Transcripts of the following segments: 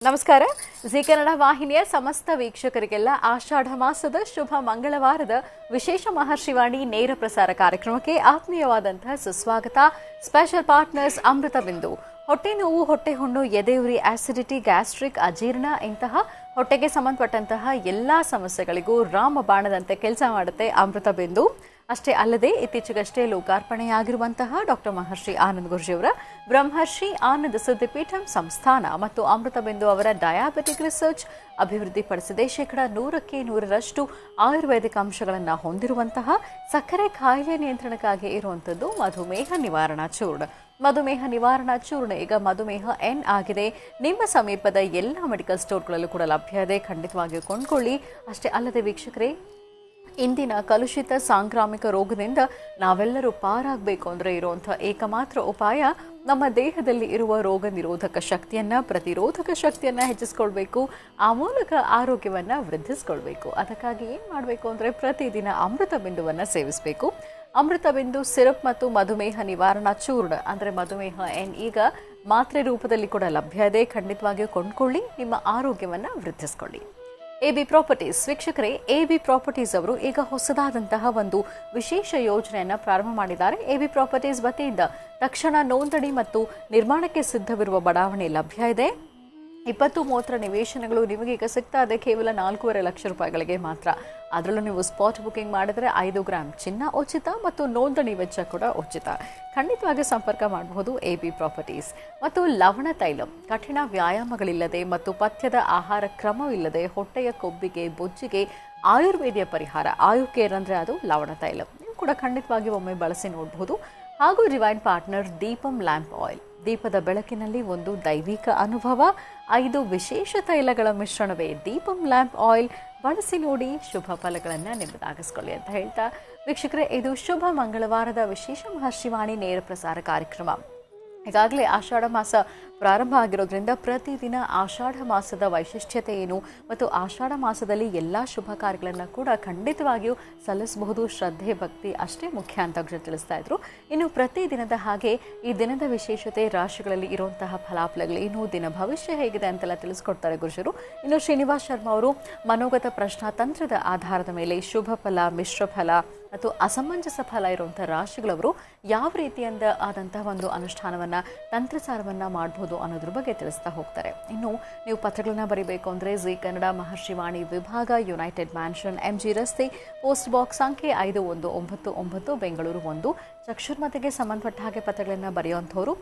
ನಮಸ್ಕಾರ. ಜಿ ಕನ್ನಡ ವಾಹಿನಿಯ ಸಮಸ್ತ ವೀಕ್ಷಕರಿಗೆಲ್ಲ ಆಷಾಢ ಮಾಸದ ಶುಭ ಮಂಗಳವಾರದ ವಿಶೇಷ ಮಹರ್ಷಿವಾಣಿ ನೇರ ಪ್ರಸಾರ ಕಾರ್ಯಕ್ರಮಕ್ಕೆ ಆತ್ಮೀಯವಾದಂತಹ ಸುಸ್ವಾಗತ. ಸ್ಪೆಷಲ್ ಪಾರ್ಟ್ನರ್ಸ್ ಅಮೃತ ಬಿಂದು. ಹೊಟ್ಟೆ ನೋವು, ಹೊಟ್ಟೆ ಹುಣ್ಣು, ಎದೆಯುರಿ, ಆಸಿಡಿಟಿ, ಗ್ಯಾಸ್ಟ್ರಿಕ್, ಅಜೀರ್ಣ ಇಂತಹ ಹೊಟ್ಟೆಗೆ ಸಂಬಂಧಪಟ್ಟಂತಹ ಎಲ್ಲಾ ಸಮಸ್ಯೆಗಳಿಗೂ ರಾಮಬಾಣದಂತೆ ಕೆಲಸ ಮಾಡುತ್ತೆ ಅಮೃತ ಬಿಂದು. ಅಷ್ಟೇ ಅಲ್ಲದೆ ಇತ್ತೀಚೆಗಷ್ಟೇ ಲೋಕಾರ್ಪಣೆಯಾಗಿರುವಂತಹ ಡಾಕ್ಟರ್ ಮಹರ್ಷಿ ಆನಂದ್ ಗುರೂಜಿಯವರ ಬ್ರಹ್ಮರ್ಷಿ ಆನಂದ ಸಿದ್ಧಿಪೀಠಂ ಸಂಸ್ಥಾನ ಮತ್ತು ಅಮೃತ ಬಿಂದು ಅವರ ಡಯಾಬಿಟಿಕ್ ರಿಸರ್ಚ್ ಅಭಿವೃದ್ಧಿಪಡಿಸಿದೆ. 100% ಆಯುರ್ವೇದಿಕ್ ಅಂಶಗಳನ್ನು ಹೊಂದಿರುವಂತಹ ಸಕ್ಕರೆ ಕಾಯಿಲೆ ನಿಯಂತ್ರಣಕ್ಕಾಗಿ ಇರುವಂಥದ್ದು ಮಧುಮೇಹ ನಿವಾರಣಾ ಚೂರ್ಣ. ಮಧುಮೇಹ ನಿವಾರಣಾ ಚೂರ್ಣ ಈಗ ಮಧುಮೇಹ ಎನ್ ಆಗಿದೆ. ನಿಮ್ಮ ಸಮೀಪದ ಎಲ್ಲ ಮೆಡಿಕಲ್ ಸ್ಟೋರ್ಗಳಲ್ಲೂ ಕೂಡ ಲಭ್ಯ ಇದೆ. ಖಂಡಿತವಾಗಿಯೂ ಕೊಂಡ್ಕೊಳ್ಳಿ. ಅಷ್ಟೇ ಅಲ್ಲದೆ ವೀಕ್ಷಕರೇ, ಇಂದಿನ ಕಲುಷಿತ ಸಾಂಕ್ರಾಮಿಕ ರೋಗದಿಂದ ನಾವೆಲ್ಲರೂ ಪಾರಾಗಬೇಕು ಅಂದರೆ ಇರುವಂಥ ಏಕಮಾತ್ರ ಉಪಾಯ ನಮ್ಮ ದೇಹದಲ್ಲಿ ಇರುವ ರೋಗ ನಿರೋಧಕ ಶಕ್ತಿಯನ್ನು, ಪ್ರತಿರೋಧಕ ಶಕ್ತಿಯನ್ನು ಹೆಚ್ಚಿಸ್ಕೊಳ್ಬೇಕು. ಆ ಮೂಲಕ ಆರೋಗ್ಯವನ್ನು ವೃದ್ಧಿಸ್ಕೊಳ್ಬೇಕು. ಅದಕ್ಕಾಗಿ ಏನು ಮಾಡಬೇಕು ಅಂದರೆ ಪ್ರತಿದಿನ ಅಮೃತ ಬಿಂದುವನ್ನು ಸೇವಿಸಬೇಕು. ಅಮೃತ ಬಿಂದು ಸಿರಪ್ ಮತ್ತು ಮಧುಮೇಹ ನಿವಾರಣಾ ಚೂರ್ಣ ಅಂದರೆ ಮಧುಮೇಹ ಎನ್ ಈಗ ಮಾತ್ರೆ ರೂಪದಲ್ಲಿ ಕೂಡ ಲಭ್ಯ ಇದೆ. ಖಂಡಿತವಾಗಿಯೂ ಕೊಂಡ್ಕೊಳ್ಳಿ, ನಿಮ್ಮ ಆರೋಗ್ಯವನ್ನು ವೃದ್ಧಿಸ್ಕೊಳ್ಳಿ. ಎಬಿ ಪ್ರಾಪರ್ಟೀಸ್ ವೀಕ್ಷಕರೇ, ಎಬಿ ಪ್ರಾಪರ್ಟೀಸ್ ಅವರು ಈಗ ಹೊಸದಾದಂತಹ ಒಂದು ವಿಶೇಷ ಯೋಜನೆಯನ್ನು ಪ್ರಾರಂಭ ಮಾಡಿದ್ದಾರೆ. ಎಬಿ ಪ್ರಾಪರ್ಟೀಸ್ ವತಿಯಿಂದ ತಕ್ಷಣ ನೋಂದಣಿ ಮತ್ತು ನಿರ್ಮಾಣಕ್ಕೆ ಸಿದ್ಧವಿರುವ ಬಡಾವಣೆ ಲಭ್ಯ ಇದೆ. 20-30 ನಿವೇಶನಗಳು ನಿಮಗೆ ಈಗ ಸಿಗ್ತಾ ಇದೆ ಕೇವಲ 4.5 ಲಕ್ಷ ರೂಪಾಯಿಗಳಿಗೆ ಮಾತ್ರ. ಅದರಲ್ಲೂ ನೀವು ಸ್ಪಾಟ್ ಬುಕಿಂಗ್ ಮಾಡಿದರೆ 5 ಗ್ರಾಂ ಚಿನ್ನ ಉಚಿತ ಮತ್ತು ನೋಂದಣಿ ವೆಚ್ಚ ಕೂಡ ಉಚಿತ. ಖಂಡಿತವಾಗಿ ಸಂಪರ್ಕ ಮಾಡಬಹುದು ಎಬಿ ಪ್ರಾಪರ್ಟೀಸ್. ಮತ್ತು ಲವಣ ತೈಲಂ, ಕಠಿಣ ವ್ಯಾಯಾಮಗಳಿಲ್ಲದೆ ಮತ್ತು ಪಥ್ಯದ ಆಹಾರ ಕ್ರಮವಿಲ್ಲದೆ ಹೊಟ್ಟೆಯ ಕೊಬ್ಬಿಗೆ, ಬೊಜ್ಜಿಗೆ ಆಯುರ್ವೇದಿಯ ಪರಿಹಾರ. ಆಯುಕೇರ್ ಅಂದರೆ ಅದು ಲವಣ ತೈಲಂ. ನೀವು ಕೂಡ ಖಂಡಿತವಾಗಿ ಒಮ್ಮೆ ಬಳಸಿ ನೋಡಬಹುದು. ಹಾಗೂ divine partner Deepam lamp oil, ದೀಪದ ಬೆಳಕಿನಲ್ಲಿ ಒಂದು ದೈವಿಕ ಅನುಭವ. 5 ವಿಶೇಷ ತೈಲಗಳ ಮಿಶ್ರಣವೇ ದೀಪಂ ಲ್ಯಾಂಪ್ ಆಯಿಲ್. ಬಳಸಿ ನೋಡಿ, ಶುಭ ಫಲಗಳನ್ನು ನಿಮ್ಮದಾಗಿಸ್ಕೊಳ್ಳಿ ಅಂತ ಹೇಳ್ತಾ ವೀಕ್ಷಕರೇ, ಇದು ಶುಭ ಮಂಗಳವಾರದ ವಿಶೇಷ ಮಹರ್ಷಿವಾಣಿ ನೇರ ಪ್ರಸಾರ ಕಾರ್ಯಕ್ರಮ. ಈಗಾಗಲೇ ಆಷಾಢ ಮಾಸ ಪ್ರಾರಂಭ ಆಗಿರೋದ್ರಿಂದ ಪ್ರತಿದಿನ ಆಷಾಢ ಮಾಸದ ವೈಶಿಷ್ಟ್ಯತೆ ಏನು ಮತ್ತು ಆಷಾಢ ಮಾಸದಲ್ಲಿ ಎಲ್ಲ ಶುಭ ಕಾರ್ಯಗಳನ್ನು ಕೂಡ ಖಂಡಿತವಾಗಿಯೂ ಸಲ್ಲಿಸಬಹುದು. ಶ್ರದ್ಧೆ, ಭಕ್ತಿ ಅಷ್ಟೇ ಮುಖ್ಯ ಅಂತ ತಿಳಿಸ್ತಾ ಇದ್ರು. ಇನ್ನು ಪ್ರತಿದಿನದ ಹಾಗೆ ಈ ದಿನದ ವಿಶೇಷತೆ, ರಾಶಿಗಳಲ್ಲಿ ಇರುವಂತಹ ಫಲಾಫಲಗಳು, ಇನ್ನು ದಿನ ಭವಿಷ್ಯ ಹೇಗಿದೆ ಅಂತೆಲ್ಲ ತಿಳಿಸ್ಕೊಡ್ತಾರೆ ಗುರುಜರು. ಇನ್ನು ಶ್ರೀನಿವಾಸ್ ಶರ್ಮಾ ಅವರು ಮನೋಗತ ಪ್ರಶ್ನಾತಂತ್ರದ ಆಧಾರದ ಮೇಲೆ ಶುಭ ಫಲ, ಮಿಶ್ರ ಫಲ ಮತ್ತು ಅಸಮಂಜಸ ಫಲ ಇರುವಂಥ ರಾಶಿಗಳವರು ಯಾವ ರೀತಿಯಿಂದ ಆದಂತಹ ಒಂದು ಅನುಷ್ಠಾನವನ್ನು, ತಂತ್ರಸಾರವನ್ನು ಮಾಡಬಹುದು ಅನ್ನೋದ್ರ ಬಗ್ಗೆ ತಿಳಿಸ್ತಾ ಹೋಗ್ತಾರೆ. ಇನ್ನು ನೀವು ಪತ್ರಗಳನ್ನ ಬರೀಬೇಕು ಅಂದರೆ ಜಿ ಕನ್ನಡ ಮಹರ್ಷಿವಾಣಿ ವಿಭಾಗ, ಯುನೈಟೆಡ್ ಮ್ಯಾನ್ಷನ್, MG ರಸ್ತೆ, ಪೋಸ್ಟ್ ಬಾಕ್ಸ್ ಸಂಖ್ಯೆ 5199, ಬೆಂಗಳೂರು 1. ಚಕ್ಷುರ್ಮತಿಗೆ ಸಂಬಂಧಪಟ್ಟ ಹಾಗೆ ಪತ್ರಗಳನ್ನು ಬರೆಯುವಂಥವ್ರು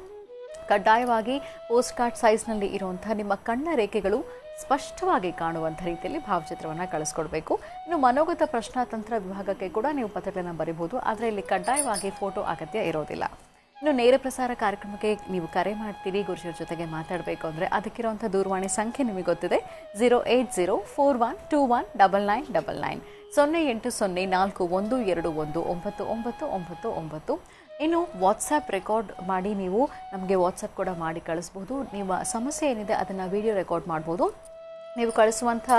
ಕಡ್ಡಾಯವಾಗಿ ಪೋಸ್ಟ್ ಕಾರ್ಡ್ ಸೈಜ್ನಲ್ಲಿ ಇರುವಂಥ ನಿಮ್ಮ ಕಣ್ಣ ರೇಖೆಗಳು ಸ್ಪಷ್ಟವಾಗಿ ಕಾಣುವಂಥ ರೀತಿಯಲ್ಲಿ ಭಾವಚಿತ್ರವನ್ನು ಕಳಿಸ್ಕೊಡ್ಬೇಕು. ಇನ್ನು ಮನೋಗತ ಪ್ರಶ್ನಾತಂತ್ರ ವಿಭಾಗಕ್ಕೆ ಕೂಡ ನೀವು ಪತ್ರಗಳನ್ನು ಬರೀಬಹುದು, ಆದರೆ ಇಲ್ಲಿ ಕಡ್ಡಾಯವಾಗಿ ಫೋಟೋ ಅಗತ್ಯ ಇರೋದಿಲ್ಲ. ಇನ್ನು ನೇರ ಪ್ರಸಾರ ಕಾರ್ಯಕ್ರಮಕ್ಕೆ ನೀವು ಕರೆ ಮಾಡ್ತೀರಿ, ಗುರುಜಿಯವ್ರ ಜೊತೆಗೆ ಮಾತಾಡಬೇಕು ಅಂದರೆ ಅದಕ್ಕಿರುವಂಥ ದೂರವಾಣಿ ಸಂಖ್ಯೆ ನಿಮಗೆ ಗೊತ್ತಿದೆ, 08041219999, 08041219999. ಇನ್ನು ವಾಟ್ಸ್ಆ್ಯಪ್ ರೆಕಾರ್ಡ್ ಮಾಡಿ ನೀವು ನಮಗೆ ವಾಟ್ಸಪ್ ಕೂಡ ಮಾಡಿ ಕಳಿಸ್ಬೋದು. ನಿಮ್ಮ ಸಮಸ್ಯೆ ಏನಿದೆ ಅದನ್ನು ವಿಡಿಯೋ ರೆಕಾರ್ಡ್ ಮಾಡ್ಬೋದು. ನೀವು ಕಳಿಸುವಂಥ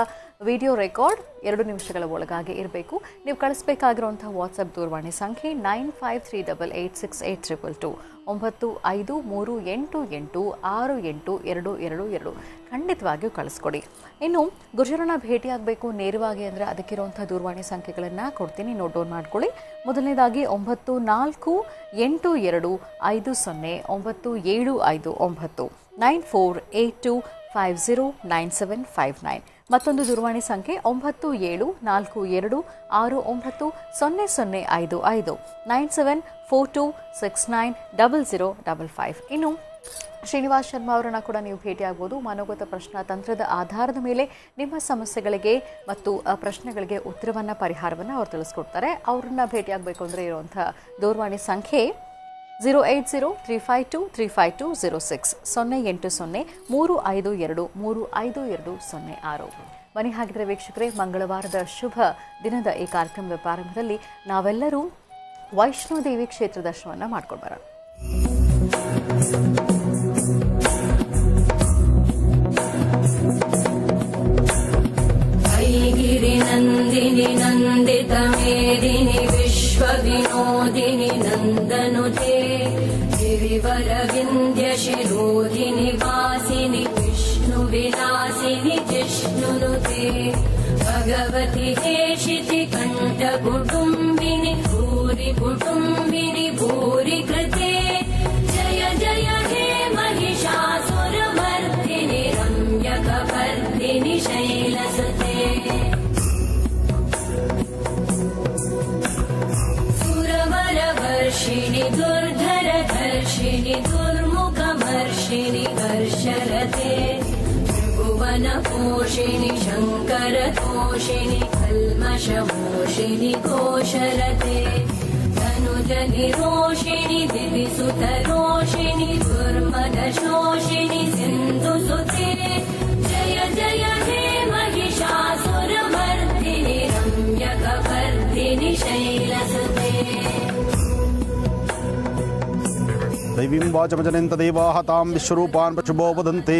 ವಿಡಿಯೋ ರೆಕಾರ್ಡ್ 2 ನಿಮಿಷಗಳ ಒಳಗಾಗಿ ಇರಬೇಕು. ನೀವು ಕಳಿಸ್ಬೇಕಾಗಿರುವಂಥ ವಾಟ್ಸಪ್ ದೂರವಾಣಿ ಸಂಖ್ಯೆ 9538868222, 9538868222. ಖಂಡಿತವಾಗಿಯೂ ಕಳಿಸ್ಕೊಡಿ. ಇನ್ನು ಗುರುಜರನ್ನ ಭೇಟಿಯಾಗಬೇಕು ನೇರವಾಗಿ ಅಂದರೆ ಅದಕ್ಕಿರುವಂಥ ದೂರವಾಣಿ ಸಂಖ್ಯೆಗಳನ್ನು ಕೊಡ್ತೀನಿ, ನೋಟ್ ಡೌನ್ ಮಾಡ್ಕೊಳ್ಳಿ. ಮೊದಲನೇದಾಗಿ 9482509759, 9482509759. ಮತ್ತೊಂದು ದೂರವಾಣಿ ಸಂಖ್ಯೆ 9742690055, 9742690055. ಇನ್ನು ಶ್ರೀನಿವಾಸ್ ಶರ್ಮಾ ಅವರನ್ನು ಕೂಡ ನೀವು ಭೇಟಿಯಾಗಬಹುದು. ಮನೋಗತ ಪ್ರಶ್ನಾತಂತ್ರದ ಆಧಾರದ ಮೇಲೆ ನಿಮ್ಮ ಸಮಸ್ಯೆಗಳಿಗೆ ಮತ್ತು ಪ್ರಶ್ನೆಗಳಿಗೆ ಉತ್ತರವನ್ನು, ಪರಿಹಾರವನ್ನು ಅವ್ರು ತಿಳಿಸ್ಕೊಡ್ತಾರೆ. ಅವ್ರನ್ನ ಭೇಟಿಯಾಗಬೇಕು ಅಂದರೆ ಇರುವಂಥ ದೂರವಾಣಿ ಸಂಖ್ಯೆ 08035235206, 08035235206. ಬನ್ನಿ ಹಾಗಿದ್ರೆ ವೀಕ್ಷಕರೇ, ಮಂಗಳವಾರದ ಶುಭ ದಿನದ ಈ ಕಾರ್ಯಕ್ರಮದ ಪ್ರಾರಂಭದಲ್ಲಿ ನಾವೆಲ್ಲರೂ ವೈಷ್ಣೋದೇವಿ ಕ್ಷೇತ್ರ ದರ್ಶನವನ್ನು ಮಾಡ್ಕೊಂಡು ಬರೋಣ. ನಂದಿನಿ ನಂದಿತ ಮೇದಿನಿ ವಿಶ್ವ ವಿನೋದಿನಿ ನಂದನುತೆ, ಗಿರಿವರ ವಿಂಧ್ಯ ಶಿರೋಧಿನಿ ವಾಸಿನಿ ವಿಷ್ಣು ವಿನಾ वासिनि जिष्णुनुते भगवति हेशिति कण्ठकुटुम्बिनि भूरि कुटुम्बिनि भूरि कृते जय जय हे महिषासुरमर्दिनि रम्यकपर्दिनि शैलसुते सुरवरवर्षिणि दुर्धरधर्षिणि दुर्मुखमर्षिणि हर्षरते त्रिभुवनपोषिणि शङ्करतोषिणि कल्मषमोषिणि घोषरते धनुजनिरोषिणि दिविसुतरोषिणि दुर्मदशोषिणि सिन्धुसुते जय जय हे महिषासुरमर्दिनि रम्यकपर्दिनि शैलसुते ದೈವೀಂ ವಾಚಮಜನೆಂತ ದೇವಾಹ ತಾಂ ವಿಶ್ವರೂಪಾನ್ ಶುಭೋ ವದಂತೆ.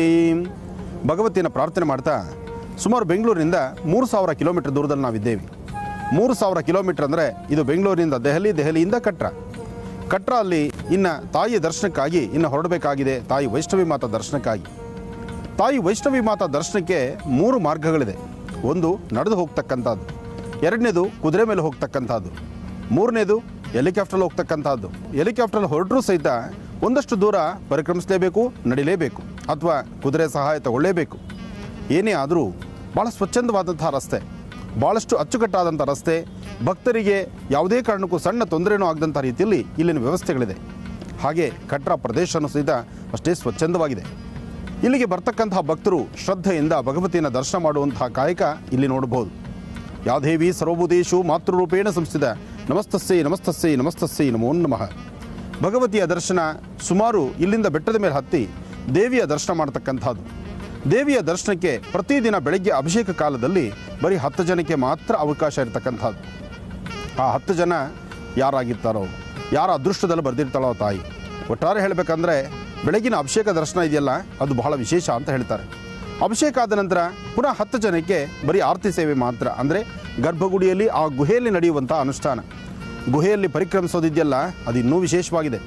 ಭಗವತಿಯನ್ನು ಪ್ರಾರ್ಥನೆ ಮಾಡ್ತಾ ಸುಮಾರು ಬೆಂಗಳೂರಿನಿಂದ 3000 ಕಿಲೋಮೀಟರ್ ದೂರದಲ್ಲಿ ನಾವಿದ್ದೇವೆ. 3000 ಕಿಲೋಮೀಟರ್ ಅಂದರೆ ಇದು ಬೆಂಗಳೂರಿನಿಂದ ದೆಹಲಿಯಿಂದ ಕಟ್ರ ಅಲ್ಲಿ ಇನ್ನು ತಾಯಿಯ ದರ್ಶನಕ್ಕಾಗಿ ಇನ್ನು ಹೊರಡಬೇಕಾಗಿದೆ. ತಾಯಿ ವೈಷ್ಣವಿ ಮಾತಾ ದರ್ಶನಕ್ಕಾಗಿ. ತಾಯಿ ವೈಷ್ಣವಿ ಮಾತಾ ದರ್ಶನಕ್ಕೆ 3 ಮಾರ್ಗಗಳಿದೆ. ಒಂದು ನಡೆದು ಹೋಗ್ತಕ್ಕಂಥದ್ದು, ಎರಡನೇದು ಕುದುರೆ ಮೇಲೆ ಹೋಗ್ತಕ್ಕಂಥದ್ದು, ಮೂರನೇದು ಹೆಲಿಕಾಪ್ಟರ್ ಹೋಗ್ತಕ್ಕಂಥದ್ದು. ಹೆಲಿಕಾಪ್ಟರ್ ಹೊರಟರೂ ಸಹಿತ ಒಂದಷ್ಟು ದೂರ ಪರಿಕ್ರಮಿಸಲೇಬೇಕು, ನಡಿಲೇಬೇಕು, ಅಥವಾ ಕುದುರೆ ಸಹಾಯ ತಗೊಳ್ಳೇಬೇಕು. ಏನೇ ಆದರೂ ಭಾಳ ಸ್ವಚ್ಛಂದವಾದಂಥ ರಸ್ತೆ, ಭಾಳಷ್ಟು ಅಚ್ಚುಕಟ್ಟಾದಂಥ ರಸ್ತೆ, ಭಕ್ತರಿಗೆ ಯಾವುದೇ ಕಾರಣಕ್ಕೂ ಸಣ್ಣ ತೊಂದರೆನೂ ಆಗದಂಥ ರೀತಿಯಲ್ಲಿ ಇಲ್ಲಿನ ವ್ಯವಸ್ಥೆಗಳಿದೆ. ಹಾಗೆ ಕಟ್ರಾ ಪ್ರದೇಶನೂ ಸಹಿತ ಅಷ್ಟೇ ಸ್ವಚ್ಛಂದವಾಗಿದೆ. ಇಲ್ಲಿಗೆ ಬರ್ತಕ್ಕಂತಹ ಭಕ್ತರು ಶ್ರದ್ಧೆಯಿಂದ ಭಗವತಿಯನ್ನು ದರ್ಶನ ಮಾಡುವಂತಹ ಕಾಯಕ ಇಲ್ಲಿ ನೋಡಬಹುದು. ಯಾದೇವಿ ಸರ್ವಭೂತೇಷು ಮಾತೃರೂಪೇಣ ಸಂಸ್ಥಿತ ನಮಸ್ತಸ್ಸೈ ನಮಸ್ತಸ್ಸೈ ನಮಸ್ತಸ್ಸೈ ನಮೋ ನಮಃ. ಭಗವತಿಯ ದರ್ಶನ ಸುಮಾರು ಇಲ್ಲಿಂದ ಬೆಟ್ಟದ ಮೇಲೆ ಹತ್ತಿ ದೇವಿಯ ದರ್ಶನ ಮಾಡ್ತಕ್ಕಂಥದ್ದು. ದೇವಿಯ ದರ್ಶನಕ್ಕೆ ಪ್ರತಿದಿನ ಬೆಳಗ್ಗೆ ಅಭಿಷೇಕ ಕಾಲದಲ್ಲಿ ಬರೀ 10 ಜನಕ್ಕೆ ಮಾತ್ರ ಅವಕಾಶ ಇರತಕ್ಕಂಥದ್ದು. ಆ 10 ಜನ ಯಾರಾಗಿರ್ತಾರೋ, ಯಾರ ಅದೃಷ್ಟದಲ್ಲಿ ಬರೆದಿರ್ತಾಳೋ ತಾಯಿ. ಒಟ್ಟಾರೆ ಹೇಳಬೇಕಂದ್ರೆ ಬೆಳಗಿನ ಅಭಿಷೇಕ ದರ್ಶನ ಇದೆಯಲ್ಲ, ಅದು ಬಹಳ ವಿಶೇಷ ಅಂತ ಹೇಳ್ತಾರೆ. ಅಭಿಷೇಕ ಆದ ನಂತರ ಪುನಃ 10 ಜನಕ್ಕೆ ಬರೀ ಆರತಿ ಸೇವೆ ಮಾತ್ರ. ಅಂದರೆ ಗರ್ಭಗುಡಿಯಲ್ಲಿ ಆ ಗುಹೆಯಲ್ಲಿ ನಡೆಯುವಂಥ ಅನುಷ್ಠಾನ, ಗುಹೆಯಲ್ಲಿ ಪರಿಕ್ರಮಿಸೋದಿದೆಯಲ್ಲ, ಅದು ಇನ್ನೂ ವಿಶೇಷವಾಗಿದೆ.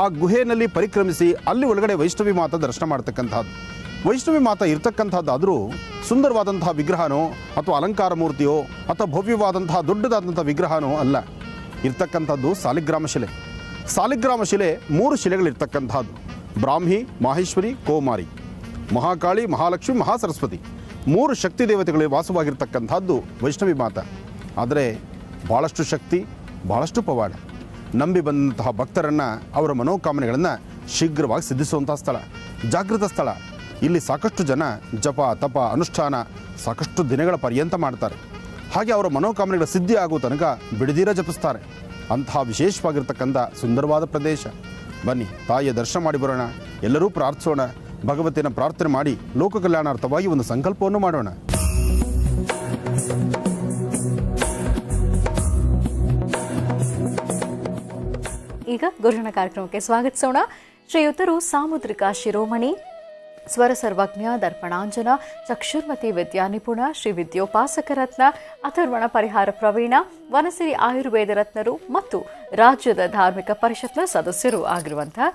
ಆ ಗುಹೆಯಲ್ಲಿ ಪರಿಕ್ರಮಿಸಿ ಅಲ್ಲಿ ಒಳಗಡೆ ವೈಷ್ಣವಿ ಮಾತಾ ದರ್ಶನ ಮಾಡ್ತಕ್ಕಂಥದ್ದು. ವೈಷ್ಣವಿ ಮಾತಾ ಇರ್ತಕ್ಕಂಥದ್ದಾದರೂ ಸುಂದರವಾದಂತಹ ವಿಗ್ರಹನೋ ಅಥವಾ ಅಲಂಕಾರ ಮೂರ್ತಿಯೋ ಅಥವಾ ಭವ್ಯವಾದಂತಹ ದೊಡ್ಡದಾದಂಥ ವಿಗ್ರಹನೋ ಅಲ್ಲ. ಇರ್ತಕ್ಕಂಥದ್ದು ಸಾಲಿಗ್ರಾಮ ಶಿಲೆ. ಸಾಲಿಗ್ರಾಮ ಶಿಲೆ 3 ಶಿಲೆಗಳಿರ್ತಕ್ಕಂಥದ್ದು: ಬ್ರಾಹ್ಮಿ, ಮಾಹೇಶ್ವರಿ, ಕೌಮಾರಿ, ಮಹಾಕಾಳಿ, ಮಹಾಲಕ್ಷ್ಮಿ, ಮಹಾಸರಸ್ವತಿ. 3 ಶಕ್ತಿ ದೇವತೆಗಳಿಗೆ ವಾಸವಾಗಿರ್ತಕ್ಕಂಥದ್ದು ವೈಷ್ಣವಿ ಮಾತಾ. ಆದರೆ ಭಾಳಷ್ಟು ಶಕ್ತಿ, ಭಾಳಷ್ಟು ಪವಾಡ. ನಂಬಿ ಬಂದಂತಹ ಭಕ್ತರನ್ನು, ಅವರ ಮನೋಕಾಮನೆಗಳನ್ನು ಶೀಘ್ರವಾಗಿ ಸಿದ್ಧಿಸುವಂಥ ಸ್ಥಳ, ಜಾಗೃತ ಸ್ಥಳ. ಇಲ್ಲಿ ಸಾಕಷ್ಟು ಜನ ಜಪ, ತಪ, ಅನುಷ್ಠಾನ ಸಾಕಷ್ಟು ದಿನಗಳ ಪರ್ಯಂತ ಮಾಡ್ತಾರೆ. ಹಾಗೆ ಅವರ ಮನೋಕಾಮನೆಗಳ ಸಿದ್ಧಿ ಆಗುವ ತನಕ ಬಿಡದೀರ ಜಪಿಸ್ತಾರೆ. ಅಂತಹ ವಿಶೇಷವಾಗಿರ್ತಕ್ಕಂಥ ಸುಂದರವಾದ ಪ್ರದೇಶ. ಬನ್ನಿ ತಾಯಿಯ ದರ್ಶನ ಮಾಡಿ ಬರೋಣ. ಎಲ್ಲರೂ ಪ್ರಾರ್ಥಿಸೋಣ. ಭಗವತಿಯನ್ನು ಪ್ರಾರ್ಥನೆ ಮಾಡಿ ಲೋಕ ಕಲ್ಯಾಣಾರ್ಥವಾಗಿ ಒಂದು ಸಂಕಲ್ಪವನ್ನು ಮಾಡೋಣ. ಈಗ ಗುರುಜನ ಕಾರ್ಯಕ್ರಮಕ್ಕೆ ಸ್ವಾಗತಿಸೋಣ. ಶ್ರೀಯುತರು ಸಾಮುದ್ರಿಕ ಶಿರೋಮಣಿ, ಸ್ವರ ಸರ್ವಜ್ಞ, ದರ್ಪಣಾಂಜನ, ಚಕ್ಷುರ್ಮತಿ ವಿದ್ಯಾ ನಿಪುಣ, ಶ್ರೀ ವಿದ್ಯೋಪಾಸಕ ರತ್ನ, ಅಥರ್ವಣ ಪರಿಹಾರ ಪ್ರವೀಣ, ವನಸಿರಿ ಆಯುರ್ವೇದ ರತ್ನರು ಮತ್ತು ರಾಜ್ಯದ ಧಾರ್ಮಿಕ ಪರಿಷತ್ನ ಸದಸ್ಯರು ಆಗಿರುವಂತಹ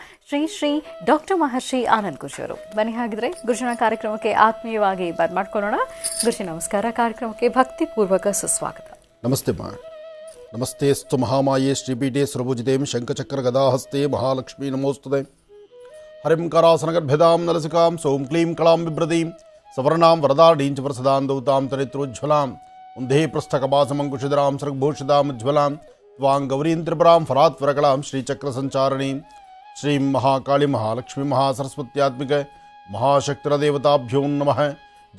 ಶ್ರೀ ಡಾಕ್ಟರ್ ಮಹರ್ಷಿ ಆನಂದ್ ಗುರುಜಿಯವರು. ಬನ್ನಿ ಹಾಗಿದ್ರೆ ಗುರುಜನ ಕಾರ್ಯಕ್ರಮಕ್ಕೆ ಆತ್ಮೀಯವಾಗಿ ಬರ್ಮಾಡ್ಕೊಳ್ಳೋಣ. ಗುರುಜಿ ನಮಸ್ಕಾರ. ಕಾರ್ಯಕ್ರಮಕ್ಕೆ ಭಕ್ತಿಪೂರ್ವಕ ಸುಸ್ವಾಗತ. ನಮಸ್ತೆ ಮಾ. ನಮಸ್ತೆ ಸ್ತು ಮಹಾಮಾಯೇ ಶ್ರೀಪೀಠೆ ಸುರಭುಜಿತೇಂ ಶಂಖಚಕ್ರ ಗದಾಹಸ್ತೆ ಮಹಾಲಕ್ಷ್ಮೀ ನಮೋಸ್ತುತೆ. ಹರಿಂ ಕರಾಸನಗರ್ಭ್ಯದಾಂ ನಲಸಿಕಾಂ ಸೌಂ ಕ್ಲೀಂ ಕಳಾಂ ಬಿಭ್ರದೀಂ ಸವರ್ಣಾಂ ವರದಾಢೀಂಚ ಪ್ರಸದಾಂ ದೌತಾಂ ಚರಿತ್ರೋಜ್ವಲಾಂ ಉಂಧೇ ಪೃಷ್ಠಕಪಾಸಮಂಕುಶಿಧರಾಂ ಸರ್ಗಭೂಷಿತಾಂ ಉಜ್ವಲಾಂ ತ್ವಾಂ ಗೌರೀಂ ತ್ರಿಪುರಾಂ ಫರಾತ್ವರಕಳಾಂ ಶ್ರೀಚಕ್ರ ಸಂಚಾರಣೀಂ ಶ್ರೀಂ ಮಹಾಕಾಳಿ ಮಹಾಲಕ್ಷ್ಮೀ ಮಹಾಸರಸ್ವತ್ಯಾತ್ಮಿಕ ಮಹಾಶಕ್ತಿರ ದೇವತಾಭ್ಯೋ ನಮಃ.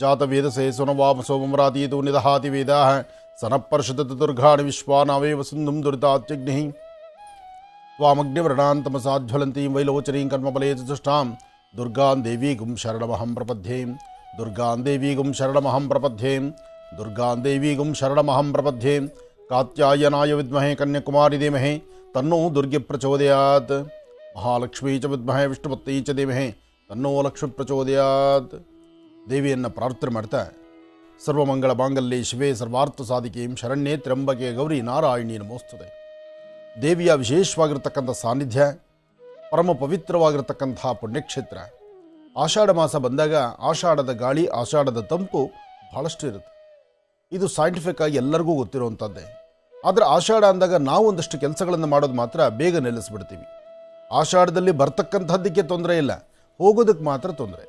ಜಾತವೇದಸೇ ಸುನವಾಮಸೋಮರಾತೀತು ನಿದಹಾತಿ ವೇದಾಃ ಸನಃಪರ್ಷದತ ದುರ್ಗಾಣಿ ವಿಶ್ವಾನಾವೇವ ಸಿಂಧುಂ ದುರಿತಾತ್ಯಗ್ನಿಃ ತ್ವಾಮಗ್ನಿವರ್ಣಾಂತಮಸಾಜ್ವಲಂತೀಂ ವೈಲೋಚರೀಂ ಕರ್ಮಫಲೇ ಚತುಷ್ಟಾಂ ದುರ್ಗಾಂ ದೇವೀಗುಂ ಶರಣಮಹಂ ಪ್ರಪದ್ಯೆ. ದುರ್ಗಾಂ ದೇವೀಗುಂ ಶರಣಮಹಂ ಪ್ರಪದ್ಯೆ. ದುರ್ಗಾಂ ದೇವೀಗುಂ ಶರಣಮಹಂ ಪ್ರಪದ್ಯೆ. ಕಾತ್ಯಾಯನಾಯ ವಿದ್ಮಹೇ ಕನ್ಯಾಕುಮಾರಿ ಧೀಮಹಿ ತನ್ನೋ ದುರ್ಗೆ ಪ್ರಚೋದಯಾತ್. ಮಹಾಲಕ್ಷ್ಮೀ ಚ ವಿದ್ಮಹೇ ವಿಷ್ಣುಪತ್ನಿ ಚ ಧೀಮಹಿ ತನ್ನೋ ಲಕ್ಷ್ಮಿ ಪ್ರಚೋದಯಾತ್. ದೇವಿಯನ್ನು ಪ್ರಾರ್ಥನೆ ಮಾಡ್ತಾ ಸರ್ವಮಂಗಳ ಮಾಂಗಲ್ಯೆ ಶಿವೆ ಸರ್ವಾರ್ಥ ಸಾಧಿಕೆಂ ಶರಣ್ಯೇ ತ್ರ್ಯಂಬಕೆ ಗೌರಿ ನಾರಾಯಣಿ ನಮೋಸ್ತುತೆ. ದೇವಿಯ ವಿಶೇಷವಾಗಿರ್ತಕ್ಕಂಥ ಸಾನ್ನಿಧ್ಯ, ಪರಮ ಪವಿತ್ರವಾಗಿರ್ತಕ್ಕಂಥ ಪುಣ್ಯಕ್ಷೇತ್ರ. ಆಷಾಢ ಮಾಸ ಬಂದಾಗ ಆಷಾಢದ ಗಾಳಿ, ಆಷಾಢದ ತಂಪು ಬಹಳಷ್ಟು ಇರುತ್ತೆ. ಇದು ಸೈಂಟಿಫಿಕ್ ಆಗಿ ಎಲ್ಲರಿಗೂ ಗೊತ್ತಿರುವಂಥದ್ದೇ. ಆದರೆ ಆಷಾಢ ಅಂದಾಗ ನಾವು ಒಂದಷ್ಟು ಕೆಲಸಗಳನ್ನು ಮಾಡೋದು ಮಾತ್ರ ಬೇಗ ನಿಲ್ಲಿಸ್ಬಿಡ್ತೀವಿ. ಆಷಾಢದಲ್ಲಿ ಬರ್ತಕ್ಕಂಥದ್ದಕ್ಕೆ ತೊಂದರೆ ಇಲ್ಲ, ಹೋಗೋದಕ್ಕೆ ಮಾತ್ರ ತೊಂದರೆ.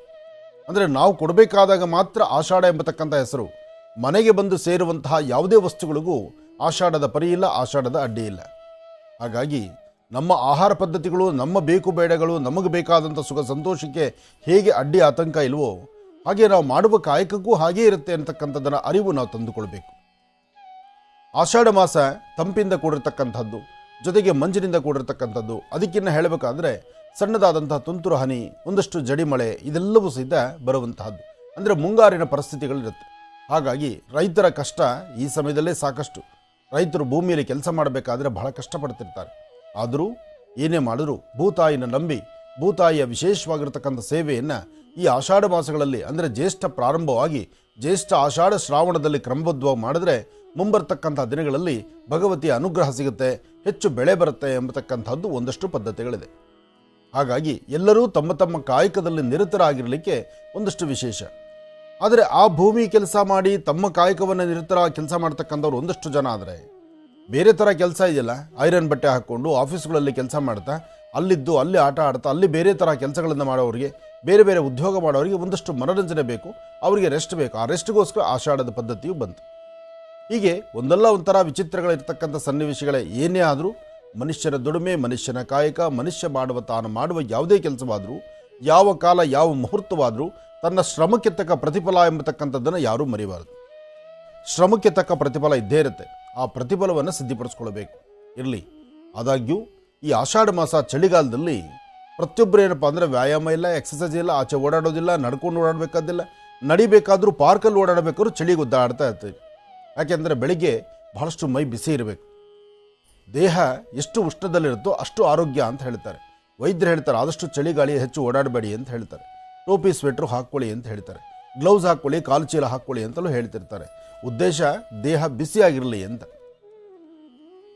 ಅಂದರೆ ನಾವು ಕೊಡಬೇಕಾದಾಗ ಮಾತ್ರ ಆಷಾಢ ಎಂಬತಕ್ಕಂಥ ಹೆಸರು. ಮನೆಗೆ ಬಂದು ಸೇರುವಂತಹ ಯಾವುದೇ ವಸ್ತುಗಳಿಗೂ ಆಷಾಢದ ಪರಿ ಇಲ್ಲ, ಆಷಾಢದ ಅಡ್ಡಿ ಇಲ್ಲ. ಹಾಗಾಗಿ ನಮ್ಮ ಆಹಾರ ಪದ್ಧತಿಗಳು, ನಮ್ಮ ಬೇಕು ಬೇಡಗಳು, ನಮಗೆ ಬೇಕಾದಂಥ ಸುಖ ಸಂತೋಷಕ್ಕೆ ಹೇಗೆ ಅಡ್ಡಿ ಆತಂಕ ಇಲ್ವೋ ಹಾಗೆ ನಾವು ಮಾಡುವ ಕಾಯಕಕ್ಕೂ ಹಾಗೇ ಇರುತ್ತೆ ಅಂತಕ್ಕಂಥದ್ದನ್ನು ಅರಿವು ನಾವು ತಂದುಕೊಳ್ಬೇಕು. ಆಷಾಢ ಮಾಸ ತಂಪಿಂದ ಕೂಡಿರ್ತಕ್ಕಂಥದ್ದು, ಜೊತೆಗೆ ಮಂಜಿನಿಂದ ಕೂಡಿರ್ತಕ್ಕಂಥದ್ದು. ಅದಕ್ಕಿನ್ನ ಹೇಳಬೇಕಾದ್ರೆ ಸಣ್ಣದಾದಂತಹ ತುಂತುರು ಹನಿ, ಒಂದಷ್ಟು ಜಡಿಮಳೆ, ಇದೆಲ್ಲವೂ ಸಹಿತ ಬರುವಂತಹದ್ದು. ಅಂದರೆ ಮುಂಗಾರಿನ ಪರಿಸ್ಥಿತಿಗಳಿರುತ್ತೆ. ಹಾಗಾಗಿ ರೈತರ ಕಷ್ಟ ಈ ಸಮಯದಲ್ಲೇ ಸಾಕಷ್ಟು. ರೈತರು ಭೂಮಿಯಲ್ಲಿ ಕೆಲಸ ಮಾಡಬೇಕಾದ್ರೆ ಬಹಳ ಕಷ್ಟಪಡ್ತಿರ್ತಾರೆ. ಆದರೂ ಏನೇ ಮಾಡಿದ್ರು ಭೂತಾಯಿನ ನಂಬಿ ಭೂತಾಯಿಯ ವಿಶೇಷವಾಗಿರ್ತಕ್ಕಂಥ ಸೇವೆಯನ್ನು ಈ ಆಷಾಢ ಮಾಸಗಳಲ್ಲಿ, ಅಂದರೆ ಜ್ಯೇಷ್ಠ ಪ್ರಾರಂಭವಾಗಿ ಜ್ಯೇಷ್ಠ ಆಷಾಢ ಶ್ರಾವಣದಲ್ಲಿ ಕ್ರಮಬದ್ಧವಾಗಿ ಮಾಡಿದ್ರೆ ಮುಂಬರ್ತಕ್ಕಂಥ ದಿನಗಳಲ್ಲಿ ಭಗವತಿಯ ಅನುಗ್ರಹ ಸಿಗುತ್ತೆ, ಹೆಚ್ಚು ಬೆಳೆ ಬರುತ್ತೆ ಎಂಬತಕ್ಕಂಥದ್ದು ಒಂದಷ್ಟು ಪದ್ಧತಿಗಳಿದೆ. ಹಾಗಾಗಿ ಎಲ್ಲರೂ ತಮ್ಮ ತಮ್ಮ ಕಾಯಕದಲ್ಲಿ ನಿರತರಾಗಿರಲಿಕ್ಕೆ ಒಂದಷ್ಟು ವಿಶೇಷ. ಆದರೆ ಆ ಭೂಮಿ ಕೆಲಸ ಮಾಡಿ ತಮ್ಮ ಕಾಯಕವನ್ನು ನಿರತರ ಕೆಲಸ ಮಾಡ್ತಕ್ಕಂಥವ್ರು ಒಂದಷ್ಟು ಜನ. ಆದರೆ ಬೇರೆ ಥರ ಕೆಲಸ ಇದೆಯಲ್ಲ, ಐರನ್ ಬಟ್ಟೆ ಹಾಕ್ಕೊಂಡು ಆಫೀಸ್ಗಳಲ್ಲಿ ಕೆಲಸ ಮಾಡ್ತಾ, ಅಲ್ಲಿದ್ದು ಅಲ್ಲಿ ಆಟ ಆಡ್ತಾ, ಅಲ್ಲಿ ಬೇರೆ ಥರ ಕೆಲಸಗಳನ್ನು ಮಾಡೋರಿಗೆ, ಬೇರೆ ಬೇರೆ ಉದ್ಯೋಗ ಮಾಡೋರಿಗೆ ಒಂದಷ್ಟು ಮನೋರಂಜನೆ ಬೇಕು, ಅವರಿಗೆ ರೆಸ್ಟ್ ಬೇಕು. ಆ ರೆಸ್ಟ್ಗೋಸ್ಕರ ಆಷಾಢದ ಪದ್ಧತಿಯು ಬಂತು. ಹೀಗೆ ಒಂದಲ್ಲ ಒಂಥರ ವಿಚಿತ್ರಗಳಿರ್ತಕ್ಕಂಥ ಸನ್ನಿವೇಶಗಳೇ ಏನೇ ಆದರೂ ಮನುಷ್ಯನ ದುಡಿಮೆ, ಮನುಷ್ಯನ ಕಾಯಕ, ಮನುಷ್ಯ ತಾನು ಮಾಡುವ ಯಾವುದೇ ಕೆಲಸವಾದರೂ, ಯಾವ ಕಾಲ ಯಾವ ಮುಹೂರ್ತವಾದರೂ ತನ್ನ ಶ್ರಮಕ್ಕೆ ತಕ್ಕ ಪ್ರತಿಫಲ ಎಂಬತಕ್ಕಂಥದ್ದನ್ನು ಯಾರೂ ಮರಿಬಾರದು. ಶ್ರಮಕ್ಕೆ ತಕ್ಕ ಪ್ರತಿಫಲ ಇದ್ದೇ ಇರುತ್ತೆ. ಆ ಪ್ರತಿಫಲವನ್ನು ಸಿದ್ಧಿಪಡಿಸ್ಕೊಳ್ಬೇಕು. ಇರಲಿ. ಆದಾಗ್ಯೂ ಈ ಆಷಾಢ ಮಾಸ ಚಳಿಗಾಲದಲ್ಲಿ ಪ್ರತಿಯೊಬ್ಬರು ಏನಪ್ಪ ಅಂದರೆ ವ್ಯಾಯಾಮ ಇಲ್ಲ, ಎಕ್ಸಸೈಸ್ ಇಲ್ಲ, ಆಚೆ ಓಡಾಡೋದಿಲ್ಲ, ನಡ್ಕೊಂಡು ಓಡಾಡಬೇಕಾದಿಲ್ಲ. ನಡಿಬೇಕಾದ್ರೂ ಪಾರ್ಕಲ್ಲಿ ಓಡಾಡಬೇಕಾದ್ರೂ ಚಳಿಗೆ ಒದ್ದಾಡ್ತಾ ಇರ್ತೀವಿ. ಯಾಕೆಂದರೆ ಬೆಳಿಗ್ಗೆ ಬಹಳಷ್ಟು ಮೈ ಬಿಸಿ ಇರಬೇಕು. ದೇಹ ಎಷ್ಟು ಉಷ್ಣದಲ್ಲಿರುತ್ತೋ ಅಷ್ಟು ಆರೋಗ್ಯ ಅಂತ ಹೇಳ್ತಾರೆ. ವೈದ್ಯರು ಹೇಳ್ತಾರೆ ಆದಷ್ಟು ಚಳಿಗಾಳಿ ಹೆಚ್ಚು ಓಡಾಡಬೇಡಿ ಅಂತ ಹೇಳ್ತಾರೆ. ಟೋಪಿ ಸ್ವೆಟ್ರು ಹಾಕ್ಕೊಳ್ಳಿ ಅಂತ ಹೇಳ್ತಾರೆ. ಗ್ಲೌಸ್ ಹಾಕ್ಕೊಳ್ಳಿ, ಕಾಲು ಚೀಲ ಹಾಕ್ಕೊಳ್ಳಿ ಅಂತಲೂ ಹೇಳ್ತಿರ್ತಾರೆ. ಉದ್ದೇಶ ದೇಹ ಬಿಸಿಯಾಗಿರಲಿ ಅಂತ.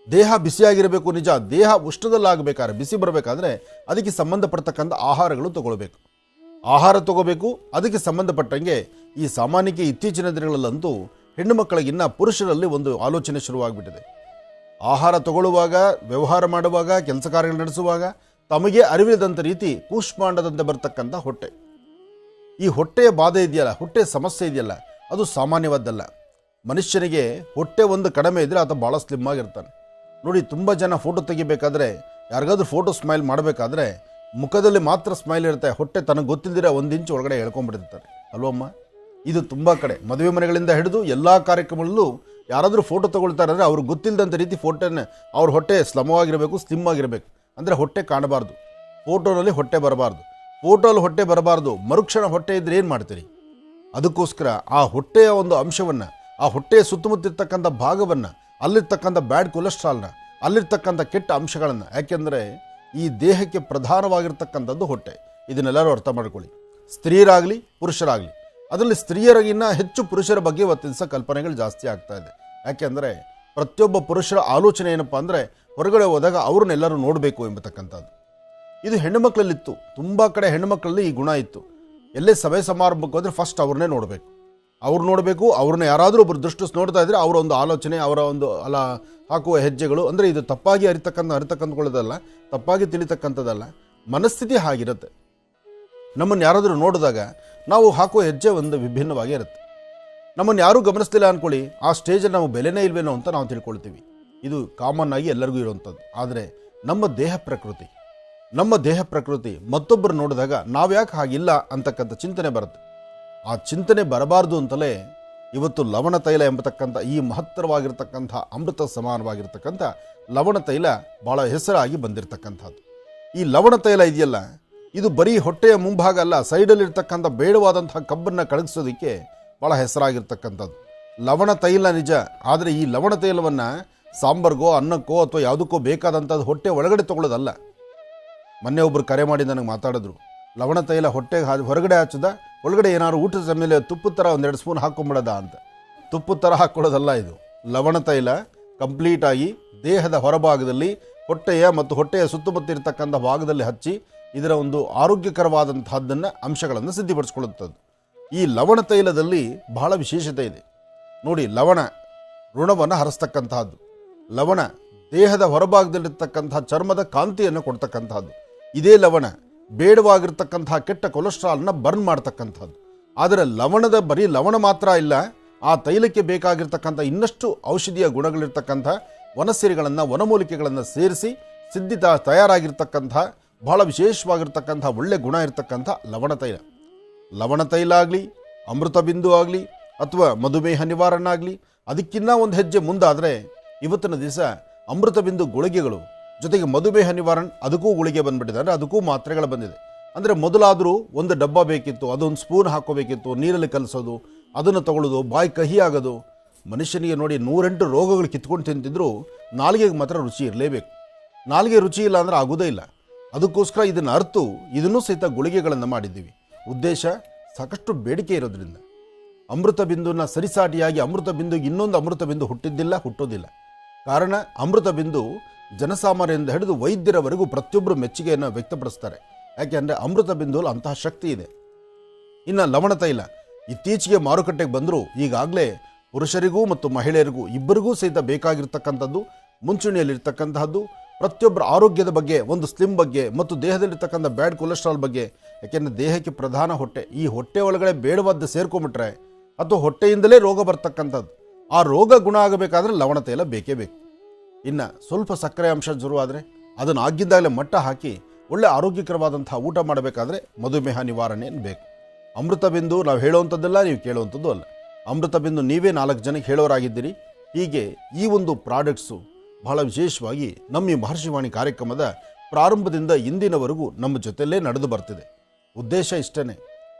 ದೇಹ ಬಿಸಿಯಾಗಿರಬೇಕು ನಿಜ. ದೇಹ ಉಷ್ಣದಲ್ಲಾಗಬೇಕಾದ್ರೆ, ಬಿಸಿ ಬರಬೇಕಾದ್ರೆ ಅದಕ್ಕೆ ಸಂಬಂಧಪಡ್ತಕ್ಕಂಥ ಆಹಾರಗಳು ತಗೊಳ್ಬೇಕು. ಆಹಾರ ತಗೋಬೇಕು. ಅದಕ್ಕೆ ಸಂಬಂಧಪಟ್ಟಂಗೆ ಈ ಸಾಮಾನ್ಯಕ್ಕೆ ಇತ್ತೀಚಿನ ದಿನಗಳಲ್ಲಂತೂ ಹೆಣ್ಣು ಮಕ್ಕಳಿಗಿನ್ನ ಪುರುಷರಲ್ಲಿ ಒಂದು ಆಲೋಚನೆ ಶುರುವಾಗ್ಬಿಟ್ಟಿದೆ. ಆಹಾರ ತಗೊಳ್ಳುವಾಗ, ವ್ಯವಹಾರ ಮಾಡುವಾಗ, ಕೆಲಸ ಕಾರ್ಯಗಳು ನಡೆಸುವಾಗ ತಮಗೆ ಅರಿವಿಲ್ಲದಂಥ ರೀತಿ ಕೂಷ್ಮಾಂಡದಂತೆ ಬರ್ತಕ್ಕಂಥ ಹೊಟ್ಟೆ. ಈ ಹೊಟ್ಟೆಯ ಬಾಧೆ ಇದೆಯಲ್ಲ, ಹೊಟ್ಟೆ ಸಮಸ್ಯೆ ಇದೆಯಲ್ಲ, ಅದು ಸಾಮಾನ್ಯವಾದ್ದಲ್ಲ. ಮನುಷ್ಯನಿಗೆ ಹೊಟ್ಟೆ ಒಂದು ಕಡಿಮೆ ಇದ್ದರೆ ಆತ ಭಾಳ ಸ್ಲಿಮ್ ಆಗಿರ್ತಾನೆ. ನೋಡಿ, ತುಂಬ ಜನ ಫೋಟೋ ತೆಗಿಬೇಕಾದ್ರೆ, ಯಾರಿಗಾದ್ರೂ ಫೋಟೋ ಸ್ಮೈಲ್ ಮಾಡಬೇಕಾದ್ರೆ ಮುಖದಲ್ಲಿ ಮಾತ್ರ ಸ್ಮೈಲ್ ಇರುತ್ತೆ, ಹೊಟ್ಟೆ ತನಗೆ ಗೊತ್ತಿಲ್ಲದಿರ 1 ಇಂಚು ಒಳಗಡೆ ಎಳ್ಕೊಂಡ್ಬಿಟ್ಟಿರ್ತಾರೆ ಅಲ್ವಮ್ಮ. ಇದು ತುಂಬ ಕಡೆ ಮದುವೆ ಮನೆಗಳಿಂದ ಹಿಡಿದು ಎಲ್ಲ ಕಾರ್ಯಕ್ರಮಗಳಲ್ಲೂ ಯಾರಾದರೂ ಫೋಟೋ ತಗೊಳ್ತಾರೆ ಅಂದರೆ ಅವ್ರಿಗೆ ಗೊತ್ತಿಲ್ಲದಂಥ ರೀತಿ ಫೋಟೋನ, ಅವ್ರ ಹೊಟ್ಟೆ ಸ್ಲಮವಾಗಿರಬೇಕು, ಸ್ಲಿಮ್ ಆಗಿರಬೇಕು. ಅಂದರೆ ಹೊಟ್ಟೆ ಕಾಣಬಾರ್ದು, ಫೋಟೋನಲ್ಲಿ ಹೊಟ್ಟೆ ಬರಬಾರ್ದು, ಫೋಟೋಲ್ಲಿ ಹೊಟ್ಟೆ ಬರಬಾರ್ದು. ಮರುಕ್ಷಣ ಹೊಟ್ಟೆ ಇದ್ರೆ ಏನು ಮಾಡ್ತೀರಿ? ಅದಕ್ಕೋಸ್ಕರ ಆ ಹೊಟ್ಟೆಯ ಒಂದು ಅಂಶವನ್ನು, ಆ ಹೊಟ್ಟೆಯ ಸುತ್ತಮುತ್ತಿರ್ತಕ್ಕಂಥ ಭಾಗವನ್ನು, ಅಲ್ಲಿರ್ತಕ್ಕಂಥ ಬ್ಯಾಡ್ ಕೊಲೆಸ್ಟ್ರಾಲ್ನ, ಅಲ್ಲಿರ್ತಕ್ಕಂಥ ಕೆಟ್ಟ ಅಂಶಗಳನ್ನು, ಯಾಕೆಂದರೆ ಈ ದೇಹಕ್ಕೆ ಪ್ರಧಾನವಾಗಿರ್ತಕ್ಕಂಥದ್ದು ಹೊಟ್ಟೆ. ಇದನ್ನೆಲ್ಲರೂ ಅರ್ಥ ಮಾಡ್ಕೊಳ್ಳಿ. ಸ್ತ್ರೀಯರಾಗಲಿ ಪುರುಷರಾಗಲಿ, ಅದರಲ್ಲಿ ಸ್ತ್ರೀಯರಿಗಿನ್ನ ಹೆಚ್ಚು ಪುರುಷರ ಬಗ್ಗೆ ಇವತ್ತಿನ ದಿವಸ ಕಲ್ಪನೆಗಳು ಜಾಸ್ತಿ ಆಗ್ತಾ ಇದೆ. ಯಾಕೆಂದರೆ ಪ್ರತಿಯೊಬ್ಬ ಪುರುಷರ ಆಲೋಚನೆ ಏನಪ್ಪ ಅಂದರೆ ಹೊರಗಡೆ ಹೋದಾಗ ಅವ್ರನ್ನೆಲ್ಲರೂ ನೋಡಬೇಕು ಎಂಬತಕ್ಕಂಥದ್ದು. ಇದು ಹೆಣ್ಣು ಮಕ್ಕಳಲ್ಲಿತ್ತು. ತುಂಬ ಕಡೆ ಹೆಣ್ಣು ಮಕ್ಕಳಲ್ಲಿ ಈ ಗುಣ ಇತ್ತು. ಎಲ್ಲೇ ಸಭೆ ಸಮಾರಂಭಕ್ಕೆ ಹೋದರೆ ಫಸ್ಟ್ ಅವ್ರನ್ನೇ ನೋಡಬೇಕು, ಅವ್ರನ್ನ ಯಾರಾದರೂ ಒಬ್ಬರು ದೃಷ್ಟಿಸಿ ನೋಡ್ತಾ ಇದ್ರೆ ಅವರ ಒಂದು ಆಲೋಚನೆ, ಅವರ ಒಂದು ಹಾಕುವ ಹೆಜ್ಜೆಗಳು, ಅಂದರೆ ಇದು ತಪ್ಪಾಗಿ ಅರಿತಕ್ಕಂಥದ್ದಲ್ಲ, ತಪ್ಪಾಗಿ ತಿಳಿತಕ್ಕಂಥದ್ದಲ್ಲ, ಮನಸ್ಥಿತಿ ಹಾಗಿರುತ್ತೆ. ನಮ್ಮನ್ನು ಯಾರಾದರೂ ನೋಡಿದಾಗ ನಾವು ಹಾಕುವ ಹೆಜ್ಜೆ ಒಂದು ವಿಭಿನ್ನವಾಗಿ ಇರುತ್ತೆ. ನಮ್ಮನ್ನು ಯಾರೂ ಗಮನಿಸ್ತಿಲ್ಲ ಅಂದ್ಕೊಳ್ಳಿ, ಆ ಸ್ಟೇಜಲ್ಲಿ ನಾವು ಬೆಲೆನೇ ಇಲ್ವೇನೋ ಅಂತ ನಾವು ತಿಳ್ಕೊಳ್ತೀವಿ. ಇದು ಕಾಮನ್ ಆಗಿ ಎಲ್ಲರಿಗೂ ಇರುವಂಥದ್ದು. ಆದರೆ ನಮ್ಮ ದೇಹ ಪ್ರಕೃತಿ ಮತ್ತೊಬ್ಬರು ನೋಡಿದಾಗ ನಾವ್ಯಾಕೆ ಹಾಗಿಲ್ಲ ಅಂತಕ್ಕಂಥ ಚಿಂತನೆ ಬರುತ್ತೆ. ಆ ಚಿಂತನೆ ಬರಬಾರ್ದು ಅಂತಲೇ ಇವತ್ತು ಲವಣ ತೈಲ ಎಂಬತಕ್ಕಂಥ ಈ ಮಹತ್ತರವಾಗಿರ್ತಕ್ಕಂಥ ಅಮೃತ ಸಮಾನವಾಗಿರ್ತಕ್ಕಂಥ ಲವಣ ತೈಲ ಭಾಳ ಹೆಸರಾಗಿ ಬಂದಿರತಕ್ಕಂಥದ್ದು. ಈ ಲವಣ ತೈಲ ಇದೆಯಲ್ಲ, ಇದು ಬರೀ ಹೊಟ್ಟೆಯ ಮುಂಭಾಗ ಅಲ್ಲ, ಸೈಡಲ್ಲಿರ್ತಕ್ಕಂಥ ಬೇಡವಾದಂತಹ ಕಬ್ಬನ್ನು ಕಳಗಿಸೋದಕ್ಕೆ ಭಾಳ ಹೆಸರಾಗಿರ್ತಕ್ಕಂಥದ್ದು ಲವಣ ತೈಲ ನಿಜ. ಆದರೆ ಈ ಲವಣ ತೈಲವನ್ನು ಸಾಂಬಾರ್ಗೋ, ಅನ್ನಕ್ಕೋ ಅಥವಾ ಯಾವುದಕ್ಕೋ ಬೇಕಾದಂಥದ್ದು ಹೊಟ್ಟೆ ಒಳಗಡೆ ತೊಗೊಳ್ಳೋದಲ್ಲ. ಮೊನ್ನೆ ಒಬ್ಬರು ಕರೆ ಮಾಡಿ ನನಗೆ ಮಾತಾಡಿದ್ರು, ಲವಣ ತೈಲ ಹೊಟ್ಟೆಗೆ ಹೊರಗಡೆ ಹಚ್ಚದ, ಒಳಗಡೆ ಏನಾದ್ರು ಊಟದ ಮೇಲೆ ತುಪ್ಪದ ಥರ 1-2 ಸ್ಪೂನ್ ಹಾಕ್ಕೊಂಬಿಡೋದ ಅಂತ. ತುಪ್ಪದ ಥರ ಹಾಕ್ಕೊಳ್ಳೋದಲ್ಲ ಇದು. ಲವಣ ತೈಲ ಕಂಪ್ಲೀಟಾಗಿ ದೇಹದ ಹೊರಭಾಗದಲ್ಲಿ ಹೊಟ್ಟೆಯ ಮತ್ತು ಹೊಟ್ಟೆಯ ಸುತ್ತಮುತ್ತ ಇರತಕ್ಕಂಥ ಭಾಗದಲ್ಲಿ ಹಚ್ಚಿ ಇದರ ಒಂದು ಆರೋಗ್ಯಕರವಾದಂತಹದ್ದನ್ನು ಅಂಶಗಳನ್ನು ಸಿದ್ಧಪಡಿಸ್ಕೊಳ್ಳುತ್ತದೆ. ಈ ಲವಣ ತೈಲದಲ್ಲಿ ಬಹಳ ವಿಶೇಷತೆ ಇದೆ ನೋಡಿ. ಲವಣ ಋಣವನ್ನು ಹರಿಸ್ತಕ್ಕಂತಹದ್ದು. ಲವಣ ದೇಹದ ಹೊರಭಾಗದಲ್ಲಿರ್ತಕ್ಕಂತಹ ಚರ್ಮದ ಕಾಂತಿಯನ್ನು ಕೊಡ್ತಕ್ಕಂಥದ್ದು. ಇದೇ ಲವಣ ಬೇಡವಾಗಿರ್ತಕ್ಕಂತಹ ಕೆಟ್ಟ ಕೊಲೆಸ್ಟ್ರಾಲ್ನ ಬರ್ನ್ ಮಾಡ್ತಕ್ಕಂಥದ್ದು. ಆದರೆ ಲವಣದ ಬರೀ ಲವಣ ಮಾತ್ರ ಇಲ್ಲ, ಆ ತೈಲಕ್ಕೆ ಬೇಕಾಗಿರ್ತಕ್ಕಂಥ ಇನ್ನಷ್ಟು ಔಷಧೀಯ ಗುಣಗಳಿರ್ತಕ್ಕಂಥ ವನಸಿರಿಗಳನ್ನು ವನಮೂಲಿಕೆಗಳನ್ನು ಸೇರಿಸಿ ತಯಾರಾಗಿರ್ತಕ್ಕಂಥ ಬಹಳ ವಿಶೇಷವಾಗಿರ್ತಕ್ಕಂಥ ಒಳ್ಳೆ ಗುಣ ಇರತಕ್ಕಂಥ ಲವಣ ತೈಲ. ಲವಣ ತೈಲ ಆಗಲಿ, ಅಮೃತ ಬಿಂದು ಆಗಲಿ, ಅಥವಾ ಮಧುಮೇಹ ನಿವಾರಣೆ ಆಗಲಿ, ಅದಕ್ಕಿಂತ ಒಂದು ಹೆಜ್ಜೆ ಮುಂದಾದರೆ ಇವತ್ತಿನ ದಿವಸ ಅಮೃತ ಬಿಂದು ಗುಳಿಗೆಗಳು ಜೊತೆಗೆ ಮಧುಮೇಹ ನಿವಾರಣೆ ಅದಕ್ಕೂ ಗುಳಿಗೆ ಬಂದುಬಿಟ್ಟಿದೆ. ಅಂದರೆ ಅದಕ್ಕೂ ಮಾತ್ರೆಗಳು ಬಂದಿದೆ. ಅಂದರೆ ಮೊದಲಾದರೂ ಒಂದು ಡಬ್ಬ ಬೇಕಿತ್ತು, ಅದೊಂದು ಸ್ಪೂನ್ ಹಾಕೋಬೇಕಿತ್ತು, ನೀರಲ್ಲಿ ಕಲಿಸೋದು, ಅದನ್ನು ತಗೊಳ್ಳೋದು, ಬಾಯಿ ಕಹಿ ಆಗೋದು. ಮನುಷ್ಯನಿಗೆ ನೋಡಿ 108 ರೋಗಗಳು ಕಿತ್ಕೊಂಡು ತಿಂತಿದ್ರು, ನಾಲಿಗೆಗೆ ಮಾತ್ರ ರುಚಿ ಇರಲೇಬೇಕು. ನಾಲಿಗೆ ರುಚಿ ಇಲ್ಲ ಅಂದರೆ ಆಗೋದೇ ಇಲ್ಲ. ಅದಕ್ಕೋಸ್ಕರ ಇದನ್ನು ಅರ್ತು ಇದನ್ನೂ ಸಹಿತ ಗುಳಿಗೆಗಳನ್ನು ಮಾಡಿದ್ದೀವಿ. ಉದ್ದೇಶ ಸಾಕಷ್ಟು ಬೇಡಿಕೆ ಇರೋದ್ರಿಂದ. ಅಮೃತ ಬಿಂದುನ ಸರಿಸಾಟಿಯಾಗಿ ಅಮೃತ ಬಿಂದುಗೆ ಇನ್ನೊಂದು ಅಮೃತ ಬಿಂದು ಹುಟ್ಟಿದ್ದಿಲ್ಲ, ಹುಟ್ಟೋದಿಲ್ಲ. ಕಾರಣ ಅಮೃತ ಬಿಂದು ಜನಸಾಮಾನ್ಯರಿಂದ ಹಿಡಿದು ವೈದ್ಯರವರೆಗೂ ಪ್ರತಿಯೊಬ್ಬರು ಮೆಚ್ಚುಗೆಯನ್ನು ವ್ಯಕ್ತಪಡಿಸ್ತಾರೆ. ಯಾಕೆಂದರೆ ಅಮೃತ ಬಿಂದುವಲ್ಲಿ ಅಂತಹ ಶಕ್ತಿ ಇದೆ. ಇನ್ನು ಲವಣ ತೈಲ ಇತ್ತೀಚೆಗೆ ಮಾರುಕಟ್ಟೆಗೆ ಬಂದರೂ ಈಗಾಗಲೇ ಪುರುಷರಿಗೂ ಮತ್ತು ಮಹಿಳೆಯರಿಗೂ ಇಬ್ಬರಿಗೂ ಸಹಿತ ಬೇಕಾಗಿರ್ತಕ್ಕಂಥದ್ದು, ಮುಂಚೂಣಿಯಲ್ಲಿರ್ತಕ್ಕಂತಹದ್ದು. ಪ್ರತಿಯೊಬ್ಬರ ಆರೋಗ್ಯದ ಬಗ್ಗೆ, ಒಂದು ಸ್ಲಿಮ್ ಬಗ್ಗೆ ಮತ್ತು ದೇಹದಲ್ಲಿರ್ತಕ್ಕಂಥ ಬ್ಯಾಡ್ ಕೊಲೆಸ್ಟ್ರಾಲ್ ಬಗ್ಗೆ. ಯಾಕೆಂದರೆ ದೇಹಕ್ಕೆ ಪ್ರಧಾನ ಹೊಟ್ಟೆ. ಈ ಹೊಟ್ಟೆ ಒಳಗಡೆ ಬೇಡವಾದ್ದು ಸೇರ್ಕೊಂಡ್ಬಿಟ್ರೆ ಅಥವಾ ಹೊಟ್ಟೆಯಿಂದಲೇ ರೋಗ ಬರ್ತಕ್ಕಂಥದ್ದು. ಆ ರೋಗ ಗುಣ ಆಗಬೇಕಾದ್ರೆ ಲವಣ ತೈಲ ಬೇಕೇ ಬೇಕು. ಇನ್ನು ಸ್ವಲ್ಪ ಸಕ್ಕರೆ ಅಂಶ ಶುರುವಾದರೆ ಅದನ್ನು ಆಗಿದ್ದಾಗಲೇ ಮಟ್ಟ ಹಾಕಿ ಒಳ್ಳೆ ಆರೋಗ್ಯಕರವಾದಂಥ ಊಟ ಮಾಡಬೇಕಾದ್ರೆ ಮಧುಮೇಹ ನಿವಾರಣೆ ಬೇಕು. ಅಮೃತ ಬಿಂದು ನಾವು ಹೇಳುವಂಥದ್ದೆಲ್ಲ ನೀವು ಕೇಳುವಂಥದ್ದು ಅಲ್ಲ. ಅಮೃತ ಬಿಂದು ನೀವೇ 4 ಜನಕ್ಕೆ ಹೇಳೋರಾಗಿದ್ದೀರಿ. ಹೀಗೆ ಈ ಒಂದು ಪ್ರಾಡಕ್ಟ್ಸು ಬಹಳ ವಿಶೇಷವಾಗಿ ನಮ್ಮ ಈ ಮಹರ್ಷಿವಾಣಿ ಕಾರ್ಯಕ್ರಮದ ಪ್ರಾರಂಭದಿಂದ ಇಂದಿನವರೆಗೂ ನಮ್ಮ ಜೊತೆಯಲ್ಲೇ ನಡೆದು ಬರ್ತಿದೆ. ಉದ್ದೇಶ ಇಷ್ಟೇ,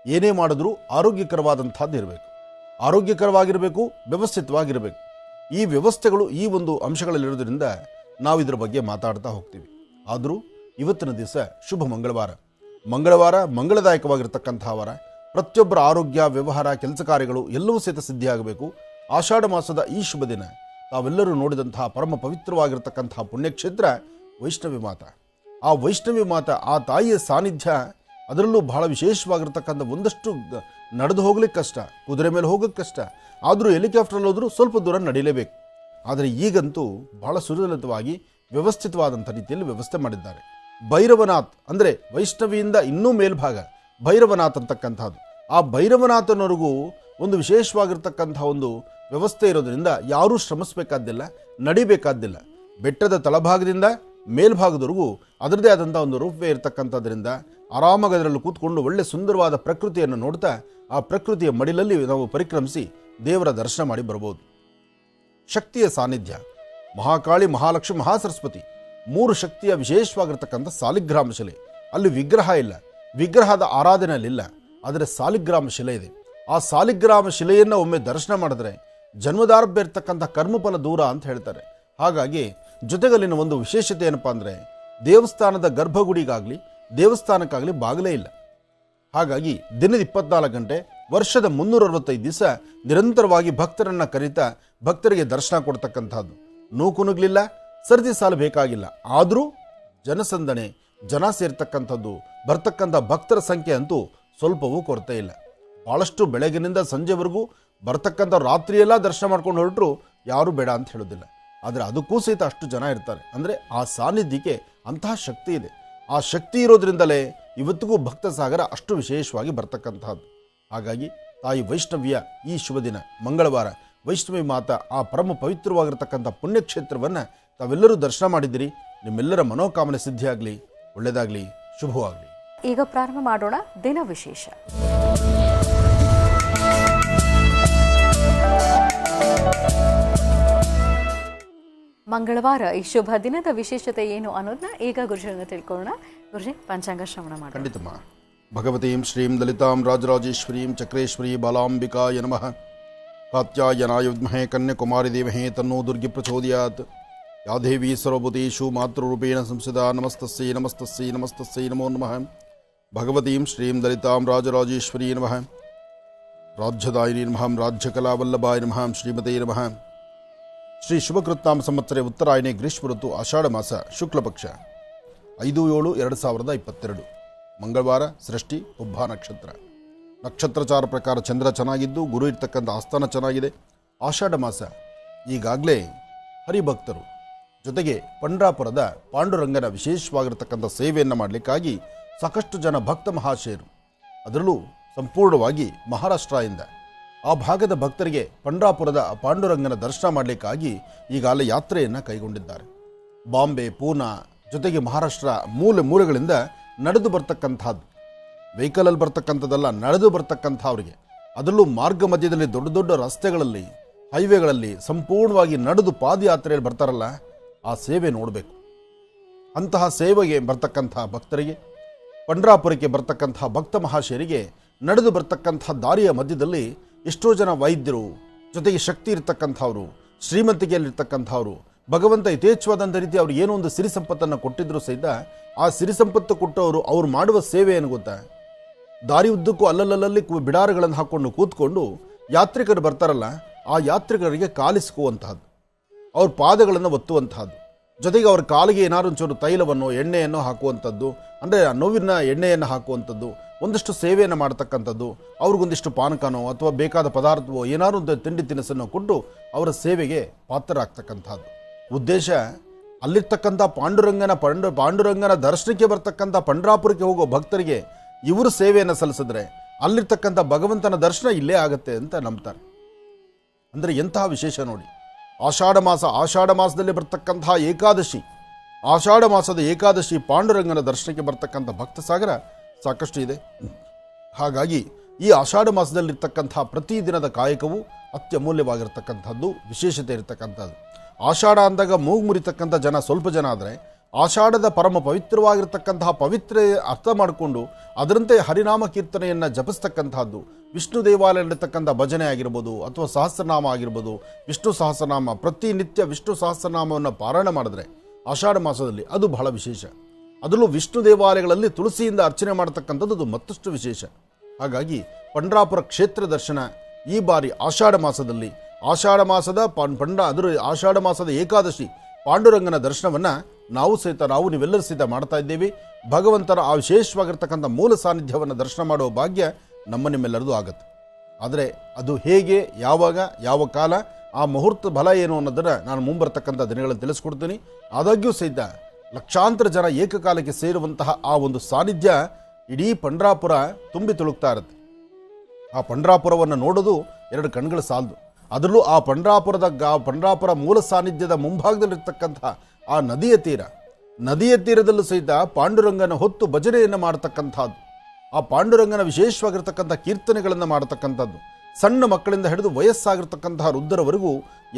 ಏನೇ ಮಾಡಿದ್ರೂ ಆರೋಗ್ಯಕರವಾದಂಥದ್ದು ಇರಬೇಕು, ಆರೋಗ್ಯಕರವಾಗಿರಬೇಕು, ವ್ಯವಸ್ಥಿತವಾಗಿರಬೇಕು. ಈ ವ್ಯವಸ್ಥೆಗಳು ಈ ಒಂದು ಅಂಶಗಳಲ್ಲಿರೋದ್ರಿಂದ ನಾವು ಇದರ ಬಗ್ಗೆ ಮಾತಾಡ್ತಾ ಹೋಗ್ತೀವಿ. ಆದರೂ ಇವತ್ತಿನ ದಿವಸ ಶುಭ ಮಂಗಳವಾರ ಮಂಗಳದಾಯಕವಾಗಿರ್ತಕ್ಕಂತಹ ವಾರ. ಪ್ರತಿಯೊಬ್ಬರ ಆರೋಗ್ಯ, ವ್ಯವಹಾರ, ಕೆಲಸ ಕಾರ್ಯಗಳು ಎಲ್ಲವೂ ಸಹಿತ ಸಿದ್ಧಿಯಾಗಬೇಕು. ಆಷಾಢ ಮಾಸದ ಈ ಶುಭ ದಿನ ತಾವೆಲ್ಲರೂ ನೋಡಿದಂತಹ ಪರಮ ಪವಿತ್ರವಾಗಿರ್ತಕ್ಕಂತಹ ಪುಣ್ಯಕ್ಷೇತ್ರ ವೈಷ್ಣವಿ ಮಾತಾ. ಆ ವೈಷ್ಣವಿ ಮಾತಾ, ಆ ತಾಯಿಯ ಸಾನ್ನಿಧ್ಯ, ಅದರಲ್ಲೂ ಬಹಳ ವಿಶೇಷವಾಗಿರ್ತಕ್ಕಂಥ ಒಂದಷ್ಟು ನಡೆದು ಹೋಗ್ಲಿಕ್ಕೆ ಕಷ್ಟ, ಕುದುರೆ ಮೇಲೆ ಹೋಗೋಕ್ಕೆ ಕಷ್ಟ. ಆದರೂ ಹೆಲಿಕಾಪ್ಟರಲ್ಲಿ ಹೋದರೂ ಸ್ವಲ್ಪ ದೂರ ನಡೀಲೇಬೇಕು. ಆದರೆ ಈಗಂತೂ ಬಹಳ ಸುಲಲಿತವಾಗಿ ವ್ಯವಸ್ಥಿತವಾದಂಥ ರೀತಿಯಲ್ಲಿ ವ್ಯವಸ್ಥೆ ಮಾಡಿದ್ದಾರೆ. ಭೈರವನಾಥ್ ಅಂದರೆ ವೈಷ್ಣವಿಯಿಂದ ಇನ್ನೂ ಮೇಲ್ಭಾಗ ಭೈರವನಾಥ್ ಅಂತಕ್ಕಂಥದ್ದು. ಆ ಭೈರವನಾಥನವರೆಗೂ ಒಂದು ವಿಶೇಷವಾಗಿರ್ತಕ್ಕಂಥ ಒಂದು ವ್ಯವಸ್ಥೆ ಇರೋದ್ರಿಂದ ಯಾರೂ ಶ್ರಮಿಸಬೇಕಾದ್ದಿಲ್ಲ, ನಡಿಬೇಕಾದ್ದಿಲ್ಲ. ಬೆಟ್ಟದ ತಳಭಾಗದಿಂದ ಮೇಲ್ಭಾಗದವರೆಗೂ ಅದರದೇ ಆದಂಥ ಒಂದು ರೂಪವೇ ಇರತಕ್ಕಂಥದ್ರಿಂದ ಆರಾಮಾಗಿ ಅದರಲ್ಲಿ ಕೂತ್ಕೊಂಡು ಒಳ್ಳೆ ಸುಂದರವಾದ ಪ್ರಕೃತಿಯನ್ನು ನೋಡ್ತಾ ಆ ಪ್ರಕೃತಿಯ ಮಡಿಲಲ್ಲಿ ನಾವು ಪರಿಕ್ರಮಿಸಿ ದೇವರ ದರ್ಶನ ಮಾಡಿ ಬರ್ಬೋದು. ಶಕ್ತಿಯ ಸಾನ್ನಿಧ್ಯ ಮಹಾಕಾಳಿ, ಮಹಾಲಕ್ಷ್ಮಿ, ಮಹಾಸರಸ್ವತಿ 3 ಶಕ್ತಿಯ ವಿಶೇಷವಾಗಿರ್ತಕ್ಕಂಥ ಸಾಲಿಗ್ರಾಮ ಶಿಲೆ. ಅಲ್ಲಿ ವಿಗ್ರಹ ಇಲ್ಲ, ವಿಗ್ರಹದ ಆರಾಧನೆಯಲ್ಲಿಲ್ಲ, ಆದರೆ ಸಾಲಿಗ್ರಾಮ ಶಿಲೆ ಇದೆ. ಆ ಸಾಲಿಗ್ರಾಮ ಶಿಲೆಯನ್ನು ಒಮ್ಮೆ ದರ್ಶನ ಮಾಡಿದ್ರೆ ಜನ್ಮದಾರಭ್ಯ ಇರ್ತಕ್ಕಂಥ ಕರ್ಮಫಲ ದೂರ ಅಂತ ಹೇಳ್ತಾರೆ. ಹಾಗಾಗಿ ಜೊತೆಗಲ್ಲಿನ ಒಂದು ವಿಶೇಷತೆ ಏನಪ್ಪಾ ಅಂದರೆ ದೇವಸ್ಥಾನದ ಗರ್ಭಗುಡಿಗಾಗಲಿ ದೇವಸ್ಥಾನಕ್ಕಾಗಲಿ ಬಾಗಿಲೇ ಇಲ್ಲ. ಹಾಗಾಗಿ ದಿನದ 24 ಗಂಟೆ ವರ್ಷದ 365 ದಿವಸ ನಿರಂತರವಾಗಿ ಭಕ್ತರನ್ನು ಕರೀತಾ ಭಕ್ತರಿಗೆ ದರ್ಶನ ಕೊಡ್ತಕ್ಕಂಥದ್ದು. ನೂಕುನುಗ್ಲಿಲ್ಲ, ಸರದಿ ಸಾಲು ಬೇಕಾಗಿಲ್ಲ. ಆದರೂ ಜನಸಂದಣೆ, ಜನ ಸೇರ್ತಕ್ಕಂಥದ್ದು, ಬರ್ತಕ್ಕಂಥ ಭಕ್ತರ ಸಂಖ್ಯೆ ಅಂತೂ ಸ್ವಲ್ಪವೂ ಕೊರತೆ ಇಲ್ಲ. ಭಾಳಷ್ಟು ಬೆಳಗಿನಿಂದ ಸಂಜೆವರೆಗೂ ಬರ್ತಕ್ಕಂಥ ರಾತ್ರಿಯೆಲ್ಲ ದರ್ಶನ ಮಾಡ್ಕೊಂಡು ಹೊರಟರು ಯಾರೂ ಬೇಡ ಅಂತ ಹೇಳೋದಿಲ್ಲ. ಆದರೆ ಅದಕ್ಕೂ ಸಹಿತ ಅಷ್ಟು ಜನ ಇರ್ತಾರೆ. ಅಂದರೆ ಆ ಸಾನ್ನಿಧ್ಯಕ್ಕೆ ಅಂತಹ ಶಕ್ತಿ ಇದೆ. ಆ ಶಕ್ತಿ ಇರೋದ್ರಿಂದಲೇ ಇವತ್ತಿಗೂ ಭಕ್ತ ಸಾಗರ ಅಷ್ಟು ವಿಶೇಷವಾಗಿ ಬರ್ತಕ್ಕಂಥದ್ದು. ಹಾಗಾಗಿ ತಾಯಿ ವೈಷ್ಣವಿಯ ಈ ಶುಭ ದಿನ ಮಂಗಳವಾರ ವೈಷ್ಣವಿ ಮಾತಾ ಆ ಪರಮ ಪವಿತ್ರವಾಗಿರ್ತಕ್ಕಂಥ ಪುಣ್ಯಕ್ಷೇತ್ರವನ್ನು ತಾವೆಲ್ಲರೂ ದರ್ಶನ ಮಾಡಿದ್ದೀರಿ. ನಿಮ್ಮೆಲ್ಲರ ಮನೋಕಾಮನೆ ಸಿದ್ಧಿಯಾಗಲಿ, ಒಳ್ಳೆಯದಾಗಲಿ, ಶುಭವಾಗಲಿ. ಈಗ ಪ್ರಾರಂಭ ಮಾಡೋಣ ದಿನ ವಿಶೇಷ. ಮಂಗಳವಾರ ಈ ಶುಭ ದಿನದ ವಿಶೇಷತೆ ಏನು ಅನ್ನೋದನ್ನ ಈಗ ಗುರುಜಿಯಿಂದ ತಿಳ್ಕೊಳ್ಳೋಣ. ಗುರುಜಿ, ಪಂಚಾಂಗ ಶ್ರವಣ ಮಾಡೋಣ. ಖಂಡಿತಮ್ಮ. ಭಗವತೀಂ ಶ್ರೀಂ ಲಲಿತಾಂ ರಾಜರಾಜೇಶ್ವರೀಂ ಚಕ್ರೇಶ್ವರಿ ಬಾಲಾಂಬಿಕಾಯ ನಮಃ. ಕಾತ್ಯಾಯನಾಯ ವಿದ್ಮಹೇ ಕನ್ಯಾಕುಮಾರಿ ಧೀಮಹಿ ತನ್ನೋ ದುರ್ಗಿ ಪ್ರಚೋದಯಾತ್. ಯಾ ದೇವಿ ಸರ್ವಭೂತೇಷು ಮಾತೃರೂಪೇಣ ಸಂಸ್ಥಿತಾ ನಮಸ್ತಸ್ಯೈ ನಮಸ್ತಸ್ಯೈ ನಮಸ್ತಸ್ಯೈ ನಮೋ ನಮಃ. ಭಗವತೀಂ ಶ್ರೀಂ ಲಲಿತಾಂ ರಾಜರಾಜೇಶ್ವರೀ ನಮಃ. ರಾಜ್ಯದಾಯಿನಿ ನಮಃ. ರಾಜ್ಯಕಲಾವಲ್ಲಭಾಯ ನಮಃ. ಶ್ರೀಮತೇ ನಮಃ. ಶ್ರೀ ಶುಭಕೃತ್ನಾಮ ಸಂವತ್ಸರೆ ಉತ್ತರಾಯಣೆ ಗ್ರೀಷ್ಮ ಋತು ಆಷಾಢ ಮಾಸ ಶುಕ್ಲಪಕ್ಷ 5/7/2022 ಮಂಗಳವಾರ ಸೃಷ್ಟಿ ಪುಬ್ಬ ನಕ್ಷತ್ರ. ನಕ್ಷತ್ರಚಾರ ಪ್ರಕಾರ ಚಂದ್ರ ಚೆನ್ನಾಗಿದ್ದು ಗುರು ಇರ್ತಕ್ಕಂಥ ಆಸ್ಥಾನ ಚೆನ್ನಾಗಿದೆ. ಆಷಾಢ ಮಾಸ ಈಗಾಗಲೇ ಹರಿಭಕ್ತರು ಜೊತೆಗೆ ಪಂಡ್ರಾಪುರದ ಪಾಂಡುರಂಗನ ವಿಶೇಷವಾಗಿರ್ತಕ್ಕಂಥ ಸೇವೆಯನ್ನು ಮಾಡಲಿಕ್ಕಾಗಿ ಸಾಕಷ್ಟು ಜನ ಭಕ್ತ ಮಹಾಶಯರು, ಅದರಲ್ಲೂ ಸಂಪೂರ್ಣವಾಗಿ ಮಹಾರಾಷ್ಟ್ರದಿಂದ ಆ ಭಾಗದ ಭಕ್ತರಿಗೆ ಪಂಡ್ರಾಪುರದ ಪಾಂಡುರಂಗನ ದರ್ಶನ ಮಾಡಲಿಕ್ಕಾಗಿ ಈಗಾಗಲೇ ಯಾತ್ರೆಯನ್ನು ಕೈಗೊಂಡಿದ್ದಾರೆ. ಬಾಂಬೆ, ಪೂನಾ ಜೊತೆಗೆ ಮಹಾರಾಷ್ಟ್ರ ಮೂಲೆಗಳಿಂದ ನಡೆದು ಬರ್ತಕ್ಕಂಥದ್ದು, ವೆಹಿಕಲಲ್ಲಿ ಬರ್ತಕ್ಕಂಥದ್ದಲ್ಲ, ನಡೆದು ಬರ್ತಕ್ಕಂಥವ್ರಿಗೆ, ಅದರಲ್ಲೂ ಮಾರ್ಗ ಮಧ್ಯದಲ್ಲಿ ದೊಡ್ಡ ದೊಡ್ಡ ರಸ್ತೆಗಳಲ್ಲಿ, ಹೈವೇಗಳಲ್ಲಿ ಸಂಪೂರ್ಣವಾಗಿ ನಡೆದು ಪಾದಯಾತ್ರೆಯಲ್ಲಿ ಬರ್ತಾರಲ್ಲ, ಆ ಸೇವೆ ನೋಡಬೇಕು. ಅಂತಹ ಸೇವೆಗೆ ಬರ್ತಕ್ಕಂಥ ಭಕ್ತರಿಗೆ, ಪಂಡ್ರಾಪುರಕ್ಕೆ ಬರ್ತಕ್ಕಂಥ ಭಕ್ತ ಮಹಾಶಯರಿಗೆ ನಡೆದು ಬರ್ತಕ್ಕಂಥ ದಾರಿಯ ಮಧ್ಯದಲ್ಲಿ ಎಷ್ಟೋ ಜನ ವೈದ್ಯರು, ಜೊತೆಗೆ ಶಕ್ತಿ ಇರ್ತಕ್ಕಂಥವ್ರು, ಶ್ರೀಮಂತಿಕೆಯಲ್ಲಿರ್ತಕ್ಕಂಥವ್ರು, ಭಗವಂತ ಯಥೇಚ್ಛವಾದಂಥ ರೀತಿ ಅವ್ರಿಗೆ ಏನೋ ಒಂದು ಸಿರಿ ಸಂಪತ್ತನ್ನು ಕೊಟ್ಟಿದ್ರು ಸಹಿತ ಆ ಸಿರಿ ಸಂಪತ್ತು ಕೊಟ್ಟವರು ಅವ್ರು ಮಾಡುವ ಸೇವೆ ಏನು ಗೊತ್ತಾ, ದಾರಿ ಉದ್ದಕ್ಕೂ ಅಲ್ಲಲ್ಲಲ್ಲಿ ಬಿಡಾರಗಳನ್ನು ಹಾಕ್ಕೊಂಡು ಕೂತ್ಕೊಂಡು ಯಾತ್ರಿಕರು ಬರ್ತಾರಲ್ಲ, ಆ ಯಾತ್ರಿಕರಿಗೆ ಕಾಲಿಸ್ಕುವಂತಹದ್ದು, ಅವ್ರ ಪಾದಗಳನ್ನು ಒತ್ತುವಂತಹದ್ದು, ಜೊತೆಗೆ ಅವ್ರ ಕಾಲಿಗೆ ಏನಾದ್ರು ಒಂಚೂರು ತೈಲವನ್ನು ಎಣ್ಣೆಯನ್ನು ಹಾಕುವಂಥದ್ದು, ಅಂದರೆ ನೋವಿನ ಎಣ್ಣೆಯನ್ನು ಹಾಕುವಂಥದ್ದು, ಒಂದಷ್ಟು ಸೇವೆಯನ್ನು ಮಾಡ್ತಕ್ಕಂಥದ್ದು, ಅವ್ರಿಗೊಂದಿಷ್ಟು ಪಾನಕನೋ ಅಥವಾ ಬೇಕಾದ ಪದಾರ್ಥವೋ ಏನಾದ್ರು ಒಂದು ತಿಂಡಿ ತಿನಿಸನ್ನು ಕೊಟ್ಟು ಅವರ ಸೇವೆಗೆ ಪಾತ್ರರಾಗ್ತಕ್ಕಂಥದ್ದು. ಉದ್ದೇಶ ಅಲ್ಲಿರ್ತಕ್ಕಂಥ ಪಾಂಡುರಂಗನ ದರ್ಶನಕ್ಕೆ ಬರ್ತಕ್ಕಂಥ ಪಂಡ್ರಾಪುರಕ್ಕೆ ಹೋಗೋ ಭಕ್ತರಿಗೆ ಇವರು ಸೇವೆಯನ್ನು ಸಲ್ಲಿಸಿದ್ರೆ ಅಲ್ಲಿರ್ತಕ್ಕಂಥ ಭಗವಂತನ ದರ್ಶನ ಇಲ್ಲೇ ಆಗತ್ತೆ ಅಂತ ನಂಬ್ತಾರೆ. ಅಂದರೆ ಎಂತಹ ವಿಶೇಷ ನೋಡಿ. ಆಷಾಢ ಮಾಸದಲ್ಲಿ ಬರ್ತಕ್ಕಂತಹ ಏಕಾದಶಿ, ಆಷಾಢ ಮಾಸದ ಏಕಾದಶಿ ಪಾಂಡುರಂಗನ ದರ್ಶನಕ್ಕೆ ಬರ್ತಕ್ಕಂಥ ಭಕ್ತ ಸಾಗರ ಸಾಕಷ್ಟು ಇದೆ. ಹಾಗಾಗಿ ಈ ಆಷಾಢ ಮಾಸದಲ್ಲಿರ್ತಕ್ಕಂಥ ಪ್ರತಿದಿನದ ಕಾಯಕವು ಅತ್ಯಮೂಲ್ಯವಾಗಿರ್ತಕ್ಕಂಥದ್ದು, ವಿಶೇಷತೆ ಇರತಕ್ಕಂಥದ್ದು. ಆಷಾಢ ಅಂದಾಗ ಮೂಗು ಮುರಿತಕ್ಕಂಥ ಜನ ಸ್ವಲ್ಪ ಜನ ಆದರೆ, ಆಷಾಢದ ಪರಮ ಪವಿತ್ರವಾಗಿರ್ತಕ್ಕಂತಹ ಪವಿತ್ರ ಅರ್ಥ ಮಾಡಿಕೊಂಡು ಅದರಂತೆ ಹರಿನಾಮ ಕೀರ್ತನೆಯನ್ನು ಜಪಿಸ್ತಕ್ಕಂಥದ್ದು, ವಿಷ್ಣು ದೇವಾಲಯದಲ್ಲಿರ್ತಕ್ಕಂಥ ಭಜನೆ ಆಗಿರ್ಬೋದು ಅಥವಾ ಸಹಸ್ರನಾಮ ಆಗಿರ್ಬೋದು, ವಿಷ್ಣು ಸಹಸ್ರನಾಮ, ಪ್ರತಿನಿತ್ಯ ವಿಷ್ಣು ಸಹಸ್ರನಾಮವನ್ನು ಪಾರಾಯಣ ಮಾಡಿದ್ರೆ ಆಷಾಢ ಮಾಸದಲ್ಲಿ ಅದು ಬಹಳ ವಿಶೇಷ. ಅದರಲ್ಲೂ ವಿಷ್ಣು ದೇವಾಲಯಗಳಲ್ಲಿ ತುಳಸಿಯಿಂದ ಅರ್ಚನೆ ಮಾಡತಕ್ಕಂಥದ್ದು ಅದು ಮತ್ತಷ್ಟು ವಿಶೇಷ. ಹಾಗಾಗಿ ಪಂಡ್ರಾಪುರ ಕ್ಷೇತ್ರ ದರ್ಶನ ಈ ಬಾರಿ ಆಷಾಢ ಮಾಸದಲ್ಲಿ, ಆಷಾಢ ಮಾಸದ ಏಕಾದಶಿ ಪಾಂಡುರಂಗನ ದರ್ಶನವನ್ನು ನಾವು ನೀವೆಲ್ಲರೂ ಸಹಿತ ಮಾಡ್ತಾ ಇದ್ದೇವೆ. ಭಗವಂತನ ಆ ವಿಶೇಷವಾಗಿರ್ತಕ್ಕಂಥ ಮೂಲ ಸಾನ್ನಿಧ್ಯವನ್ನು ದರ್ಶನ ಮಾಡುವ ಭಾಗ್ಯ ನಿಮ್ಮೆಲ್ಲರದು ಆಗುತ್ತೆ. ಆದರೆ ಅದು ಹೇಗೆ, ಯಾವಾಗ, ಯಾವ ಕಾಲ, ಆ ಮುಹೂರ್ತ ಬಲ ಏನು ಅನ್ನೋದನ್ನು ನಾನು ಮುಂಬರ್ತಕ್ಕಂಥ ದಿನಗಳಲ್ಲಿ ತಿಳಿಸ್ಕೊಡ್ತೀನಿ. ಆದಾಗ್ಯೂ ಸಹಿತ ಲಕ್ಷಾಂತರ ಜನ ಏಕಕಾಲಕ್ಕೆ ಸೇರುವಂತಹ ಆ ಒಂದು ಸಾನ್ನಿಧ್ಯ ಇಡೀ ಪಂಡ್ರಾಪುರ ತುಂಬಿ ತುಳುಕ್ತಾ ಇರುತ್ತೆ. ಆ ಪಂಡ್ರಾಪುರವನ್ನು ನೋಡೋದು ಎರಡು ಕಣ್ಗಳು ಸಾಲದು. ಅದರಲ್ಲೂ ಆ ಪಂಡ್ರಾಪುರ ಮೂಲ ಸಾನ್ನಿಧ್ಯದ ಮುಂಭಾಗದಲ್ಲಿರ್ತಕ್ಕಂಥ ಆ ನದಿಯ ತೀರದಲ್ಲೂ ಸಹಿತ ಪಾಂಡುರಂಗನ ಹೊತ್ತು ಭಜನೆಯನ್ನು ಮಾಡತಕ್ಕಂಥದ್ದು, ಆ ಪಾಂಡುರಂಗನ ವಿಶೇಷವಾಗಿರ್ತಕ್ಕಂಥ ಕೀರ್ತನೆಗಳನ್ನು ಮಾಡತಕ್ಕಂಥದ್ದು, ಸಣ್ಣ ಮಕ್ಕಳಿಂದ ಹಿಡಿದು ವಯಸ್ಸಾಗಿರ್ತಕ್ಕಂತಹ ವೃದ್ಧರವರೆಗೂ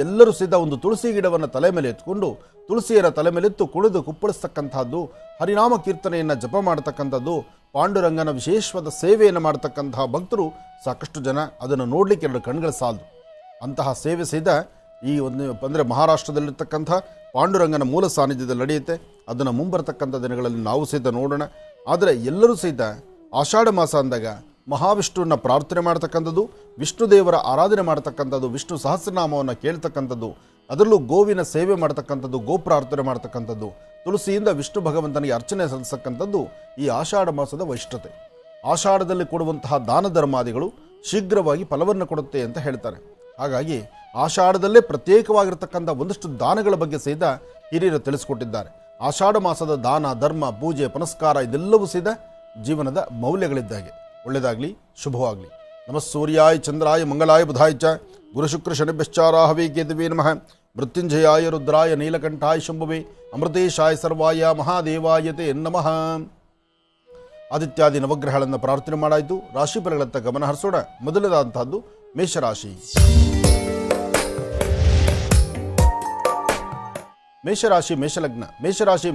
ಎಲ್ಲರೂ ಸಹಿತ ಒಂದು ತುಳಸಿ ಗಿಡವನ್ನು ತಲೆ ಮೇಲೆ ಎತ್ಕೊಂಡು ತುಳಸಿಯರ ತಲೆ ಮೇಲೆತ್ತು ಕುಳಿದು ಕುಪ್ಪಳಿಸ್ತಕ್ಕಂಥದ್ದು, ಹರಿನಾಮ ಕೀರ್ತನೆಯನ್ನು ಜಪ ಮಾಡತಕ್ಕಂಥದ್ದು, ಪಾಂಡುರಂಗನ ವಿಶೇಷವಾದ ಸೇವೆಯನ್ನು ಮಾಡತಕ್ಕಂತಹ ಭಕ್ತರು ಸಾಕಷ್ಟು ಜನ. ಅದನ್ನು ನೋಡಲಿಕ್ಕೆ ಎರಡು ಕಣ್ಗಳ ಸಾಲದು. ಅಂತಹ ಸೇವೆ ಸಹಿತ ಈ ಅಂದರೆ ಮಹಾರಾಷ್ಟ್ರದಲ್ಲಿರ್ತಕ್ಕಂಥ ಪಾಂಡುರಂಗನ ಮೂಲ ಸಾನ್ನಿಧ್ಯದಲ್ಲಿ ನಡೆಯುತ್ತೆ. ಅದನ್ನು ಮುಂಬರ್ತಕ್ಕಂಥ ದಿನಗಳಲ್ಲಿ ನಾವು ಸಹಿತ ನೋಡೋಣ. ಆದರೆ ಎಲ್ಲರೂ ಸಹಿತ ಆಷಾಢ ಮಾಸ ಅಂದಾಗ ಮಹಾವಿಷ್ಣುವನ್ನ ಪ್ರಾರ್ಥನೆ ಮಾಡ್ತಕ್ಕಂಥದ್ದು, ವಿಷ್ಣು ದೇವರ ಆರಾಧನೆ ಮಾಡ್ತಕ್ಕಂಥದ್ದು, ವಿಷ್ಣು ಸಹಸ್ರನಾಮವನ್ನು ಕೇಳ್ತಕ್ಕಂಥದ್ದು, ಅದರಲ್ಲೂ ಗೋವಿನ ಸೇವೆ ಮಾಡ್ತಕ್ಕಂಥದ್ದು, ಗೋಪ್ರಾರ್ಥನೆ ಮಾಡ್ತಕ್ಕಂಥದ್ದು, ತುಳಸಿಯಿಂದ ವಿಷ್ಣು ಭಗವಂತನಿಗೆ ಅರ್ಚನೆ ಸಲ್ಲಿಸತಕ್ಕಂಥದ್ದು ಈ ಆಷಾಢ ಮಾಸದ ವೈಶಿಷ್ಟ್ಯತೆ. ಆಷಾಢದಲ್ಲಿ ಕೊಡುವಂತಹ ದಾನ ಧರ್ಮಾದಿಗಳು ಶೀಘ್ರವಾಗಿ ಫಲವನ್ನು ಕೊಡುತ್ತೆ ಅಂತ ಹೇಳ್ತಾರೆ. ಹಾಗಾಗಿ ಆಷಾಢದಲ್ಲೇ ಪ್ರತ್ಯೇಕವಾಗಿರ್ತಕ್ಕಂಥ ಒಂದಷ್ಟು ದಾನಗಳ ಬಗ್ಗೆ ಸಹಿತ ಹಿರಿಯರು ತಿಳಿಸ್ಕೊಟ್ಟಿದ್ದಾರೆ. ಆಷಾಢ ಮಾಸದ ದಾನ, ಧರ್ಮ, ಪೂಜೆ, ಪುನಸ್ಕಾರ ಇದೆಲ್ಲವೂ ಸಹಿತ ಜೀವನದ ಮೌಲ್ಯಗಳಿದ್ದಾಗೆ. ಒಳ್ಳೆಯದಾಗಲಿ, ಶುಭವಾಗಲಿ. ನಮಃ ಸೂರ್ಯಾಯ ಚಂದ್ರಾಯ ಮಂಗಲಾಯ ಬುಧಾಯ ಚ ಗುರುಶುಕ್ರ ಶನಿಭ್ಯಶ್ಚಾರಾಹವೇ ಕೇತವೇ ನಮಃ. ಮೃತ್ಯುಂಜಯಾಯ ರುದ್ರಾಯ ನೀಲಕಂಠಾಯ ಶಂಭುವೇ ಅಮೃತೇಶಾಯ ಸರ್ವಾಯ ಮಹಾದೇವಾಯತೆ ನಮಃ. ಆದಿತ್ಯಾದಿ ನವಗ್ರಹಗಳನ್ನು ಪ್ರಾರ್ಥನೆ ಮಾಡಾಯಿತು. ರಾಶಿಫಲಗಳತ್ತ ಗಮನ ಹರಿಸೋಣ. ಮೊದಲದಾದಂತಹದ್ದು ಮೇಷರಾಶಿ.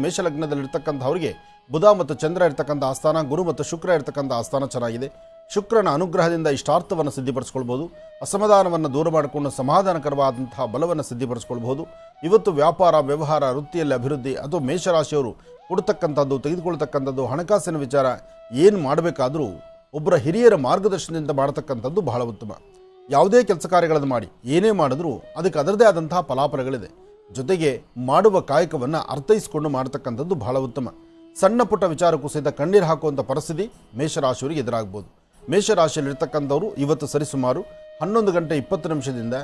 ಮೇಷಲಗ್ನದಲ್ಲಿರ್ತಕ್ಕಂಥವರಿಗೆ ಬುಧ ಮತ್ತು ಚಂದ್ರ ಇರ್ತಕ್ಕಂಥ ಆಸ್ಥಾನ, ಗುರು ಮತ್ತು ಶುಕ್ರ ಇರ್ತಕ್ಕಂಥ ಆಸ್ಥಾನ ಚೆನ್ನಾಗಿದೆ. ಶುಕ್ರನ ಅನುಗ್ರಹದಿಂದ ಇಷ್ಟಾರ್ಥವನ್ನು ಸಿದ್ಧಿಪಡಿಸ್ಕೊಳ್ಬೋದು. ಅಸಮಾಧಾನವನ್ನು ದೂರ ಮಾಡಿಕೊಂಡು ಸಮಾಧಾನಕರವಾದಂತಹ ಬಲವನ್ನು ಸಿದ್ಧಿಪಡಿಸ್ಕೊಳ್ಬಹುದು. ಇವತ್ತು ವ್ಯಾಪಾರ, ವ್ಯವಹಾರ, ವೃತ್ತಿಯಲ್ಲಿ ಅಭಿವೃದ್ಧಿ ಅಥವಾ ಮೇಷರಾಶಿಯವರು ಕೊಡ್ತಕ್ಕಂಥದ್ದು, ತೆಗೆದುಕೊಳ್ತಕ್ಕಂಥದ್ದು, ಹಣಕಾಸಿನ ವಿಚಾರ ಏನು ಮಾಡಬೇಕಾದರೂ ಒಬ್ಬರ ಹಿರಿಯರ ಮಾರ್ಗದರ್ಶನದಿಂದ ಮಾಡತಕ್ಕಂಥದ್ದು ಬಹಳ ಉತ್ತಮ. ಯಾವುದೇ ಕೆಲಸ ಕಾರ್ಯಗಳನ್ನು ಮಾಡಿ ಏನೇ ಮಾಡಿದ್ರೂ ಅದಕ್ಕೆ ಅದರದೇ ಆದಂತಹ ಫಲಾಫಲಗಳಿದೆ. ಜೊತೆಗೆ ಮಾಡುವ ಕಾಯಕವನ್ನು ಅರ್ಥೈಸಿಕೊಂಡು ಮಾಡತಕ್ಕಂಥದ್ದು ಬಹಳ ಉತ್ತಮ. ಸಣ್ಣ ಪುಟ್ಟ ವಿಚಾರಕ್ಕೂ ಸಹಿತ ಕಣ್ಣೀರು ಹಾಕುವಂಥ ಪರಿಸ್ಥಿತಿ ಮೇಷರಾಶಿಯವರಿಗೆ ಎದುರಾಗ್ಬೋದು. ಮೇಷರಾಶಿಯಲ್ಲಿರ್ತಕ್ಕಂಥವರು ಇವತ್ತು ಸರಿಸುಮಾರು 11 ಗಂಟೆ 20 ನಿಮಿಷದಿಂದ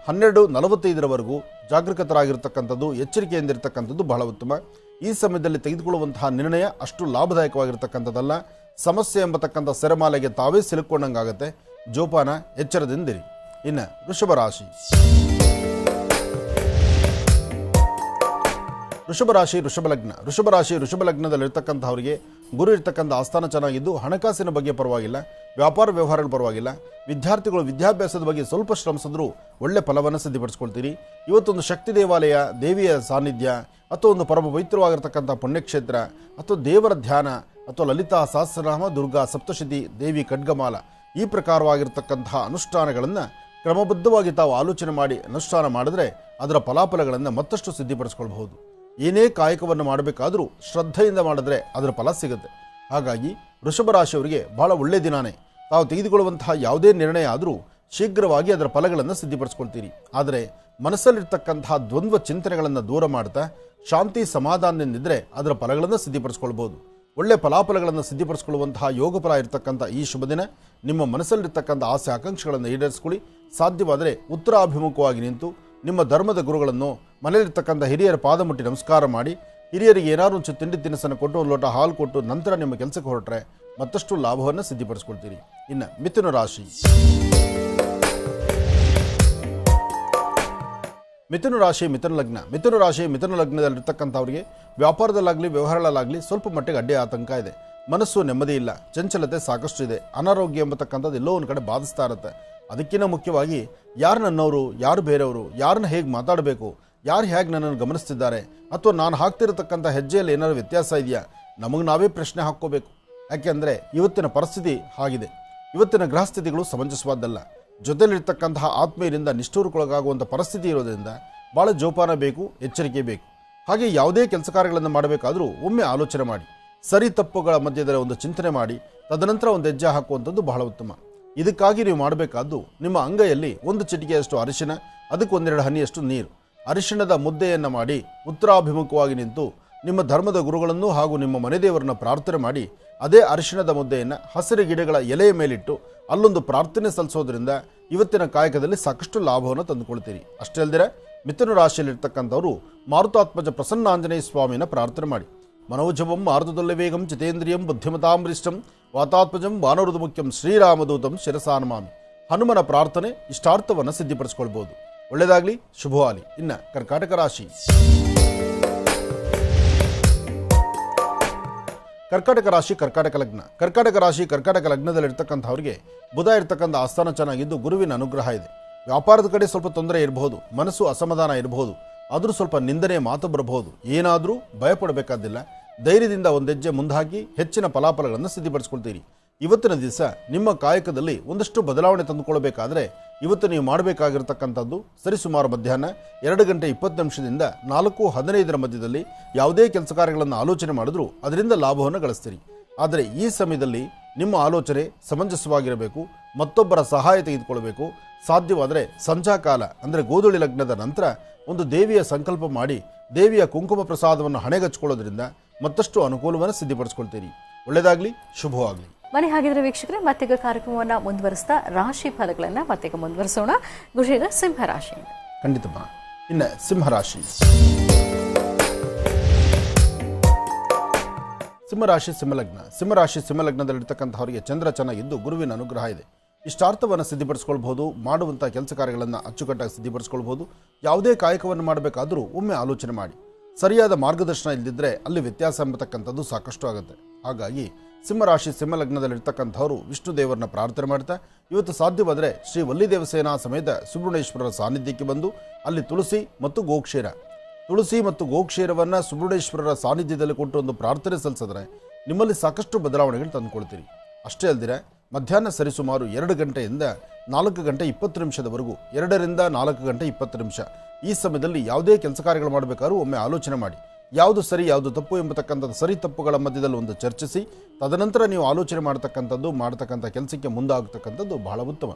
12:45 ಜಾಗರೂಕತರಾಗಿರ್ತಕ್ಕಂಥದ್ದು, ಎಚ್ಚರಿಕೆಯಿಂದಿರ್ತಕ್ಕಂಥದ್ದು ಬಹಳ ಉತ್ತಮ. ಈ ಸಮಯದಲ್ಲಿ ತೆಗೆದುಕೊಳ್ಳುವಂತಹ ನಿರ್ಣಯ ಅಷ್ಟು ಲಾಭದಾಯಕವಾಗಿರ್ತಕ್ಕಂಥದ್ದಲ್ಲ. ಸಮಸ್ಯೆ ಎಂಬತಕ್ಕಂಥ ಸೆರೆಮಾಲೆಗೆ ತಾವೇ ಸಿಲುಕೊಂಡಂಗಾಗತ್ತೆ. ಜೋಪಾನ, ಎಚ್ಚರದಿಂದಿರಿ. ಇನ್ನು ವೃಷಭ ರಾಶಿ. ವೃಷಭ ಲಗ್ನದಲ್ಲಿರ್ತಕ್ಕಂಥವರಿಗೆ ಗುರು ಇರ್ತಕ್ಕಂಥ ಆಸ್ಥಾನ ಚೆನ್ನಾಗಿದ್ದು ಹಣಕಾಸಿನ ಬಗ್ಗೆ ಪರವಾಗಿಲ್ಲ, ವ್ಯಾಪಾರ ವ್ಯವಹಾರಗಳು ಪರವಾಗಿಲ್ಲ. ವಿದ್ಯಾರ್ಥಿಗಳು ವಿದ್ಯಾಭ್ಯಾಸದ ಬಗ್ಗೆ ಸ್ವಲ್ಪ ಶ್ರಮಿಸಿದ್ರೂ ಒಳ್ಳೆ ಫಲವನ್ನು ಸಿದ್ಧಪಡಿಸ್ಕೊಳ್ತೀರಿ. ಇವತ್ತೊಂದು ಶಕ್ತಿ ದೇವಾಲಯ, ದೇವಿಯ ಸಾನ್ನಿಧ್ಯ ಅಥವಾ ಒಂದು ಪರಮ ಪವಿತ್ರವಾಗಿರ್ತಕ್ಕಂಥ ಪುಣ್ಯಕ್ಷೇತ್ರ ಅಥವಾ ದೇವರ ಧ್ಯಾನ ಅಥವಾ ಲಲಿತಾ ಸಹಸ್ರನಾಮ, ದುರ್ಗಾ ಸಪ್ತಶತಿ, ದೇವಿ ಖಡ್ಗಮಾಲ ಈ ಪ್ರಕಾರವಾಗಿರ್ತಕ್ಕಂತಹ ಅನುಷ್ಠಾನಗಳನ್ನು ಕ್ರಮಬದ್ಧವಾಗಿ ತಾವು ಆಲೋಚನೆ ಮಾಡಿ ಅನುಷ್ಠಾನ ಮಾಡಿದ್ರೆ ಅದರ ಫಲಾಫಲಗಳನ್ನು ಮತ್ತಷ್ಟು ಸಿದ್ಧಪಡಿಸ್ಕೊಳ್ಬಹುದು. ಏನೇ ಕಾಯಕವನ್ನು ಮಾಡಬೇಕಾದರೂ ಶ್ರದ್ಧೆಯಿಂದ ಮಾಡಿದ್ರೆ ಅದರ ಫಲ ಸಿಗುತ್ತೆ. ಹಾಗಾಗಿ ವೃಷಭ ರಾಶಿಯವರಿಗೆ ಬಹಳ ಒಳ್ಳೆಯ ದಿನಾನೇ. ತಾವು ತೆಗೆದುಕೊಳ್ಳುವಂತಹ ಯಾವುದೇ ನಿರ್ಣಯ ಆದರೂ ಶೀಘ್ರವಾಗಿ ಅದರ ಫಲಗಳನ್ನು ಸಿದ್ಧಪಡಿಸ್ಕೊಳ್ತೀರಿ. ಆದರೆ ಮನಸ್ಸಲ್ಲಿರ್ತಕ್ಕಂತಹ ದ್ವಂದ್ವ ಚಿಂತನೆಗಳನ್ನು ದೂರ ಮಾಡ್ತಾ ಶಾಂತಿ ಸಮಾಧಾನದಿಂದಿದ್ದರೆ ಅದರ ಫಲಗಳನ್ನು ಸಿದ್ಧಪಡಿಸ್ಕೊಳ್ಬೋದು. ಒಳ್ಳೆ ಫಲಾಫಲಗಳನ್ನು ಸಿದ್ಧಪಡಿಸ್ಕೊಳ್ಳುವಂತಹ ಯೋಗ ಫಲ ಇರತಕ್ಕಂಥ ಈ ಶುಭ ದಿನ ನಿಮ್ಮ ಮನಸ್ಸಲ್ಲಿರ್ತಕ್ಕಂಥ ಆಸೆ ಆಕಾಂಕ್ಷೆಗಳನ್ನು ಈಡೇರಿಸ್ಕೊಳ್ಳಿ. ಸಾಧ್ಯವಾದರೆ ಉತ್ತರಾಭಿಮುಖವಾಗಿ ನಿಂತು ನಿಮ್ಮ ಧರ್ಮದ ಗುರುಗಳನ್ನು, ಮನೆಯಲ್ಲಿರ್ತಕ್ಕಂಥ ಹಿರಿಯರ ಪಾದ ಮುಟ್ಟಿ ನಮಸ್ಕಾರ ಮಾಡಿ, ಹಿರಿಯರಿಗೆ ಏನಾದ್ರು ಒಂದು ತಿಂಡಿ ತಿನಿಸನ್ನು ಕೊಟ್ಟು ಒಂದು ಲೋಟ ಹಾಲು ಕೊಟ್ಟು ನಂತರ ನಿಮ್ಮ ಕೆಲಸಕ್ಕೆ ಹೊರಟ್ರೆ ಮತ್ತಷ್ಟು ಲಾಭವನ್ನು ಸಿದ್ಧಪಡಿಸ್ಕೊಳ್ತೀರಿ. ಇನ್ನು ಮಿಥುನ ರಾಶಿ. ಮಿಥುನ ಲಗ್ನದಲ್ಲಿರ್ತಕ್ಕಂಥವ್ರಿಗೆ ವ್ಯಾಪಾರದಲ್ಲಾಗಲಿ ವ್ಯವಹಾರಗಳಲ್ಲಾಗಲಿ ಸ್ವಲ್ಪ ಮಟ್ಟಿಗೆ ಅಡ್ಡಿ ಆತಂಕ ಇದೆ. ಮನಸ್ಸು ನೆಮ್ಮದಿ ಇಲ್ಲ, ಚಂಚಲತೆ ಸಾಕಷ್ಟು ಇದೆ. ಅನಾರೋಗ್ಯ ಎಂಬತಕ್ಕಂಥದ್ದು ಎಲ್ಲೋ ಒಂದು ಕಡೆ ಬಾಧಿಸ್ತಾ ಇರುತ್ತೆ. ಅದಕ್ಕಿಂತ ಮುಖ್ಯವಾಗಿ ಯಾರು ನನ್ನವರು, ಯಾರು ಬೇರೆಯವರು, ಯಾರನ್ನ ಹೇಗೆ ಮಾತಾಡಬೇಕು, ಯಾರು ಹೇಗೆ ನನ್ನನ್ನು ಗಮನಿಸ್ತಿದ್ದಾರೆ ಅಥವಾ ನಾನು ಹಾಕ್ತಿರತಕ್ಕಂಥ ಹೆಜ್ಜೆಯಲ್ಲಿ ಏನಾದರೂ ವ್ಯತ್ಯಾಸ ಇದೆಯಾ, ನಮಗೆ ನಾವೇ ಪ್ರಶ್ನೆ ಹಾಕ್ಕೋಬೇಕು. ಯಾಕೆಂದರೆ ಇವತ್ತಿನ ಪರಿಸ್ಥಿತಿ ಆಗಿದೆ. ಇವತ್ತಿನ ಗ್ರಹಸ್ಥಿತಿಗಳು ಸಮಂಜಸವಾದ್ದಲ್ಲ. ಜೊತೆಲಿರ್ತಕ್ಕಂತಹ ಆತ್ಮೀಯರಿಂದ ನಿಷ್ಠೂರಕ್ಕೊಳಗಾಗುವಂಥ ಪರಿಸ್ಥಿತಿ ಇರೋದ್ರಿಂದ ಭಾಳ ಜೋಪಾನ ಬೇಕು, ಎಚ್ಚರಿಕೆ ಬೇಕು. ಹಾಗೆ ಯಾವುದೇ ಕೆಲಸ ಕಾರ್ಯಗಳನ್ನು ಮಾಡಬೇಕಾದರೂ ಒಮ್ಮೆ ಆಲೋಚನೆ ಮಾಡಿ, ಸರಿ ತಪ್ಪುಗಳ ಮಧ್ಯದಲ್ಲಿ ಒಂದು ಚಿಂತನೆ ಮಾಡಿ ತದನಂತರ ಒಂದು ಹೆಜ್ಜೆ ಹಾಕುವಂಥದ್ದು ಬಹಳ ಉತ್ತಮ. ಇದಕ್ಕಾಗಿ ನೀವು ಮಾಡಬೇಕಾದ್ದು ನಿಮ್ಮ ಅಂಗೈಯಲ್ಲಿ ಒಂದು ಚಿಟಿಕೆಯಷ್ಟು ಅರಿಶಿನ, ಅದಕ್ಕೆ 1-2 ಹನಿಯಷ್ಟು ನೀರು, ಅರಿಶಿಣದ ಮುದ್ದೆಯನ್ನು ಮಾಡಿ ಉತ್ತರಾಭಿಮುಖವಾಗಿ ನಿಂತು ನಿಮ್ಮ ಧರ್ಮದ ಗುರುಗಳನ್ನು ಹಾಗೂ ನಿಮ್ಮ ಮನೆದೇವರನ್ನ ಪ್ರಾರ್ಥನೆ ಮಾಡಿ ಅದೇ ಅರಿಶಿಣದ ಮುದ್ದೆಯನ್ನು ಹಸಿರು ಗಿಡಗಳ ಎಲೆಯ ಮೇಲಿಟ್ಟು ಅಲ್ಲೊಂದು ಪ್ರಾರ್ಥನೆ ಸಲ್ಲಿಸೋದ್ರಿಂದ ಇವತ್ತಿನ ಕಾಯಕದಲ್ಲಿ ಸಾಕಷ್ಟು ಲಾಭವನ್ನು ತಂದುಕೊಳ್ತೀರಿ. ಅಷ್ಟೇ ಅಲ್ಲದೆ ಮಿಥುನ ರಾಶಿಯಲ್ಲಿರ್ತಕ್ಕಂಥವರು ಮಾರುತಾತ್ಮಜ ಪ್ರಸನ್ನಾಂಜನೇಯ ಸ್ವಾಮಿನ ಪ್ರಾರ್ಥನೆ ಮಾಡಿ. ಮನೋಜವಂ ಮಾರುತದೊಲ್ಲೆ ವೇಗಂ ಚಿತೇಂದ್ರಿಯಂ ಬುದ್ಧಿಮತಾಂಬರಿಷ್ಟಂ ವಾತಾತ್ಮಜಂ ವಾನರುದ ಮುಖ್ಯಂ ಶ್ರೀರಾಮದೂತಂ ಶಿರಸಾನಮಾಮಿ. ಹನುಮನ ಪ್ರಾರ್ಥನೆ ಇಷ್ಟಾರ್ಥವನ್ನು ಸಿದ್ಧಪಡಿಸ್ಕೊಳ್ಬೋದು. ಒಳ್ಳೆಯದಾಗಲಿ, ಶುಭವಾಗಲಿ. ಇನ್ನು ಕರ್ಕಾಟಕ ರಾಶಿ. ಕರ್ಕಾಟಕ ಲಗ್ನದಲ್ಲಿರ್ತಕ್ಕಂಥವ್ರಿಗೆ ಬುಧ ಇರ್ತಕ್ಕಂಥ ಆಸ್ಥಾನ ಚೆನ್ನಾಗಿದ್ದು ಗುರುವಿನ ಅನುಗ್ರಹ ಇದೆ. ವ್ಯಾಪಾರದ ಕಡೆ ಸ್ವಲ್ಪ ತೊಂದರೆ ಇರಬಹುದು, ಮನಸ್ಸು ಅಸಮಾಧಾನ ಇರಬಹುದು, ಆದರೂ ಸ್ವಲ್ಪ ನಿಂದನೆ ಮಾತು ಬರಬಹುದು. ಏನಾದರೂ ಭಯಪಡಬೇಕಾದಿಲ್ಲ. ಧೈರ್ಯದಿಂದ ಒಂದು ಹೆಜ್ಜೆ ಮುಂದಾಕಿ ಹೆಚ್ಚಿನ ಫಲಾಫಲಗಳನ್ನು ಸಿದ್ಧಪಡಿಸ್ಕೊಳ್ತೀರಿ. ಇವತ್ತಿನ ದಿವಸ ನಿಮ್ಮ ಕಾಯಕದಲ್ಲಿ ಒಂದಷ್ಟು ಬದಲಾವಣೆ ತಂದುಕೊಳ್ಬೇಕಾದ್ರೆ ಇವತ್ತು ನೀವು ಮಾಡಬೇಕಾಗಿರ್ತಕ್ಕಂಥದ್ದು ಸರಿಸುಮಾರು ಮಧ್ಯಾಹ್ನ 2 ಗಂಟೆ 20 ನಿಮಿಷದಿಂದ 4:15 ಮಧ್ಯದಲ್ಲಿ ಯಾವುದೇ ಕೆಲಸ ಕಾರ್ಯಗಳನ್ನು ಆಲೋಚನೆ ಮಾಡಿದ್ರೂ ಅದರಿಂದ ಲಾಭವನ್ನು ಗಳಿಸ್ತೀರಿ. ಆದರೆ ಈ ಸಮಯದಲ್ಲಿ ನಿಮ್ಮ ಆಲೋಚನೆ ಸಮಂಜಸವಾಗಿರಬೇಕು, ಮತ್ತೊಬ್ಬರ ಸಹಾಯ ತೆಗೆದುಕೊಳ್ಬೇಕು. ಸಾಧ್ಯವಾದರೆ ಸಂಧ್ಯಾಕಾಲ ಅಂದರೆ ಗೋಧೂಳಿ ಲಗ್ನದ ನಂತರ ಒಂದು ದೇವಿಯ ಸಂಕಲ್ಪ ಮಾಡಿ ದೇವಿಯ ಕುಂಕುಮ ಪ್ರಸಾದವನ್ನು ಹಣೆಗಚ್ಕೊಳ್ಳೋದ್ರಿಂದ ಮತ್ತಷ್ಟು ಅನುಕೂಲವನ್ನು ಸಿದ್ಧಪಡಿಸ್ಕೊಳ್ತೀರಿ. ಒಳ್ಳೆಯದಾಗಲಿ, ಶುಭವಾಗಲಿ. ಮನೆ ಹಾಗಿದ್ರೆ ವೀಕ್ಷಕರೇ, ಮತ್ತೀಗ ಕಾರ್ಯಕ್ರಮವನ್ನು ಮುಂದುವರಿಸ್ತಾ ರಾಶಿ ಫಲಗಳನ್ನು ಮತ್ತೀಗ ಮುಂದುವರಿಸೋಣ. ಗುರುಜೀಗ ಸಿಂಹರಾಶಿ. ಖಂಡಿತಮ್ಮ. ಇನ್ನು ಸಿಂಹರಾಶಿ. ಸಿಂಹಲಗ್ನದಲ್ಲಿರ್ತಕ್ಕಂಥವರಿಗೆ ಚಂದ್ರ ಚೆನ್ನಾಗಿದ್ದು ಗುರುವಿನ ಅನುಗ್ರಹ ಇದೆ. ಇಷ್ಟಾರ್ಥವನ್ನು ಸಿದ್ಧಪಡಿಸ್ಕೊಳ್ಬಹುದು. ಮಾಡುವಂಥ ಕೆಲಸ ಕಾರ್ಯಗಳನ್ನು ಅಚ್ಚುಕಟ್ಟಾಗಿ ಸಿದ್ಧಪಡಿಸ್ಕೊಳ್ಬಹುದು. ಯಾವುದೇ ಕಾಯಕವನ್ನು ಮಾಡಬೇಕಾದರೂ ಒಮ್ಮೆ ಆಲೋಚನೆ ಮಾಡಿ. ಸರಿಯಾದ ಮಾರ್ಗದರ್ಶನ ಇಲ್ಲದಿದ್ದರೆ ಅಲ್ಲಿ ವ್ಯತ್ಯಾಸ ಎಂಬತಕ್ಕಂಥದ್ದು ಸಾಕಷ್ಟು ಆಗುತ್ತೆ. ಹಾಗಾಗಿ ಸಿಂಹಲಗ್ನದಲ್ಲಿರ್ತಕ್ಕಂಥವರು ವಿಷ್ಣು ದೇವರನ್ನ ಪ್ರಾರ್ಥನೆ ಮಾಡ್ತಾ ಇವತ್ತು ಸಾಧ್ಯವಾದರೆ ಶ್ರೀ ವಲ್ಲಿ ದೇವಸೇನಾ ಸಮೇತ ಸುಬ್ರಹ್ಮಣ್ಯೇಶ್ವರರ ಸಾನ್ನಿಧ್ಯಕ್ಕೆ ಬಂದು ಅಲ್ಲಿ ತುಳಸಿ ಮತ್ತು ಗೋಕ್ಷೀರವನ್ನು ಸುಬ್ರಹ್ಮಣ್ಯೇಶ್ವರರ ಸಾನ್ನಿಧ್ಯದಲ್ಲಿ ಕೊಟ್ಟು ಒಂದು ಪ್ರಾರ್ಥನೆ ಸಲ್ಲಿಸಿದ್ರೆ ನಿಮ್ಮಲ್ಲಿ ಸಾಕಷ್ಟು ಬದಲಾವಣೆಗಳು ತಂದುಕೊಳ್ತೀರಿ. ಅಷ್ಟೇ ಅಲ್ಲದೆ ಮಧ್ಯಾಹ್ನ ಸರಿಸುಮಾರು 2 ಗಂಟೆಯಿಂದ 4 ಗಂಟೆ 20 ನಿಮಿಷದವರೆಗೂ 2 ರಿಂದ 4 ಗಂಟೆ 20 ನಿಮಿಷ ಈ ಸಮಯದಲ್ಲಿ ಯಾವುದೇ ಕೆಲಸ ಕಾರ್ಯಗಳು ಮಾಡಬೇಕಾದ್ರೂ ಒಮ್ಮೆ ಆಲೋಚನೆ ಮಾಡಿ. ಯಾವುದು ಸರಿ ಯಾವುದು ತಪ್ಪು ಎಂಬತಕ್ಕಂಥದ್ದು ಸರಿ ತಪ್ಪುಗಳ ಮಧ್ಯದಲ್ಲಿ ಒಂದು ಚರ್ಚಿಸಿ ತದನಂತರ ನೀವು ಆಲೋಚನೆ ಮಾಡತಕ್ಕಂಥ ಕೆಲಸಕ್ಕೆ ಮುಂದಾಗತಕ್ಕಂಥದ್ದು ಬಹಳ ಉತ್ತಮ.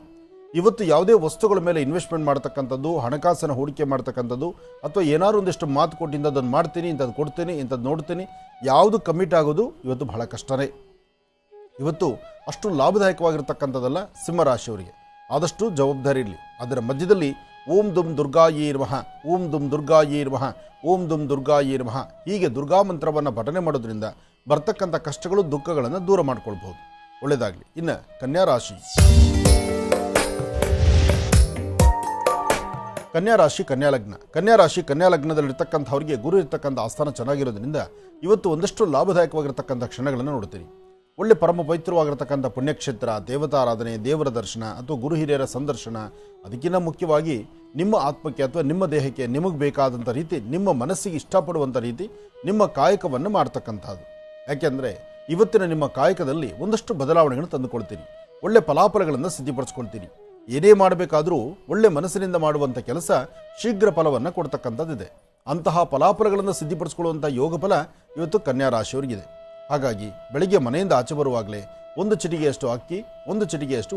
ಇವತ್ತು ಯಾವುದೇ ವಸ್ತುಗಳ ಮೇಲೆ ಇನ್ವೆಸ್ಟ್ಮೆಂಟ್ ಮಾಡ್ತಕ್ಕಂಥದ್ದು, ಹಣಕಾಸಿನ ಹೂಡಿಕೆ ಮಾಡ್ತಕ್ಕಂಥದ್ದು, ಅಥವಾ ಏನಾದ್ರು ಒಂದಿಷ್ಟು ಮಾತು ಕೊಟ್ಟಿಂದ ಅದನ್ನು ಮಾಡ್ತೀನಿ, ಇಂಥದ್ದು ಕೊಡ್ತೀನಿ, ಇಂಥದ್ದು ನೋಡ್ತೀನಿ, ಯಾವುದು ಕಮಿಟ್ ಆಗೋದು ಇವತ್ತು ಬಹಳ ಕಷ್ಟನೇ. ಇವತ್ತು ಅಷ್ಟು ಲಾಭದಾಯಕವಾಗಿರ್ತಕ್ಕಂಥದ್ದಲ್ಲ ಸಿಂಹರಾಶಿಯವರಿಗೆ. ಆದಷ್ಟು ಜವಾಬ್ದಾರಿ ಇರಲಿ. ಅದರ ಮಧ್ಯದಲ್ಲಿ ಓಂ ದುಂ ದುರ್ಗಾಯೇ ನಮಃ, ಓಂ ದುಂ ದುರ್ಗಾಯೇ ನಮಃ, ಓಂ ದುಂ ದುರ್ಗಾಯೇ ನಮಃ ಹೀಗೆ ದುರ್ಗಾ ಮಂತ್ರವನ್ನು ಪಠನೆ ಮಾಡೋದ್ರಿಂದ ಬರ್ತಕ್ಕಂಥ ಕಷ್ಟಗಳು, ದುಃಖಗಳನ್ನು ದೂರ ಮಾಡ್ಕೊಳ್ಬಹುದು. ಒಳ್ಳೆಯದಾಗಲಿ. ಇನ್ನು ಕನ್ಯಾ ರಾಶಿ. ಕನ್ಯಾ ರಾಶಿ, ಕನ್ಯಾ ಲಗ್ನ. ಕನ್ಯಾ ರಾಶಿ, ಕನ್ಯಾ ಲಗ್ನದಲ್ಲಿರ್ತಕ್ಕಂಥವ್ರಿಗೆ ಗುರು ಇರ್ತಕ್ಕಂಥ ಆಸ್ಥಾನ ಚೆನ್ನಾಗಿರೋದ್ರಿಂದ ಇವತ್ತು ಒಂದಷ್ಟು ಲಾಭದಾಯಕವಾಗಿರ್ತಕ್ಕಂಥ ಕ್ಷಣಗಳನ್ನು ನೋಡ್ತೀರಿ. ಒಳ್ಳೆ ಪರಮ ಪವಿತ್ರವಾಗಿರ್ತಕ್ಕಂಥ ಪುಣ್ಯಕ್ಷೇತ್ರ, ದೇವತಾರಾಧನೆ, ದೇವರ ದರ್ಶನ ಅಥವಾ ಗುರು ಹಿರಿಯರ ಸಂದರ್ಶನ, ಅದಕ್ಕಿಂತ ಮುಖ್ಯವಾಗಿ ನಿಮ್ಮ ಆತ್ಮಕ್ಕೆ ಅಥವಾ ನಿಮ್ಮ ದೇಹಕ್ಕೆ ನಿಮಗೆ ಬೇಕಾದಂಥ ರೀತಿ, ನಿಮ್ಮ ಮನಸ್ಸಿಗೆ ಇಷ್ಟಪಡುವಂಥ ರೀತಿ ನಿಮ್ಮ ಕಾಯಕವನ್ನು ಮಾಡ್ತಕ್ಕಂಥದ್ದು. ಯಾಕೆಂದರೆ ಇವತ್ತಿನ ನಿಮ್ಮ ಕಾಯಕದಲ್ಲಿ ಒಂದಷ್ಟು ಬದಲಾವಣೆಗಳನ್ನು ತಂದುಕೊಳ್ತೀರಿ. ಒಳ್ಳೆ ಫಲಾಫಲಗಳನ್ನು ಸಿದ್ಧಪಡಿಸ್ಕೊಳ್ತೀರಿ. ಏನೇ ಮಾಡಬೇಕಾದರೂ ಒಳ್ಳೆ ಮನಸ್ಸಿನಿಂದ ಮಾಡುವಂಥ ಕೆಲಸ ಶೀಘ್ರ ಫಲವನ್ನು ಕೊಡ್ತಕ್ಕಂಥದ್ದಿದೆ. ಅಂತಹ ಫಲಾಫಲಗಳನ್ನು ಸಿದ್ಧಪಡಿಸ್ಕೊಳ್ಳುವಂಥ ಯೋಗ ಫಲ ಇವತ್ತು ಕನ್ಯಾ ರಾಶಿಯವರಿಗಿದೆ. ಹಾಗಾಗಿ ಬೆಳಿಗ್ಗೆ ಮನೆಯಿಂದ ಆಚೆ ಬರುವಾಗಲೇ ಒಂದು ಚಿಟಿಗೆಯಷ್ಟು ಅಕ್ಕಿ, ಒಂದು ಚಿಟಿಗೆಯಷ್ಟು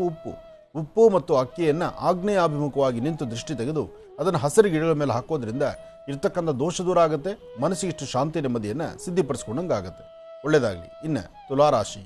ಉಪ್ಪು ಮತ್ತು ಅಕ್ಕಿಯನ್ನು ಆಗ್ನೇಯಾಭಿಮುಖವಾಗಿ ನಿಂತು ದೃಷ್ಟಿ ತೆಗೆದು ಅದನ್ನು ಹಸಿರು ಗಿಡಗಳ ಮೇಲೆ ಹಾಕೋದ್ರಿಂದ ಇರ್ತಕ್ಕಂಥ ದೋಷ ದೂರ ಆಗುತ್ತೆ. ಮನಸ್ಸಿಗಿಷ್ಟು ಶಾಂತಿ, ನೆಮ್ಮದಿಯನ್ನು ಸಿದ್ಧಪಡಿಸ್ಕೊಂಡಂಗೆ ಆಗುತ್ತೆ. ಒಳ್ಳೆಯದಾಗಲಿ. ಇನ್ನು ತುಲಾರಾಶಿ.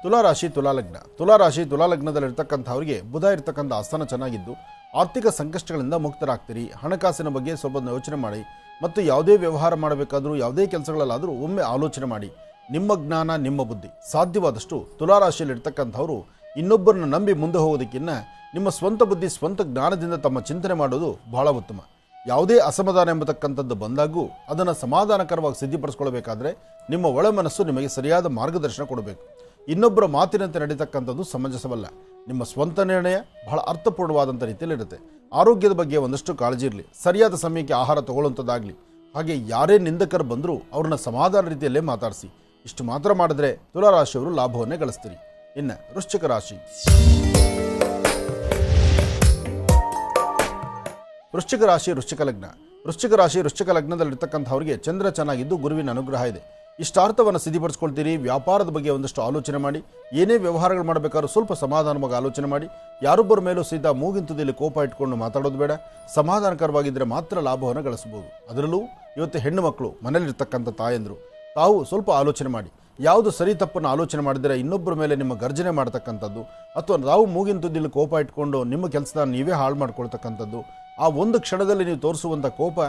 ತುಲಾರಾಶಿ, ತುಲಾಲಗ್ನ. ತುಲಾರಾಶಿ, ತುಲಾಲಗ್ನದಲ್ಲಿರ್ತಕ್ಕಂಥವ್ರಿಗೆ ಬುಧ ಇರ್ತಕ್ಕಂಥ ಆಸ್ಥಾನ ಚೆನ್ನಾಗಿದ್ದು ಆರ್ಥಿಕ ಸಂಕಷ್ಟಗಳಿಂದ ಮುಕ್ತರಾಗ್ತೀರಿ. ಹಣಕಾಸಿನ ಬಗ್ಗೆ ಸ್ವಲ್ಪ ಯೋಚನೆ ಮಾಡಿ ಮತ್ತು ಯಾವುದೇ ವ್ಯವಹಾರ ಮಾಡಬೇಕಾದರೂ, ಯಾವುದೇ ಕೆಲಸಗಳಲ್ಲಾದರೂ ಒಮ್ಮೆ ಆಲೋಚನೆ ಮಾಡಿ. ನಿಮ್ಮ ಜ್ಞಾನ, ನಿಮ್ಮ ಬುದ್ಧಿ ಸಾಧ್ಯವಾದಷ್ಟು ತುಲಾರಾಶಿಯಲ್ಲಿರ್ತಕ್ಕಂಥವರು ಇನ್ನೊಬ್ಬರನ್ನ ನಂಬಿ ಮುಂದೆ ಹೋಗೋದಕ್ಕಿಂತ ನಿಮ್ಮ ಸ್ವಂತ ಬುದ್ಧಿ, ಸ್ವಂತ ಜ್ಞಾನದಿಂದ ತಮ್ಮ ಚಿಂತನೆ ಮಾಡೋದು ಬಹಳ ಉತ್ತಮ. ಯಾವುದೇ ಅಸಮಾಧಾನ ಎಂಬತಕ್ಕಂಥದ್ದು ಬಂದಾಗೂ ಅದನ್ನು ಸಮಾಧಾನಕರವಾಗಿ ಸಿದ್ಧಪಡಿಸ್ಕೊಳ್ಬೇಕಾದ್ರೆ ನಿಮ್ಮ ಒಳ ಮನಸ್ಸು ನಿಮಗೆ ಸರಿಯಾದ ಮಾರ್ಗದರ್ಶನ ಕೊಡಬೇಕು. ಇನ್ನೊಬ್ಬರ ಮಾತಿನಂತೆ ನಡೀತಕ್ಕಂಥದ್ದು ಸಮಂಜಸವಲ್ಲ. ನಿಮ್ಮ ಸ್ವಂತ ನಿರ್ಣಯ ಬಹಳ ಅರ್ಥಪೂರ್ಣವಾದಂಥ ರೀತಿಯಲ್ಲಿರುತ್ತೆ. ಆರೋಗ್ಯದ ಬಗ್ಗೆ ಒಂದಷ್ಟು ಕಾಳಜಿ ಇರಲಿ. ಸರಿಯಾದ ಸಮಯಕ್ಕೆ ಆಹಾರ ತಗೊಳ್ಳುವಂಥದ್ದಾಗಲಿ. ಹಾಗೆ ಯಾರೇ ನಿಂದಕರು ಬಂದರೂ ಅವ್ರನ್ನ ಸಮಾಧಾನ ರೀತಿಯಲ್ಲೇ ಮಾತಾಡಿಸಿ. ಇಷ್ಟು ಮಾತ್ರ ಮಾಡಿದ್ರೆ ತುಲಾರಾಶಿಯವರು ಲಾಭವನ್ನೇ ಗಳಿಸ್ತೀರಿ. ಇನ್ನು ವೃಶ್ಚಿಕ ರಾಶಿ. ವೃಶ್ಚಿಕ ರಾಶಿ, ವೃಶ್ಚಿಕ ಲಗ್ನ. ವೃಶ್ಚಿಕ ರಾಶಿ, ವೃಶ್ಚಿಕ ಲಗ್ನದಲ್ಲಿರ್ತಕ್ಕಂಥವ್ರಿಗೆ ಚಂದ್ರ ಚೆನ್ನಾಗಿದ್ದು ಗುರುವಿನ ಅನುಗ್ರಹ ಇದೆ. ಇಷ್ಟಾರ್ಥವನ್ನು ಸಿದ್ಧಪಡಿಸ್ಕೊಳ್ತೀರಿ. ವ್ಯಾಪಾರದ ಬಗ್ಗೆ ಒಂದಷ್ಟು ಆಲೋಚನೆ ಮಾಡಿ. ಏನೇ ವ್ಯವಹಾರಗಳು ಮಾಡಬೇಕಾದ್ರೂ ಸ್ವಲ್ಪ ಸಮಾಧಾನವಾಗಿ ಆಲೋಚನೆ ಮಾಡಿ. ಯಾರೊಬ್ಬರ ಮೇಲೂ ಸಹಿತ ಮೂಗಿನ ತುದಿಯಲ್ಲಿ ಕೋಪ ಇಟ್ಕೊಂಡು ಮಾತಾಡೋದು ಬೇಡ. ಸಮಾಧಾನಕರವಾಗಿದ್ದರೆ ಮಾತ್ರ ಲಾಭವನ್ನು ಗಳಿಸಬಹುದು. ಅದರಲ್ಲೂ ಇವತ್ತು ಹೆಣ್ಣು ಮಕ್ಕಳು, ಮನೇಲಿರ್ತಕ್ಕಂಥ ತಾಯಂದರು, ತಾವು ಸ್ವಲ್ಪ ಆಲೋಚನೆ ಮಾಡಿ. ಯಾವುದು ಸರಿ ತಪ್ಪನ್ನು ಆಲೋಚನೆ ಮಾಡಿದರೆ ಇನ್ನೊಬ್ಬರ ಮೇಲೆ ನಿಮ್ಮ ಗರ್ಜನೆ ಮಾಡ್ತಕ್ಕಂಥದ್ದು, ಅಥವಾ ತಾವು ಮೂಗಿನ ತುದಿಯಲ್ಲಿ ಕೋಪ ಇಟ್ಕೊಂಡು ನಿಮ್ಮ ಕೆಲಸದ ನೀವೇ ಹಾಳು ಮಾಡ್ಕೊಳ್ತಕ್ಕಂಥದ್ದು, ಆ ಒಂದು ಕ್ಷಣದಲ್ಲಿ ನೀವು ತೋರಿಸುವಂಥ ಕೋಪ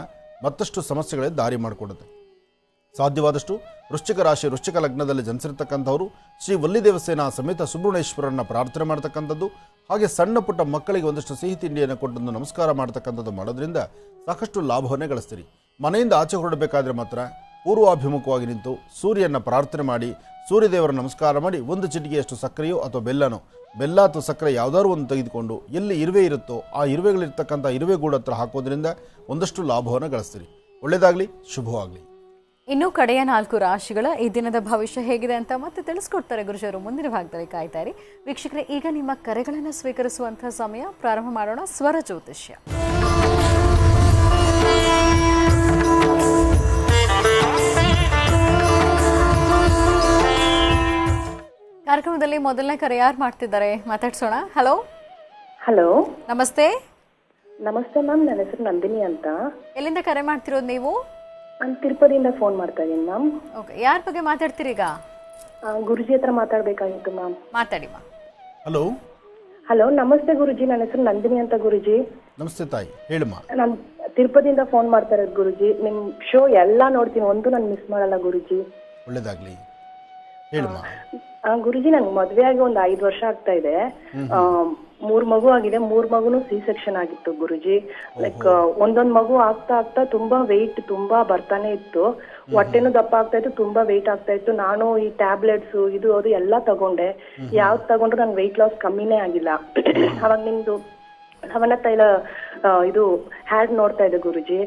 ಮತ್ತಷ್ಟು ಸಮಸ್ಯೆಗಳೇ ದಾರಿ ಮಾಡಿಕೊಡುತ್ತೆ. ಸಾಧ್ಯವಾದಷ್ಟು ವೃಶ್ಚಿಕ ರಾಶಿ, ವೃಶ್ಚಿಕ ಲಗ್ನದಲ್ಲಿ ಜನಿಸಿರ್ತಕ್ಕಂಥವರು ಶ್ರೀ ವಲ್ಲಿ ದೇವಸೇನಾ ಸಮೇತ ಸುಬ್ರಹ್ಮಣ್ಯೇಶ್ವರನ್ನ ಪ್ರಾರ್ಥನೆ ಮಾಡ್ತಕ್ಕಂಥದ್ದು, ಹಾಗೆ ಸಣ್ಣ ಪುಟ್ಟ ಮಕ್ಕಳಿಗೆ ಒಂದಷ್ಟು ಸಿಹಿ ತಿಂಡಿಯನ್ನು ಕೊಟ್ಟು ನಮಸ್ಕಾರ ಮಾಡ್ತಕ್ಕಂಥದ್ದು ಮಾಡೋದ್ರಿಂದ ಸಾಕಷ್ಟು ಲಾಭವನ್ನೇ ಗಳಿಸ್ತೀರಿ. ಮನೆಯಿಂದ ಆಚೆ ಹೊರಡಬೇಕಾದ್ರೆ ಮಾತ್ರ ಪೂರ್ವಾಭಿಮುಖವಾಗಿ ನಿಂತು ಸೂರ್ಯನ ಪ್ರಾರ್ಥನೆ ಮಾಡಿ, ಸೂರ್ಯದೇವರ ನಮಸ್ಕಾರ ಮಾಡಿ, ಒಂದು ಚಿಟಿಗೆಯಷ್ಟು ಸಕ್ಕರೆಯೋ ಅಥವಾ ಬೆಲ್ಲ ಅಥವಾ ಸಕ್ಕರೆ ಯಾವುದಾದ್ರು ಒಂದು ತೆಗೆದುಕೊಂಡು ಎಲ್ಲಿ ಇರುವೆ ಇರುತ್ತೋ ಆ ಇರುವೆಗಳಿರ್ತಕ್ಕಂಥ ಇರುವೆಗೂಡು ಹತ್ರ ಹಾಕೋದ್ರಿಂದ ಒಂದಷ್ಟು ಲಾಭವನ್ನು ಗಳಿಸ್ತೀರಿ. ಒಳ್ಳೆಯದಾಗಲಿ, ಶುಭವಾಗಲಿ. ಇನ್ನು ಕಡೆಯ 4 ರಾಶಿಗಳ ಈ ದಿನದ ಭವಿಷ್ಯ ಹೇಗಿದೆ ಅಂತ ಮತ್ತೆ ತಿಳಿಸ್ಕೊಡ್ತಾರೆ ಗುರುಜವರು. ಮುಂದಿನ ಭಾಗದಲ್ಲಿ ಕಾಯ್ತಾ ಇರಿ ವೀಕ್ಷಕರೇ. ಈಗ ನಿಮ್ಮ ಕರೆಗಳನ್ನು ಸ್ವೀಕರಿಸುವಂತಹ ಸಮಯ. ಪ್ರಾರಂಭ ಮಾಡೋಣ ಸ್ವರ ಜ್ಯೋತಿಷ್ಯ. ಕಾರ್ಯಕ್ರಮದಲ್ಲಿ ಮೊದಲನೇ ಕರೆ ಯಾರು ಮಾಡ್ತಿದ್ದಾರೆ ಮಾತಾಡ್ಸೋಣ. ಹಲೋ. ಹಲೋ, ನಮಸ್ತೆ. ನಮಸ್ತೆ ಮ್ಯಾಮ್, ನನ್ನ ಹೆಸರು ನಂದಿನಿ ಅಂತ. ಎಲ್ಲಿಂದ ಕರೆ ಮಾಡ್ತಿರೋದು ನೀವು? ನಾನು ತಿರುಪತಿಯಿಂದ ಫೋನ್ ಮಾಡ್ತಾ ಇದ್ದೀನಿ ಮ್ಯಾಮ್. ಓಕೆ, ಯಾರ ಬಗ್ಗೆ ಮಾತಾಡ್ತೀರಿ ಈಗ? ಗುರುಜಿ ಹತ್ರ ಮಾತಾಡಬೇಕಾಗಿತ್ತು ಮ್ಯಾಮ್. ಮಾತಾಡಿ ಮಾ. ಹಲೋ. ಹಲೋ, ನಮಸ್ತೆ ಗುರುಜಿ, ನನ್ನ ಹೆಸರು ನಂದಿನಿ ಅಂತ ಗುರುಜಿ. ನಮಸ್ತೆ ತಾಯಿ, ಹೇಳಮ್ಮ. ನಾನು ತಿರುಪತಿಯಿಂದ ಫೋನ್ ಮಾಡ್ತಾ ಇರೋದು ಗುರುಜಿ. ನಿಮ್ಮ ಶೋ ಎಲ್ಲ ನೋಡ್ತೀನಿ, ಒಂದು ನಾನು ಮಿಸ್ ಮಾಡಲ್ಲ ಗುರುಜಿ. ಒಳ್ಳೇದಾಗ್ಲಿ, ಹೇಳಮ್ಮ. ಗುರುಜಿ, ನನ್ಗೆ ಮದುವೆ ಆಗಿ ಒಂದು 5 ವರ್ಷ ಆಗ್ತಾ ಇದೆ. 3 ಮಗು ಆಗಿದೆ. 3 ಮಗುನು ಸಿ ಸೆಕ್ಷನ್ ಆಗಿತ್ತು ಗುರುಜಿ. ಲೈಕ್ ಒಂದೊಂದ್ ಮಗು ಆಗ್ತಾ ತುಂಬಾ ವೆಯ್ಟ್ ತುಂಬಾ ಬರ್ತಾನೆ ಇತ್ತು. ಹೊಟ್ಟೆನೂ ದಪ್ಪ ಆಗ್ತಾ ಇತ್ತು, ತುಂಬಾ ವೆಯ್ಟ್ ಆಗ್ತಾ ಇತ್ತು. ನಾನು ಈ ಟ್ಯಾಬ್ಲೆಟ್ಸ್ ಇದು ಅದು ಎಲ್ಲ ತಗೊಂಡೆ. ಯಾವ್ದು ತಗೊಂಡ್ರು ನನ್ ವೆಯ್ಟ್ ಲಾಸ್ ಕಮ್ಮಿನೇ ಆಗಿಲ್ಲ. ಅವಾಗ ನಿಮ್ದು ಲವಣ ತೈಲ ಇದು ಹ್ಯಾಡ್ ನೋಡ್ತಾ ಇದೆ ಗುರುಜಿ.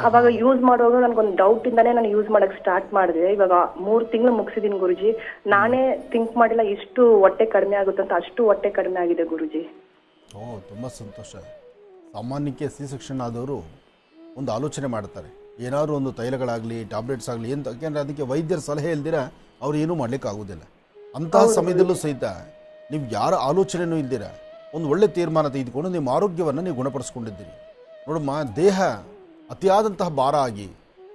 ಅವಾಗ ಯೂಸ್ ಮಾಡುವಾಗ ನನ್ಗೊಂದು ಡೌಟ್ ಇಂದಾನೆ ನಾನು ಯೂಸ್ ಮಾಡಕ್ ಸ್ಟಾರ್ಟ್ ಮಾಡಿದೆ. ಇವಾಗ 3 ತಿಂಗಳು ಮುಗಿಸಿದೀನಿ ಗುರುಜಿ. ನಾನೇ ಥಿಂಕ್ ಮಾಡಿಲ್ಲ ಇಷ್ಟು ಹೊಟ್ಟೆ ಕಡಿಮೆ ಆಗುತ್ತೆ ಅಂತ. ಅಷ್ಟು ಹೊಟ್ಟೆ ಕಡಿಮೆ ಆಗಿದೆ ಗುರುಜಿ. ಓ, ತುಂಬ ಸಂತೋಷ. ಸಾಮಾನ್ಯಕ್ಕೆ ಸಿ ಸೆಕ್ಷನ್ ಆದವರು ಒಂದು ಆಲೋಚನೆ ಮಾಡ್ತಾರೆ, ಏನಾದರೂ ಒಂದು ತೈಲಗಳಾಗಲಿ ಟ್ಯಾಬ್ಲೆಟ್ಸ್ ಆಗಲಿ ಅಂತ. ಯಾಕೆಂದರೆ ಅದಕ್ಕೆ ವೈದ್ಯರ ಸಲಹೆ ಇಲ್ದಿರ ಅವ್ರು ಏನೂ ಮಾಡಲಿಕ್ಕೆ ಆಗೋದಿಲ್ಲ. ಅಂತಹ ಸಮಯದಲ್ಲೂ ಸಹಿತ ನೀವು ಯಾರ ಆಲೋಚನೆಯೂ ಇದ್ದೀರ ಒಂದು ಒಳ್ಳೆ ತೀರ್ಮಾನ ತೆಗೆದುಕೊಂಡು ನಿಮ್ಮ ಆರೋಗ್ಯವನ್ನು ನೀವು ಗುಣಪಡಿಸ್ಕೊಂಡಿದ್ದೀರಿ. ನೋಡಮ್ಮ, ದೇಹ ಅತಿಯಾದಂತಹ ಭಾರ ಆಗಿ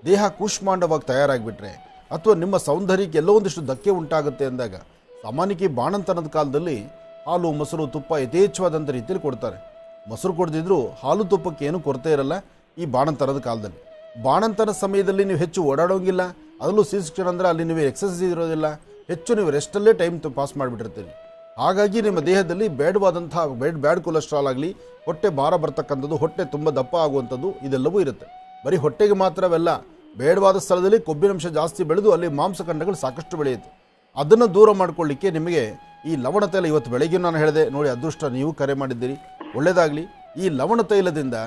ದೇಹ ಕೂಷ್ಮಾಂಡವಾಗಿ ತಯಾರಾಗಿಬಿಟ್ರೆ ಅಥವಾ ನಿಮ್ಮ ಸೌಂದರ್ಯಕ್ಕೆ ಎಲ್ಲೋ ಒಂದಿಷ್ಟು ಧಕ್ಕೆ ಉಂಟಾಗುತ್ತೆ ಅಂದಾಗ ಸಾಮಾನ್ಯಕ್ಕೆ ಬಾಣಂತನದ ಕಾಲದಲ್ಲಿ ಹಾಲು ಮೊಸರು ತುಪ್ಪ ಯಥೇಚ್ಛವಾದಂಥ ರೀತಿಯಲ್ಲಿ ಕೊಡ್ತಾರೆ. ಮೊಸರು ಕೊಡದಿದ್ರೂ ಹಾಲು ತುಪ್ಪಕ್ಕೆ ಏನೂ ಕೊರತೆ ಇರಲ್ಲ ಈ ಬಾಣಂತನದ ಕಾಲದಲ್ಲಿ. ಬಾಣಂತನ ಸಮಯದಲ್ಲಿ ನೀವು ಹೆಚ್ಚು ಓಡಾಡೋಂಗಿಲ್ಲ, ಅದರಲ್ಲೂ C-section ಅಂದರೆ ಅಲ್ಲಿ ನೀವು ಎಕ್ಸಸೈಸ್ ಇರೋದಿಲ್ಲ, ಹೆಚ್ಚು ನೀವು ರೆಸ್ಟಲ್ಲೇ ಟೈಮ್ ಪಾಸ್ ಮಾಡಿಬಿಟ್ಟಿರ್ತೀರಿ. ಹಾಗಾಗಿ ನಿಮ್ಮ ದೇಹದಲ್ಲಿ ಬೇಡವಾದಂಥ ಬ್ಯಾಡ್ ಕೊಲೆಸ್ಟ್ರಾಲ್ ಆಗಲಿ, ಹೊಟ್ಟೆ ಭಾರ ಬರ್ತಕ್ಕಂಥದ್ದು, ಹೊಟ್ಟೆ ತುಂಬ ದಪ್ಪ ಆಗುವಂಥದ್ದು ಇದೆಲ್ಲವೂ ಇರುತ್ತೆ. ಬರೀ ಹೊಟ್ಟೆಗೆ ಮಾತ್ರವೆಲ್ಲ, ಬೇಡವಾದ ಸ್ಥಳದಲ್ಲಿ ಕೊಬ್ಬಿನಂಶ ಜಾಸ್ತಿ ಬೆಳೆದು ಅಲ್ಲಿ ಮಾಂಸಖಂಡಗಳು ಸಾಕಷ್ಟು ಬೆಳೆಯುತ್ತೆ. ಅದನ್ನು ದೂರ ಮಾಡ್ಕೊಳ್ಳಿಕ್ಕೆ ನಿಮಗೆ ಈ ಲವಣ ತೈಲ, ಇವತ್ತು ಬೆಳಗ್ಗೆ ನಾನು ಹೇಳಿದೆ ನೋಡಿ, ಅದೃಷ್ಟ ನೀವು ಕರೆ ಮಾಡಿದ್ದೀರಿ, ಒಳ್ಳೆಯದಾಗಲಿ. ಈ ಲವಣ ತೈಲದಿಂದ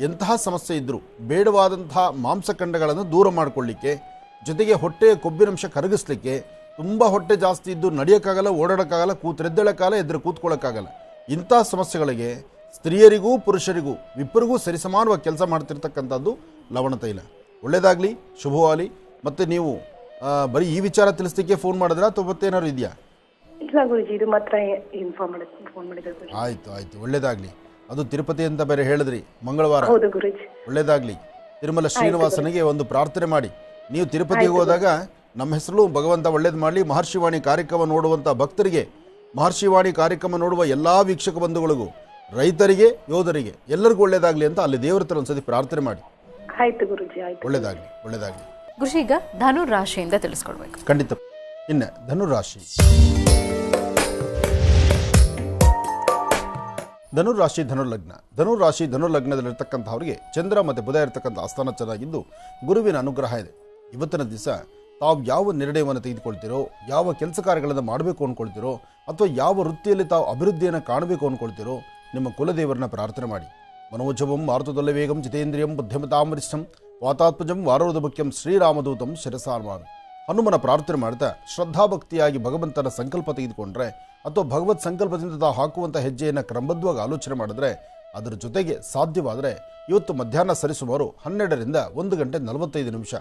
ಎಂತಹ ಸಮಸ್ಯೆ ಇದ್ದರೂ ಬೇಡವಾದಂಥ ಮಾಂಸಖಂಡಗಳನ್ನು ದೂರ ಮಾಡಿಕೊಳ್ಳಿಕ್ಕೆ, ಜೊತೆಗೆ ಹೊಟ್ಟೆಯ ಕೊಬ್ಬಿನಂಶ ಕರಗಿಸ್ಲಿಕ್ಕೆ, ತುಂಬ ಹೊಟ್ಟೆ ಜಾಸ್ತಿ ಇದ್ದು ನಡೆಯೋಕ್ಕಾಗಲ್ಲ, ಓಡಾಡೋಕ್ಕಾಗಲ್ಲ, ಎದ್ದೇಳಕ್ಕಾಗಲ್ಲ, ಎದುರು ಕೂತ್ಕೊಳ್ಳೋಕ್ಕಾಗಲ್ಲ, ಇಂಥ ಸಮಸ್ಯೆಗಳಿಗೆ ಸ್ತ್ರೀಯರಿಗೂ ಪುರುಷರಿಗೂ ಇಬ್ಬರಿಗೂ ಸರಿಸಮಾನವಾಗಿ ಕೆಲಸ ಮಾಡ್ತಿರ್ತಕ್ಕಂಥದ್ದು ಲವಣ ತೈಲ. ಒಳ್ಳೆಯದಾಗಲಿ, ಶುಭವಾಗಲಿ. ಮತ್ತು ನೀವು ಬರೀ ಈ ವಿಚಾರ ತಿಳಿಸ್ಲಿಕ್ಕೆ ಫೋನ್ ಮಾಡಿದ್ರೆ ಅಥವಾ ಮತ್ತೇನಾದ್ರು ಇದೆಯಾ? ಇಲ್ಲ ಗುರುಜಿ, ಇದು ಮಾತ್ರ ಫೋನ್ ಮಾಡಿದ್ರು. ಆಯಿತು, ಒಳ್ಳೆಯದಾಗಲಿ. ಅದು ತಿರುಪತಿ ಅಂತ ಬೇರೆ ಹೇಳಿದ್ರಿ, ಮಂಗಳವಾರ. ಹೌದು ಗುರುಜಿ. ಒಳ್ಳೆಯದಾಗಲಿ. ತಿರುಮಲ ಶ್ರೀನಿವಾಸನಿಗೆ ಒಂದು ಪ್ರಾರ್ಥನೆ ಮಾಡಿ. ನೀವು ತಿರುಪತಿಗೆ ಹೋದಾಗ ನಮ್ಮ ಹೆಸರು ಭಗವಂತ ಒಳ್ಳೇದು ಮಾಡಲಿ. ಮಹರ್ಷಿವಾಣಿ ಕಾರ್ಯಕ್ರಮ ನೋಡುವಂಥ ಭಕ್ತರಿಗೆ, ಮಹರ್ಷಿವಾಣಿ ಕಾರ್ಯಕ್ರಮ ನೋಡುವ ಎಲ್ಲ ವೀಕ್ಷಕ ಬಂಧುಗಳಿಗೂ, ರೈತರಿಗೆ, ಯೋಧರಿಗೆ ಎಲ್ಲರಿಗೂ ಒಳ್ಳೇದಾಗಲಿ ಅಂತ ಅಲ್ಲಿ ದೇವರ ಹತ್ರ ಒಂದ್ಸತಿ ಪ್ರಾರ್ಥನೆ ಮಾಡಿ. ಆಯ್ತು ಗುರುಜಿ, ಆಯ್ತು. ಒಳ್ಳೇದಾಗಲಿ. ಗುರುಜಿ, ಈಗ ಧನು ರಾಶಿಯಿಂದ ತಿಳಿಸ್ಕೊಡ್ಬೇಕು. ಖಂಡಿತ. ಇನ್ನು ಧನುರಾಶಿ. ಧನುರ್ಲಗ್ನದಲ್ಲಿರ್ತಕ್ಕಂಥವ್ರಿಗೆ ಚಂದ್ರ ಮತ್ತು ಬುಧ ಇರತಕ್ಕಂಥ ಆಸ್ಥಾನ ಚೆನ್ನಾಗಿದ್ದು ಗುರುವಿನ ಅನುಗ್ರಹ ಇದೆ. ಇವತ್ತಿನ ದಿವಸ ತಾವು ಯಾವ ನಿರ್ಣಯವನ್ನು ತೆಗೆದುಕೊಳ್ತೀರೋ, ಯಾವ ಕೆಲಸ ಕಾರ್ಯಗಳನ್ನು ಮಾಡಬೇಕು ಅಂದ್ಕೊಳ್ತೀರೋ, ಅಥವಾ ಯಾವ ವೃತ್ತಿಯಲ್ಲಿ ತಾವು ಅಭಿವೃದ್ಧಿಯನ್ನು ಕಾಣಬೇಕು ಅಂದ್ಕೊಳ್ತೀರೋ, ನಿಮ್ಮ ಕುಲದೇವರನ್ನ ಪ್ರಾರ್ಥನೆ ಮಾಡಿ. ಮನೋಜವಂ ಮಾರುತದೊಲ್ಲ ವೇಗಂ ಜಿತೇಂದ್ರಿಯಂ ಬುದ್ಧಿಮತಾಮರಿಷ್ಠಂ ವಾತಾತ್ಮಜಂ ವಾರೋಧ ಮುಖ್ಯಂ ಶ್ರೀರಾಮದೂತಂ ಶಿರಸಾರ್ಮಾನ್. ಹನುಮನ ಪ್ರಾರ್ಥನೆ ಮಾಡ್ತಾ ಶ್ರದ್ಧಾಭಕ್ತಿಯಾಗಿ ಭಗವಂತನ ಸಂಕಲ್ಪ ತೆಗೆದುಕೊಂಡ್ರೆ, ಅಥವಾ ಭಗವತ್ ಸಂಕಲ್ಪದಿಂದ ತಾವು ಹಾಕುವಂಥ ಹೆಜ್ಜೆಯನ್ನು ಕ್ರಮಬದ್ಧವಾಗಿ ಆಲೋಚನೆ ಮಾಡಿದ್ರೆ, ಅದರ ಜೊತೆಗೆ ಸಾಧ್ಯವಾದರೆ ಇವತ್ತು ಮಧ್ಯಾಹ್ನ ಸರಿಸುಮಾರು 12ರಿಂದ 1 ಗಂಟೆ 45 ನಿಮಿಷ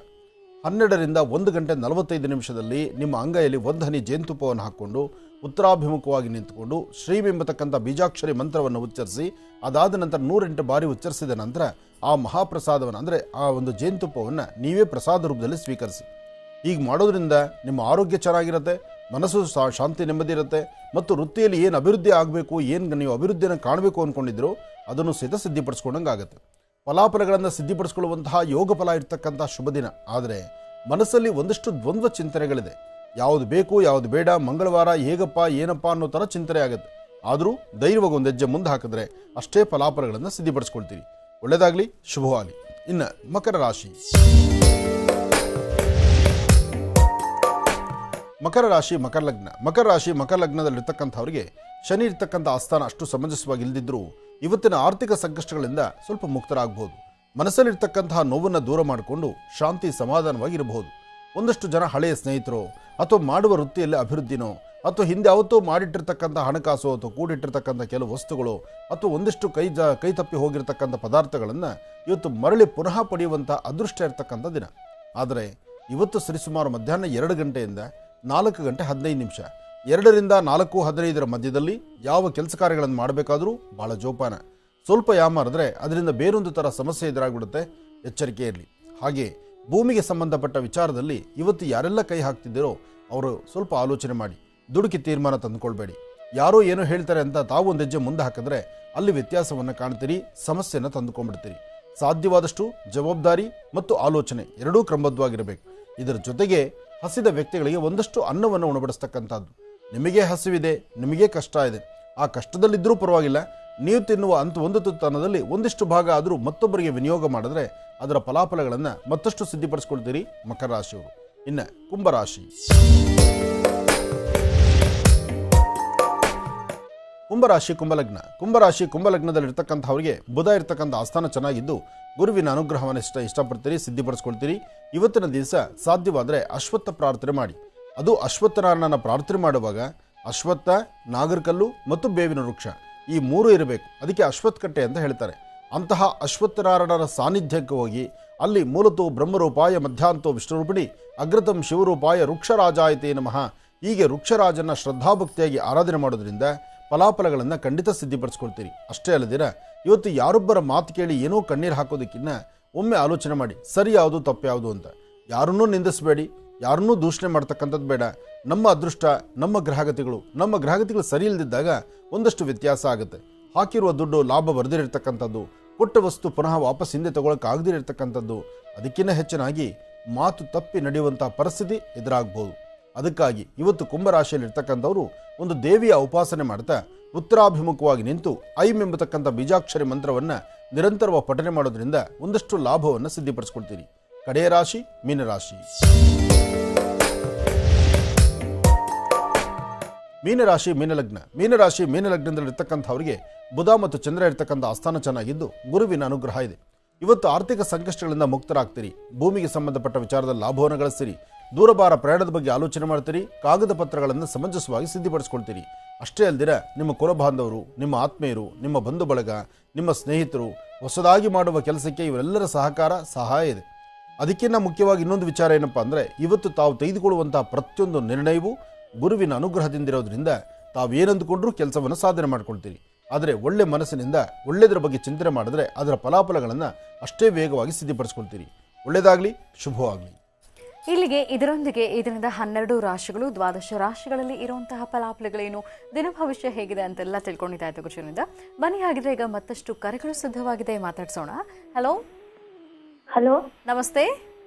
12ರಿಂದ 1 ಗಂಟೆ 45 ನಿಮಿಷದಲ್ಲಿ ನಿಮ್ಮ ಅಂಗೈಯಲ್ಲಿ 1 ಹನಿ ಜೇನುತುಪ್ಪವನ್ನು ಹಾಕ್ಕೊಂಡು ಉತ್ತರಾಭಿಮುಖವಾಗಿ ನಿಂತುಕೊಂಡು ಶ್ರೀಂ ಎಂಬತಕ್ಕಂಥ ಬೀಜಾಕ್ಷರಿ ಮಂತ್ರವನ್ನು ಉಚ್ಚರಿಸಿ, ಅದಾದ ನಂತರ 108 ಬಾರಿ ಉಚ್ಚರಿಸಿದ ನಂತರ ಆ ಮಹಾಪ್ರಸಾದವನ್ನು, ಅಂದರೆ ಆ ಒಂದು ಜೇನುತುಪ್ಪವನ್ನು ನೀವೇ ಪ್ರಸಾದ ರೂಪದಲ್ಲಿ ಸ್ವೀಕರಿಸಿ. ಹೀಗೆ ಮಾಡೋದ್ರಿಂದ ನಿಮ್ಮ ಆರೋಗ್ಯ ಚೆನ್ನಾಗಿರುತ್ತೆ, ಮನಸ್ಸು ಶಾಂತಿ ನೆಮ್ಮದಿ ಇರುತ್ತೆ, ಮತ್ತು ವೃತ್ತಿಯಲ್ಲಿ ಏನು ಅಭಿವೃದ್ಧಿ ಆಗಬೇಕು, ಏನು ನೀವು ಅಭಿವೃದ್ಧಿಯನ್ನು ಕಾಣಬೇಕು ಅಂದ್ಕೊಂಡಿದ್ರು ಅದನ್ನು ಸಹಿತ ಸಿದ್ಧಿಪಡಿಸ್ಕೊಂಡಂಗೆ ಆಗುತ್ತೆ. ಫಲಾಫಲಗಳನ್ನು ಸಿದ್ಧಿಪಡಿಸ್ಕೊಳ್ಳುವಂತಹ ಯೋಗ ಫಲ ಇರ್ತಕ್ಕಂಥ ಶುಭ ದಿನ. ಆದರೆ ಮನಸ್ಸಲ್ಲಿ ಒಂದಷ್ಟು ದ್ವಂದ್ವ ಚಿಂತನೆಗಳಿದೆ, ಯಾವುದು ಬೇಕು ಯಾವುದು ಬೇಡ, ಮಂಗಳವಾರ ಹೇಗಪ್ಪ ಏನಪ್ಪ ಅನ್ನೋ ಥರ ಚಿಂತನೆ ಆಗುತ್ತೆ. ಆದರೂ ಧೈರ್ಯವಾಗಿ ಒಂದು ಹೆಜ್ಜೆ ಮುಂದೆ ಹಾಕಿದ್ರೆ ಅಷ್ಟೇ ಫಲಾಫಲಗಳನ್ನು ಸಿದ್ಧಿಪಡಿಸ್ಕೊಳ್ತೀರಿ. ಒಳ್ಳೆಯದಾಗಲಿ, ಶುಭವಾಗಲಿ. ಇನ್ನು ಮಕರ ರಾಶಿ. ಮಕರ ಲಗ್ನದಲ್ಲಿರ್ತಕ್ಕಂಥವ್ರಿಗೆ ಶನಿ ಇರ್ತಕ್ಕಂಥ ಆಸ್ಥಾನ ಅಷ್ಟು ಸಮಂಜಸವಾಗಿ ಇಲ್ಲದಿದ್ದರೂ ಇವತ್ತಿನ ಆರ್ಥಿಕ ಸಂಕಷ್ಟಗಳಿಂದ ಸ್ವಲ್ಪ ಮುಕ್ತರಾಗಬಹುದು. ಮನಸ್ಸಲ್ಲಿರ್ತಕ್ಕಂತಹ ನೋವನ್ನು ದೂರ ಮಾಡಿಕೊಂಡು ಶಾಂತಿ ಸಮಾಧಾನವಾಗಿರಬಹುದು. ಒಂದಷ್ಟು ಜನ ಹಳೆಯ ಸ್ನೇಹಿತರು, ಅಥವಾ ಮಾಡುವ ವೃತ್ತಿಯಲ್ಲಿ ಅಭಿವೃದ್ಧಿನೋ, ಅಥವಾ ಹಿಂದೆ ಯಾವತ್ತೂ ಮಾಡಿಟ್ಟಿರ್ತಕ್ಕಂಥ ಹಣಕಾಸು ಅಥವಾ ಕೂಡಿಟ್ಟಿರ್ತಕ್ಕಂಥ ಕೆಲವು ವಸ್ತುಗಳು, ಅಥವಾ ಒಂದಿಷ್ಟು ಕೈ ತಪ್ಪಿ ಹೋಗಿರ್ತಕ್ಕಂಥ ಪದಾರ್ಥಗಳನ್ನು ಇವತ್ತು ಮರಳಿ ಪುನಃ ಪಡೆಯುವಂಥ ಅದೃಷ್ಟ ಇರ್ತಕ್ಕಂಥ ದಿನ. ಆದರೆ ಇವತ್ತು ಸರಿಸುಮಾರು ಮಧ್ಯಾಹ್ನ 2 ಗಂಟೆಯಿಂದ 4 ಗಂಟೆ 15 ನಿಮಿಷ 2ರಿಂದ 4:15 ಮಧ್ಯದಲ್ಲಿ ಯಾವ ಕೆಲಸ ಕಾರ್ಯಗಳನ್ನು ಮಾಡಬೇಕಾದ್ರೂ ಭಾಳ ಜೋಪಾನ. ಸ್ವಲ್ಪ ಯಾಮಾರಿದ್ರೆ ಅದರಿಂದ ಬೇರೊಂದು ಥರ ಸಮಸ್ಯೆ ಎದುರಾಗ್ಬಿಡುತ್ತೆ, ಎಚ್ಚರಿಕೆ ಇರಲಿ. ಹಾಗೆ ಭೂಮಿಗೆ ಸಂಬಂಧಪಟ್ಟ ವಿಚಾರದಲ್ಲಿ ಇವತ್ತು ಯಾರೆಲ್ಲ ಕೈ ಹಾಕ್ತಿದ್ದೀರೋ ಅವರು ಸ್ವಲ್ಪ ಆಲೋಚನೆ ಮಾಡಿ, ದುಡುಕಿ ತೀರ್ಮಾನ ತಂದುಕೊಳ್ಬೇಡಿ. ಯಾರೋ ಏನೋ ಹೇಳ್ತಾರೆ ಅಂತ ತಾವು ಒಂದು ಹೆಜ್ಜೆ ಮುಂದೆ ಹಾಕಿದ್ರೆ ಅಲ್ಲಿ ವ್ಯತ್ಯಾಸವನ್ನು ಕಾಣ್ತೀರಿ, ಸಮಸ್ಯೆಯನ್ನು ತಂದುಕೊಂಡ್ಬಿಡ್ತೀರಿ. ಸಾಧ್ಯವಾದಷ್ಟು ಜವಾಬ್ದಾರಿ ಮತ್ತು ಆಲೋಚನೆ ಎರಡೂ ಕ್ರಮಬದ್ಧವಾಗಿರಬೇಕು. ಇದರ ಜೊತೆಗೆ ಹಸಿದ ವ್ಯಕ್ತಿಗಳಿಗೆ ಒಂದಷ್ಟು ಅನ್ನವನ್ನು ಉಣಬಡಿಸ್ತಕ್ಕಂಥದ್ದು. ನಿಮಗೆ ಹಸಿವಿದೆ, ನಿಮಗೆ ಕಷ್ಟ ಇದೆ, ಆ ಕಷ್ಟದಲ್ಲಿದ್ದರೂ ಪರವಾಗಿಲ್ಲ, ನೀವು ತಿನ್ನುವ ಒಂದು ತುತ್ತನ್ನದಲ್ಲಿ ಒಂದಿಷ್ಟು ಭಾಗ ಆದರೂ ಮತ್ತೊಬ್ಬರಿಗೆ ವಿನಿಯೋಗ ಮಾಡಿದ್ರೆ ಅದರ ಫಲಾಫಲಗಳನ್ನು ಮತ್ತಷ್ಟು ಸಿದ್ಧಿಪಡಿಸ್ಕೊಳ್ತೀರಿ ಮಕರ ರಾಶಿಯವರು. ಇನ್ನು ಕುಂಭಲಗ್ನದಲ್ಲಿರ್ತಕ್ಕಂಥವ್ರಿಗೆ ಬುಧ ಇರ್ತಕ್ಕಂಥ ಆಸ್ಥಾನ ಚೆನ್ನಾಗಿದ್ದು ಗುರುವಿನ ಅನುಗ್ರಹವನ್ನು ಇಷ್ಟಪಡ್ತೀರಿ, ಸಿದ್ಧಿಪಡಿಸ್ಕೊಳ್ತೀರಿ. ಇವತ್ತಿನ ದಿವಸ ಸಾಧ್ಯವಾದರೆ ಅಶ್ವತ್ಥ ಪ್ರಾರ್ಥನೆ ಮಾಡಿ. ಅದು ಅಶ್ವತ್ಥನಾರಾಯಣನ ಪ್ರಾರ್ಥನೆ ಮಾಡುವಾಗ ಅಶ್ವತ್ಥ, ನಾಗರಕಲ್ಲು ಮತ್ತು ಬೇವಿನ ವೃಕ್ಷ ಈ 3 ಇರಬೇಕು. ಅದಕ್ಕೆ ಅಶ್ವತ್ಥಕಟ್ಟೆ ಅಂತ ಹೇಳ್ತಾರೆ. ಅಂತಹ ಅಶ್ವತ್ಥನಾರಾಯಣರ ಸಾನ್ನಿಧ್ಯಕ್ಕೆ ಹೋಗಿ ಅಲ್ಲಿ ಮೂಲತೋ ಬ್ರಹ್ಮರೂಪಾಯ ಮಧ್ಯಾಂತೋ ವಿಷ್ಣುರೂಪಿಣಿ ಅಗ್ರತಂ ಶಿವರೂಪಾಯ ವೃಕ್ಷರಾಜಾಯತೆ ನಮಃ ಹೀಗೆ ವೃಕ್ಷರಾಜನ ಶ್ರದ್ಧಾಭಕ್ತಿಯಾಗಿ ಆರಾಧನೆ ಮಾಡೋದ್ರಿಂದ ಫಲಾಫಲಗಳನ್ನು ಖಂಡಿತ ಸಿದ್ಧಿಪಡಿಸ್ಕೊಳ್ತೀರಿ. ಅಷ್ಟೇ ಅಲ್ಲದಿರ ಇವತ್ತು ಯಾರೊಬ್ಬರ ಮಾತು ಕೇಳಿ ಏನೋ ಕಣ್ಣೀರು ಹಾಕೋದಕ್ಕಿಂತ ಒಮ್ಮೆ ಆಲೋಚನೆ ಮಾಡಿ, ಸರಿ ಯಾವುದು ತಪ್ಪು ಯಾವುದು ಅಂತ. ಯಾರನ್ನೂ ನಿಂದಿಸಬೇಡಿ, ಯಾರನ್ನೂ ದೂಷಣೆ ಮಾಡ್ತಕ್ಕಂಥದ್ದು ಬೇಡ. ನಮ್ಮ ಅದೃಷ್ಟ, ನಮ್ಮ ಗ್ರಹಗತಿಗಳು ಸರಿ ಇಲ್ಲದಿದ್ದಾಗ ಒಂದಷ್ಟು ವ್ಯತ್ಯಾಸ ಆಗುತ್ತೆ. ಹಾಕಿರುವ ದುಡ್ಡು ಲಾಭ ಬರೆದಿರ್ತಕ್ಕಂಥದ್ದು, ಕೊಟ್ಟ ವಸ್ತು ಪುನಃ ವಾಪಸ್ ಹಿಂದೆ ತಗೊಳಕ್ಕಾಗದಿರತಕ್ಕಂಥದ್ದು, ಅದಕ್ಕಿಂತ ಹೆಚ್ಚಿನಾಗಿ ಮಾತು ತಪ್ಪಿ ನಡೆಯುವಂಥ ಪರಿಸ್ಥಿತಿ ಎದುರಾಗಬಹುದು. ಅದಕ್ಕಾಗಿ ಇವತ್ತು ಕುಂಭರಾಶಿಯಲ್ಲಿರ್ತಕ್ಕಂಥವರು ಒಂದು ದೇವಿಯ ಉಪಾಸನೆ ಮಾಡ್ತಾ ಉತ್ತರಾಭಿಮುಖವಾಗಿ ನಿಂತು ಐಂ ಎಂಬತಕ್ಕಂಥ ಬೀಜಾಕ್ಷರಿ ಮಂತ್ರವನ್ನು ನಿರಂತರವಾಗಿ ಪಠನೆ ಮಾಡೋದ್ರಿಂದ ಒಂದಷ್ಟು ಲಾಭವನ್ನು ಸಿದ್ಧಿಪಡಿಸ್ಕೊಳ್ತೀರಿ. ಕಡೆಯ ರಾಶಿ ಮೀನರಾಶಿ. ಮೀನರಾಶಿ ಮೀನಲಗ್ನದಲ್ಲಿರ್ತಕ್ಕಂಥವರಿಗೆ ಬುಧ ಮತ್ತು ಚಂದ್ರ ಇರ್ತಕ್ಕಂಥ ಆಸ್ಥಾನ ಚೆನ್ನಾಗಿದ್ದು ಗುರುವಿನ ಅನುಗ್ರಹ ಇದೆ. ಇವತ್ತು ಆರ್ಥಿಕ ಸಂಕಷ್ಟಗಳಿಂದ ಮುಕ್ತರಾಗ್ತೀರಿ. ಭೂಮಿಗೆ ಸಂಬಂಧಪಟ್ಟ ವಿಚಾರದಲ್ಲಿ ಲಾಭವನ್ನು ಗಳಿಸ್ತೀರಿ. ದೂರಭಾರ ಪ್ರಯಾಣದ ಬಗ್ಗೆ ಆಲೋಚನೆ ಮಾಡ್ತೀರಿ. ಕಾಗದ ಪತ್ರಗಳನ್ನು ಸಮಂಜಸವಾಗಿ ಸಿದ್ಧಪಡಿಸ್ಕೊಳ್ತೀರಿ. ಅಷ್ಟೇ ಅಲ್ದಿರ ನಿಮ್ಮ ಕುಲಬಾಂಧವರು, ನಿಮ್ಮ ಆತ್ಮೀಯರು, ನಿಮ್ಮ ಬಂಧು ಬಳಗ, ನಿಮ್ಮ ಸ್ನೇಹಿತರು ಹೊಸದಾಗಿ ಮಾಡುವ ಕೆಲಸಕ್ಕೆ ಇವರೆಲ್ಲರ ಸಹಾಯ ಇದೆ. ಅದಕ್ಕಿಂತ ಮುಖ್ಯವಾಗಿ ಇನ್ನೊಂದು ವಿಚಾರ ಏನಪ್ಪ ಅಂದರೆ, ಇವತ್ತು ತಾವು ತೆಗೆದುಕೊಳ್ಳುವಂತಹ ಪ್ರತಿಯೊಂದು ನಿರ್ಣಯವೂ ಗುರುವಿನ ಅನುಗ್ರಹದಿಂದಿರೋದ್ರಿಂದ ತಾವೇನಂದುಕೊಂಡ್ರೂ ಕೆಲಸವನ್ನು ಸಾಧನೆ ಮಾಡ್ಕೊಳ್ತೀರಿ. ಆದರೆ ಒಳ್ಳೆ ಮನಸ್ಸಿನಿಂದ ಒಳ್ಳೆಯದರ ಬಗ್ಗೆ ಚಿಂತನೆ ಮಾಡಿದ್ರೆ ಅದರ ಫಲಾಫಲಗಳನ್ನು ಅಷ್ಟೇ ವೇಗವಾಗಿ ಸಿದ್ಧಪಡಿಸ್ಕೊಳ್ತೀರಿ. ಒಳ್ಳೆಯದಾಗಲಿ, ಶುಭವಾಗಲಿ. ಇಲ್ಲಿಗೆ ಇದರೊಂದಿಗೆ ಇದರಿಂದ 12 ರಾಶಿಗಳು, ದ್ವಾದಶ ರಾಶಿಗಳಲ್ಲಿ ಇರುವಂತಹ ಫಲಾಫಲಗಳೇನು, ದಿನ ಭವಿಷ್ಯ ಹೇಗಿದೆ ಅಂತೆಲ್ಲ ತಿಳ್ಕೊಂಡಿದ್ದಾಯ್ತು ಗುರುಜಿನಿಂದ. ಬನ್ನಿ, ಹಾಗಿದ್ರೆ ಈಗ ಮತ್ತಷ್ಟು ಕರೆಗಳು ಸಿದ್ಧವಾಗಿದೆ, ಮಾತಾಡ್ಸೋಣ. ಹಲೋ ಹಲೋ, ನಮಸ್ತೆ.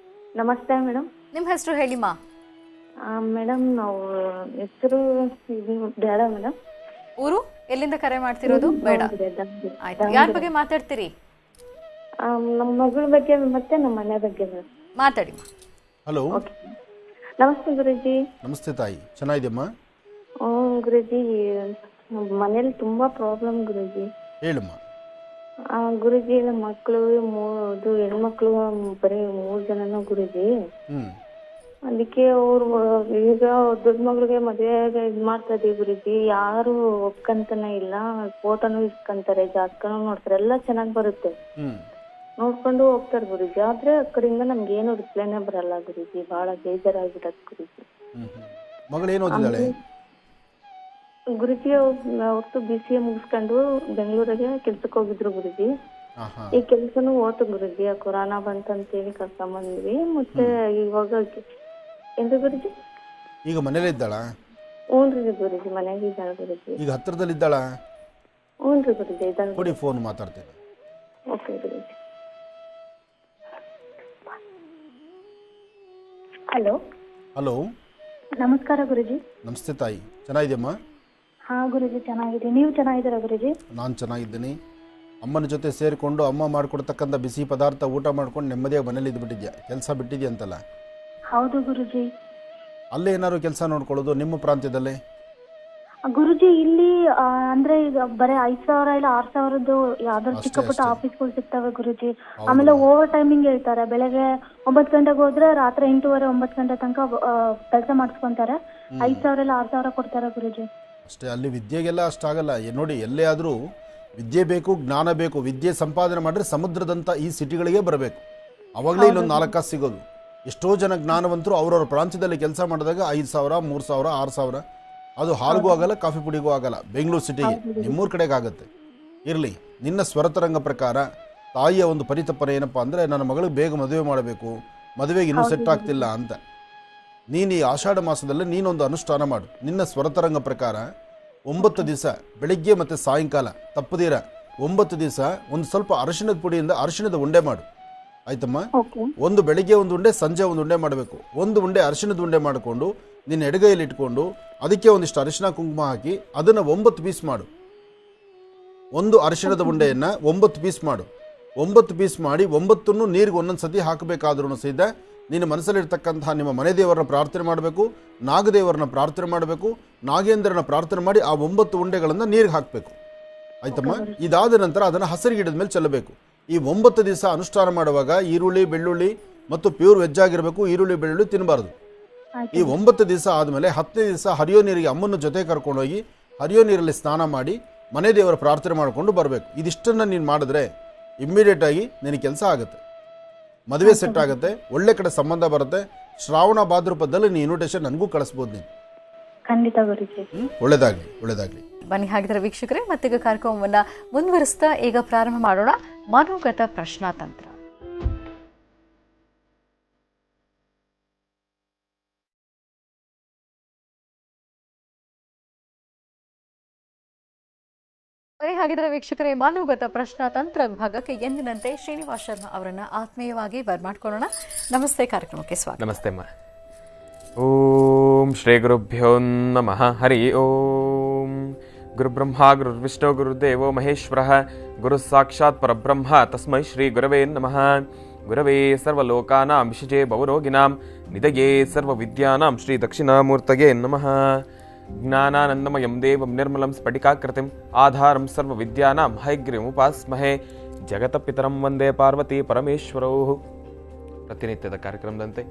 ನಮಸ್ತೆ ಮೇಡಮ್. ನಿಮ್ಮ ಹೆಸರು ಹೇಳಿಮ್ಮ. ಮೇಡಮ್ ನಾವು ಹೆಸರು ಬೇಡ ಮೇಡಮ್. ಊರು ಎಲ್ಲಿಂದ ಕರೆ ಮಾಡ್ತಿರೋದು? ಬೇಡ. ಆಯ್ತು, ಯಾರ ಬಗ್ಗೆ ಮಾತಾಡ್ತೀರಿ? ನಮ್ಮ ಮಗಳ ಬಗ್ಗೆ ಮತ್ತೆ ನಮ್ಮ ಮನೆ ಬಗ್ಗೆ ಮಾತಾಡಿ. ಹಲೋ, ನಮಸ್ತೆ ಗುರುಜಿ. ನಮಸ್ತೆ ತಾಯಿ, ಚೆನ್ನಾಗಿದೆಯಮ್ಮ? ಗುರುಜಿ, ಮನೇಲಿ ತುಂಬಾ ಪ್ರಾಬ್ಲಮ್ ಗುರುಜಿ. ಹೇಳಮ್ಮ. ಗುರುಜಿ, ನಮ್ಮ ಮಕ್ಕಳು ಹೆಣ್ಮಕ್ಳು ಬರೀ 3 ಜನನು ಗುರುಜಿ. ಅದಕ್ಕೆ ಅವ್ರು ಈಗ ದೊಡ್ಡ ಮಗಳಿಗೆ ಮದುವೆ ಇದ್ ಮಾಡ್ತಾ ಇದೀವಿ ಗುರುಜಿ. ಯಾರು ಒಪ್ಕಂತಾನೆ ಇಲ್ಲ. ಫೋಟೋನು ಇಸ್ಕೊಂತಾರೆ, ಜಾತಕನು ನೋಡ್ತಾರೆ, ಎಲ್ಲ ಚೆನ್ನಾಗ್ ಬರುತ್ತೆ, ನೋಡ್ಕೊಂಡು ಹೋಗ್ತಾರೆ ಗುರುಜಿ. ಆದ್ರೆ ಆ ಕಡೆಯಿಂದ ನಮ್ಗೆ ಏನು ರಿಪ್ಲೈನೇ ಬರಲ್ಲ ಗುರುಜಿ. ಬಹಳ ಬೇಜಾರಾಗ್ಬಿಟ್ಟದ್ ಗುರುಜಿ. ಗುರುಜಿ ಅವ್ರದ್ದು BCA ಮುಗಿಸ್ಕೊಂಡು ಬೆಂಗಳೂರಿಗೆ ಕೆಲ್ಸಕ್ಕೆ ಹೋಗಿದ್ರು ಗುರುಜಿ. ಈ ಕೆಲ್ಸನು ಹೋತು ಗುರುಜಿ. ಕೊರೋನಾ ಬಂತಂತೇಳಿ ಕರ್ಕೊಂಡ್ ಬಂದ್ವಿ. ಮತ್ತೆ ಇವಾಗ ಎಂತ ಗುರುಜಿ? ಈಗ ಮನೇಲಿ ಇದ್ದಾಳ? ಹ್ಞೂನ್ರಿ ಗುರುಜಿ, ಮನೆಗೆ ಇದ್ದಾಳ ಗುರುಜಿ. ಈಗ ಹತ್ರದಲ್ಲಿ ಇದ್ದಾಳ? ಹ್ಞೂನ್ರಿ ಗುರುಜಿ, ಇದ್ದಾಳ. ಕೊಡಿ, ಫೋನ್ ಮಾತಾಡ್ತೇನೆ. ಓಕೆ ಗುರುಜಿ. ಹಲೋ. ಹಲೋ, ನಮಸ್ಕಾರ ಗುರುಜಿ. ನಮಸ್ತೆ ತಾಯಿ, ಚೆನ್ನಾಗಿದೆಯಮ್ಮ? ಹಾ ಗುರುಜಿ, ಚೆನ್ನಾಗಿದೆ. ನೀವು ಚೆನ್ನಾಗಿದ್ದೀರಾ ಗುರುಜಿ? ನಾನು ಚೆನ್ನಾಗಿದ್ದೀನಿ. ಅಮ್ಮನ ಜೊತೆ ಸೇರಿಕೊಂಡು ಅಮ್ಮ ಮಾಡಿಕೊಡ್ತಕ್ಕಂಥ ಬಿಸಿ ಪದಾರ್ಥ ಊಟ ಮಾಡ್ಕೊಂಡು ನೆಮ್ಮದಿಯಾಗಿ ಮನೇಲಿ ಇದ್ಬಿಟ್ಟಿದ್ಯಾ? ಕೆಲಸ ಬಿಟ್ಟಿದ್ಯಾ ಅಂತಲ್ಲ? ಹೌದು ಗುರುಜಿ. ಅಲ್ಲೇ ಏನಾದ್ರು ಕೆಲಸ ನೋಡ್ಕೊಳ್ಳೋದು ನಿಮ್ಮ ಪ್ರಾಂತ್ಯದಲ್ಲೇ? ಗುರುಜಿ, ಇಲ್ಲಿ ಅಂದ್ರೆ ಈಗ ಬರೀ 5,000 ಇಲ್ಲ 6,000 ಯಾವ್ದಾದ್ರು ಚಿಕ್ಕ ಪುಟ್ಟ ಆಫೀಸ್ಗಳು ಸಿಗ್ತವೆ ಗುರುಜಿ. ಆಮೇಲೆ ಓವರ್ ಟೈಮಿಂಗ್ ಹೇಳ್ತಾರೆ. ಬೆಳಗ್ಗೆ 9 ಗಂಟೆಗೆ ಹೋದ್ರೆ ರಾತ್ರಿ 8:30 9 ಗಂಟೆ ತನಕ ಕೆಲಸ ಮಾಡಿಸ್ಕೊಂತಾರೆ. 5,000 ಇಲ್ಲ 6,000 ಕೊಡ್ತಾರೆ ಗುರುಜಿ. ಅಷ್ಟೇ. ಅಲ್ಲಿ ವಿದ್ಯೆಗೆಲ್ಲ ಅಷ್ಟಾಗಲ್ಲ. ನೋಡಿ, ಎಲ್ಲೇ ಆದರೂ ವಿದ್ಯೆ ಬೇಕು, ಜ್ಞಾನ ಬೇಕು. ವಿದ್ಯೆ ಸಂಪಾದನೆ ಮಾಡಿದ್ರೆ ಸಮುದ್ರದಂಥ ಈ ಸಿಟಿಗಳಿಗೆ ಬರಬೇಕು. ಅವಾಗಲೇ ಇಲ್ಲೊಂದು 4 ಕಾಸು ಸಿಗೋದು. ಎಷ್ಟೋ ಜನ ಜ್ಞಾನವಂತರು ಅವ್ರವ್ರ ಪ್ರಾಂತ್ಯದಲ್ಲಿ ಕೆಲಸ ಮಾಡಿದಾಗ 5,000 3,000 6,000. ಅದು ಹಾಲ್ಗೂ ಆಗಲ್ಲ, ಕಾಫಿ ಪುಡಿಗೂ ಆಗಲ್ಲ. ಬೆಂಗಳೂರು ಸಿಟಿಗೆ, ನಿಮ್ಮೂರ ಕಡೆಗೆ ಆಗುತ್ತೆ. ಇರಲಿ, ನಿನ್ನ ಸ್ವರತರಂಗ ಪ್ರಕಾರ ತಾಯಿಯ ಒಂದು ಪರಿತಪ್ಪನೆ ಏನಪ್ಪ ಅಂದರೆ, ನನ್ನ ಮಗಳಿಗೆ ಬೇಗ ಮದುವೆ ಮಾಡಬೇಕು, ಮದುವೆಗೆ ಇನ್ನೂ ಸೆಟ್ ಆಗ್ತಿಲ್ಲ ಅಂತ. ನೀನು ಈ ಆಷಾಢ ಮಾಸದಲ್ಲಿ ನೀನೊಂದು ಅನುಷ್ಠಾನ ಮಾಡು. ನಿನ್ನ ಸ್ವರತರಂಗ ಪ್ರಕಾರ 9 ದಿವಸ ಬೆಳಿಗ್ಗೆ ಮತ್ತು ಸಾಯಂಕಾಲ ತಪ್ಪದಿರ 9 ದಿವಸ ಒಂದು ಸ್ವಲ್ಪ ಅರಿಶಿಣದ ಪುಡಿಯಿಂದ ಅರಿಶಿಣದ ಉಂಡೆ ಮಾಡು. ಆಯ್ತಮ್ಮ? ಒಂದು ಬೆಳಿಗ್ಗೆ ಒಂದು ಉಂಡೆ, ಸಂಜೆ ಒಂದು ಉಂಡೆ ಮಾಡಬೇಕು. ಒಂದು ಉಂಡೆ ಅರಿಶಿಣದ ಉಂಡೆ ಮಾಡಿಕೊಂಡು ನಿನ್ನ ಎಡಗೈಯಲ್ಲಿ ಇಟ್ಕೊಂಡು ಅದಕ್ಕೆ ಒಂದಿಷ್ಟು ಅರಿಶಿಣ ಕುಂಕುಮ ಹಾಕಿ ಅದನ್ನು 9 ಪೀಸ್ ಮಾಡು. ಒಂದು ಅರಿಶಿಣದ ಉಂಡೆಯನ್ನು 9 ಪೀಸ್ ಮಾಡು. 9 ಪೀಸ್ ಮಾಡಿ 9 ನೀರಿಗೆ ಒಂದೊಂದು ಸತಿ ಹಾಕಬೇಕಾದ್ರೂ ಸಹಿತ ನಿನ್ನ ಮನಸ್ಸಲ್ಲಿರ್ತಕ್ಕಂತಹ ನಿಮ್ಮ ಮನೆ ದೇವರನ್ನ ಪ್ರಾರ್ಥನೆ ಮಾಡಬೇಕು, ನಾಗದೇವರನ್ನ ಪ್ರಾರ್ಥನೆ ಮಾಡಬೇಕು, ನಾಗೇಂದ್ರನ ಪ್ರಾರ್ಥನೆ ಮಾಡಿ ಆ 9 ಉಂಡೆಗಳನ್ನು ನೀರಿಗೆ ಹಾಕಬೇಕು. ಆಯ್ತಮ್ಮ? ಇದಾದ ನಂತರ ಅದನ್ನು ಹಸಿರು ಗಿಡದ ಮೇಲೆ ಚೆಲ್ಲಬೇಕು. ಈ 9 ದಿವಸ ಅನುಷ್ಠಾನ ಮಾಡುವಾಗ ಈರುಳ್ಳಿ ಬೆಳ್ಳುಳ್ಳಿ ಮತ್ತು ಪ್ಯೂರ್ ವೆಜ್ ಆಗಿರಬೇಕು. ಈರುಳ್ಳಿ ಬೆಳ್ಳುಳ್ಳಿ ತಿನ್ನಬಾರ್ದು. ಈ 9 ದಿವಸ ಆದಮೇಲೆ 10ನೇ ದಿವಸ ಹರಿಯೋ ನೀರಿಗೆ ಅಮ್ಮನ ಜೊತೆ ಕರ್ಕೊಂಡೋಗಿ ಹರಿಯೋ ನೀರಲ್ಲಿ ಸ್ನಾನ ಮಾಡಿ ಮನೆ ದೇವರ ಪ್ರಾರ್ಥನೆ ಮಾಡಿಕೊಂಡು ಬರಬೇಕು. ಇದಿಷ್ಟನ್ನು ನೀನು ಮಾಡಿದ್ರೆ ಇಮ್ಮಿಡಿಯೇಟ್ ಆಗಿ ನಿನಗೆ ಕೆಲಸ ಆಗುತ್ತೆ, ಮದುವೆ ಸೆಟ್ ಆಗುತ್ತೆ, ಒಳ್ಳೆ ಕಡೆ ಸಂಬಂಧ ಬರುತ್ತೆ. ಶ್ರಾವಣ ಭಾದ್ರಪದದಲ್ಲಿ ನೀನು ಇನ್ವಿಟೇಷನ್ ನನಗೂ ಕಳಿಸ್ಬೋದು. ನೀನು ಖಂಡಿತ ಗುರುಜಿ. ಒಳ್ಳೆಯದಾಗಲಿ, ಒಳ್ಳೆಯದಾಗಲಿ. ಬನ್ನಿ ಹಾಗಿದ್ರೆ ವೀಕ್ಷಕರೇ, ಮತ್ತೀಗ ಕಾರ್ಯಕ್ರಮವನ್ನು ಮುಂದುವರಿಸ್ತಾ ಈಗ ಪ್ರಾರಂಭ ಮಾಡೋಣ ಮನೋಗತ ಪ್ರಶ್ನಾತಂತ್ರ. ಹಾಗಿದ್ರೆ ವೀಕ್ಷಕರೇ, ಮನೋಗತ ಪ್ರಶ್ನಾತಂತ್ರ ವಿಭಾಗಕ್ಕೆ ಎಂದಿನಂತೆ ಶ್ರೀನಿವಾಸ್ ಶರ್ಮಾ ಅವರನ್ನ ಆತ್ಮೀಯವಾಗಿ ಬರ್ಮಾಡ್ಕೊಳ್ಳೋಣ. ನಮಸ್ತೆ, ಕಾರ್ಯಕ್ರಮಕ್ಕೆ ಸ್ವಾಗತ. ನಮಸ್ತೆ ಅಮ್ಮ. ಓಂ ಶ್ರೀ ಗುರುಭ್ಯೋ ನಮಃ. ಹರಿ ಓಂ. ಗುರುಬ್ರಹ್ಮ ಗುರುರ್ವಿಷ್ಣು ಗುರುದೇವೋ ಮಹೇಶ್ವರ ಗುರು ಸಾಕ್ಷಾತ್ ಪರಬ್ರಹ್ಮ ತಸ್ಮೈ ಶ್ರೀ ಗುರವೇ ನಮಃ. ಗುರವೇ ಸರ್ವಲೋಕಾನಾಂ ವಿಷಜೇ ಭವರೋಗಿಣಾಂ ನಿಧಯೇ ಸರ್ವವಿದ್ಯಾನಾಂ ಶ್ರೀ ದಕ್ಷಿಣಾಮೂರ್ತಯೇ ನಮಃ. ಜ್ಞಾನಾನಂದಮಯಂ ದೇವಂ ನಿರ್ಮಲಂ ಸ್ಫಟಿಕಾಕೃತಿಂ ಆಧಾರಂ ಸರ್ವವಿದ್ಯಾನಾಂ ಹಯಗ್ರೀವಮುಪಾಸ್ಮಹೇ. ಜಗತಪಿತರಂ ವಂದೇ ಪಾರ್ವತಿ ಪರಮೇಶ್ವರೌ. ಪ್ರತಿನಿತ್ಯದ ಕಾರ್ಯಕ್ರಮದಂತೆ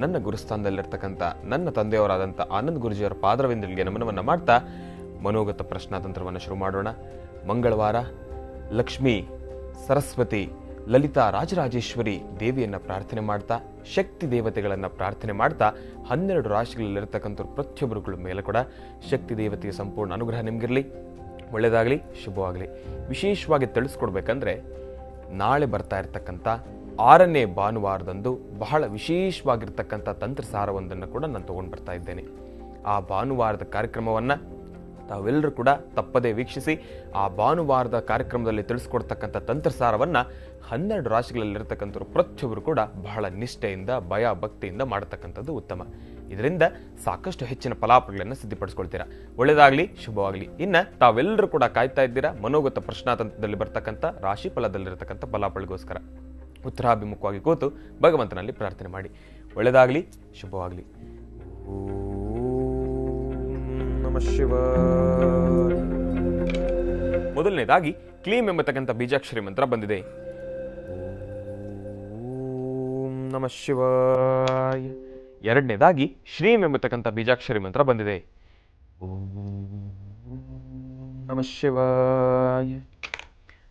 ನನ್ನ ಗುರುಸ್ಥಾನದಲ್ಲಿರ್ತಕ್ಕಂಥ ನನ್ನ ತಂದೆಯವರಾದಂಥ ಆನಂದ್ ಗುರುಜಿಯವರ ಪಾದರವಿಂದಲಿಗೆ ನಮನವನ್ನು ಮಾಡ್ತಾ ಮನೋಗತ ಪ್ರಶ್ನಾತಂತ್ರವನ್ನು ಶುರು ಮಾಡೋಣ. ಮಂಗಳವಾರ ಲಕ್ಷ್ಮೀ, ಸರಸ್ವತಿ, ಲಲಿತಾ, ರಾಜರಾಜೇಶ್ವರಿ ದೇವಿಯನ್ನು ಪ್ರಾರ್ಥನೆ ಮಾಡ್ತಾ, ಶಕ್ತಿ ದೇವತೆಗಳನ್ನು ಪ್ರಾರ್ಥನೆ ಮಾಡ್ತಾ 12 ರಾಶಿಗಳಲ್ಲಿರ್ತಕ್ಕಂಥ ಪ್ರತಿಯೊಬ್ಬರುಗಳ ಮೇಲೆ ಕೂಡ ಶಕ್ತಿ ದೇವತೆಯ ಸಂಪೂರ್ಣ ಅನುಗ್ರಹ ನಿಮಗಿರಲಿ, ಒಳ್ಳೆಯದಾಗಲಿ, ಶುಭವಾಗಲಿ. ವಿಶೇಷವಾಗಿ ತಿಳಿಸ್ಕೊಡ್ಬೇಕಂದ್ರೆ, ನಾಳೆ ಬರ್ತಾ ಇರ್ತಕ್ಕಂಥ 6ನೇ ಭಾನುವಾರದಂದು ಬಹಳ ವಿಶೇಷವಾಗಿರ್ತಕ್ಕಂಥ ತಂತ್ರಸಾರವೊಂದನ್ನು ಕೂಡ ನಾನು ತೊಗೊಂಡು ಬರ್ತಾ ಇದ್ದೇನೆ. ಆ ಭಾನುವಾರದ ಕಾರ್ಯಕ್ರಮವನ್ನು ತಾವೆಲ್ಲರೂ ಕೂಡ ತಪ್ಪದೇ ವೀಕ್ಷಿಸಿ. ಆ ಭಾನುವಾರದ ಕಾರ್ಯಕ್ರಮದಲ್ಲಿ ತಿಳಿಸ್ಕೊಡ್ತಕ್ಕಂಥ ತಂತ್ರಸಾರವನ್ನು 12 ರಾಶಿಗಳಲ್ಲಿರ್ತಕ್ಕಂಥವ್ರು ಪ್ರತಿಯೊಬ್ಬರು ಕೂಡ ಬಹಳ ನಿಷ್ಠೆಯಿಂದ, ಭಯ ಭಕ್ತಿಯಿಂದ ಮಾಡತಕ್ಕಂಥದ್ದು ಉತ್ತಮ. ಇದರಿಂದ ಸಾಕಷ್ಟು ಹೆಚ್ಚಿನ ಫಲಾಫಲಗಳನ್ನು ಸಿದ್ಧಪಡಿಸ್ಕೊಳ್ತೀರಾ. ಒಳ್ಳೆಯದಾಗಲಿ, ಶುಭವಾಗಲಿ. ಇನ್ನು ತಾವೆಲ್ಲರೂ ಕೂಡ ಕಾಯ್ತಾ ಇದ್ದೀರಾ ಮನೋಗತ ಪ್ರಶ್ನಾತಂತ್ರದಲ್ಲಿ ಬರ್ತಕ್ಕಂಥ ರಾಶಿ ಫಲದಲ್ಲಿರ್ತಕ್ಕಂಥ ಫಲಾಫಲಗೋಸ್ಕರ. ಉತ್ತರಾಭಿಮುಖವಾಗಿ ಕೂತು ಭಗವಂತನಲ್ಲಿ ಪ್ರಾರ್ಥನೆ ಮಾಡಿ. ಒಳ್ಳೆಯದಾಗಲಿ, ಶುಭವಾಗಲಿ. ಮೊದಲನೇದಾಗಿ ಕ್ಲೀಮ್ ಎಂಬತಕ್ಕಂಥ ಬೀಜಾಕ್ಷರಿ ಮಂತ್ರ ಬಂದಿದೆ. ಓಂ ನಮಃ ಶಿವಾಯ. ಎರಡನೇದಾಗಿ ಶ್ರೀಂ ಎಂಬತಕ್ಕಂಥ ಬೀಜಾಕ್ಷರಿ ಮಂತ್ರ ಬಂದಿದೆ. ಓಂ ನಮಃ ಶಿವಾಯ.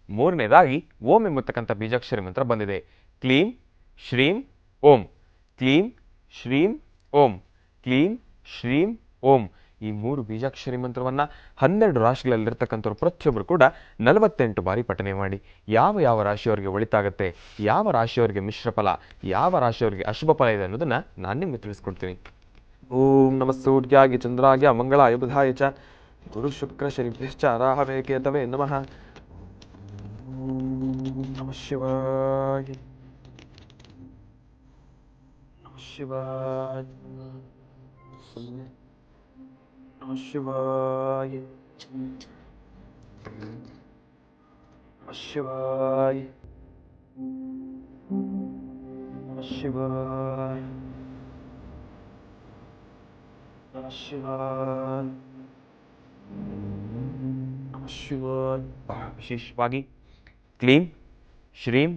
ಮೂರನೇದಾಗಿ ಓಂ ಎಂಬತಕ್ಕಂಥ ಬೀಜಾಕ್ಷರಿ ಮಂತ್ರ ಬಂದಿದೆ. ಕ್ಲೀಂ ಶ್ರೀಂ ಓಂ, ಕ್ಲೀಂ ಶ್ರೀಂ ಓಂ, ಕ್ಲೀಂ ಶ್ರೀಂ ಓಂ. ಈ 3 ಬೀಜಾಕ್ಷರಿ ಮಂತ್ರವನ್ನು 12 ರಾಶಿಗಳಲ್ಲಿರ್ತಕ್ಕಂಥವ್ರು ಪ್ರತಿಯೊಬ್ಬರು ಕೂಡ 48 ಬಾರಿ ಪಠನೆ ಮಾಡಿ. ಯಾವ ರಾಶಿಯವರಿಗೆ ಒಳಿತಾಗುತ್ತೆ, ಯಾವ ರಾಶಿಯವರಿಗೆ ಮಿಶ್ರ ಫಲ, ಯಾವ ರಾಶಿಯವರಿಗೆ ಅಶುಭ ಫಲ ಇದೆ ಅನ್ನೋದನ್ನು ನಾನು ನಿಮಗೆ ತಿಳಿಸ್ಕೊಡ್ತೀನಿ. ಓಂ ನಮಃ ಸೂರ್ಯಾಯ ಚಂದ್ರಾಯ ಮಂಗಳಾಯ ಬುಧಾಯ ಚ ಗುರು ಶುಕ್ರ ಶನಿಭ್ಯಶ್ಚ ರಾಹವೇ ಕೇತವೇ ನಮಃ. ಓಂ ನಮಃ ಶಿವಾಯ. ನಮಃ ಶಿವಾಯ. ನಮಃ ಶಿವಾಯ. ನಮಃ ಶಿವಾಯ. ನಮಃ ಶಿವಾಯ. ನಮಃ ಶಿವಾಯ. ನಮಃ ಶಿವಾಯ. ವಿಶೇಷವಾಗಿ ಕ್ಲೀಂ ಶ್ರೀಂ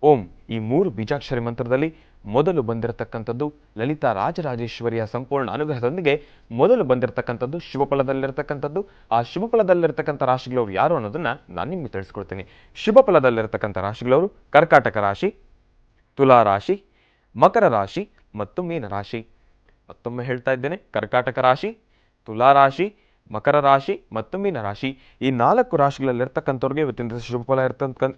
ಓಂ ಈ 3 ಬೀಜಾಕ್ಷರಿ ಮಂತ್ರದಲ್ಲಿ ಮೊದಲು ಬಂದಿರತಕ್ಕಂಥದ್ದು ಲಲಿತಾ ರಾಜರಾಜೇಶ್ವರಿಯ ಸಂಪೂರ್ಣ ಅನುಗ್ರಹದೊಂದಿಗೆ ಮೊದಲು ಬಂದಿರತಕ್ಕಂಥದ್ದು ಶುಭಫಲದಲ್ಲಿರ್ತಕ್ಕಂಥದ್ದು. ಆ ಶುಭಫಲದಲ್ಲಿರ್ತಕ್ಕಂಥ ರಾಶಿಗಳವರು ಯಾರು ಅನ್ನೋದನ್ನ ನಾನು ನಿಮಗೆ ತಿಳಿಸ್ಕೊಡ್ತೀನಿ. ಶುಭಫಲದಲ್ಲಿರ್ತಕ್ಕಂಥ ರಾಶಿಗಳವರು ಕರ್ಕಾಟಕ ರಾಶಿ, ತುಲಾ ರಾಶಿ, ಮಕರ ರಾಶಿ ಮತ್ತು ಮೀನ ರಾಶಿ. ಮತ್ತೊಮ್ಮೆ ಹೇಳ್ತಾ ಇದ್ದೇನೆ, ಕರ್ಕಾಟಕ ರಾಶಿ, ತುಲಾ ರಾಶಿ, ಮಕರ ರಾಶಿ ಮತ್ತು ಮೀನ ರಾಶಿ. ಈ 4 ರಾಶಿಗಳಲ್ಲಿರ್ತಕ್ಕಂಥವ್ರಿಗೆ ಇವತ್ತಿನ ಶುಭಫಲ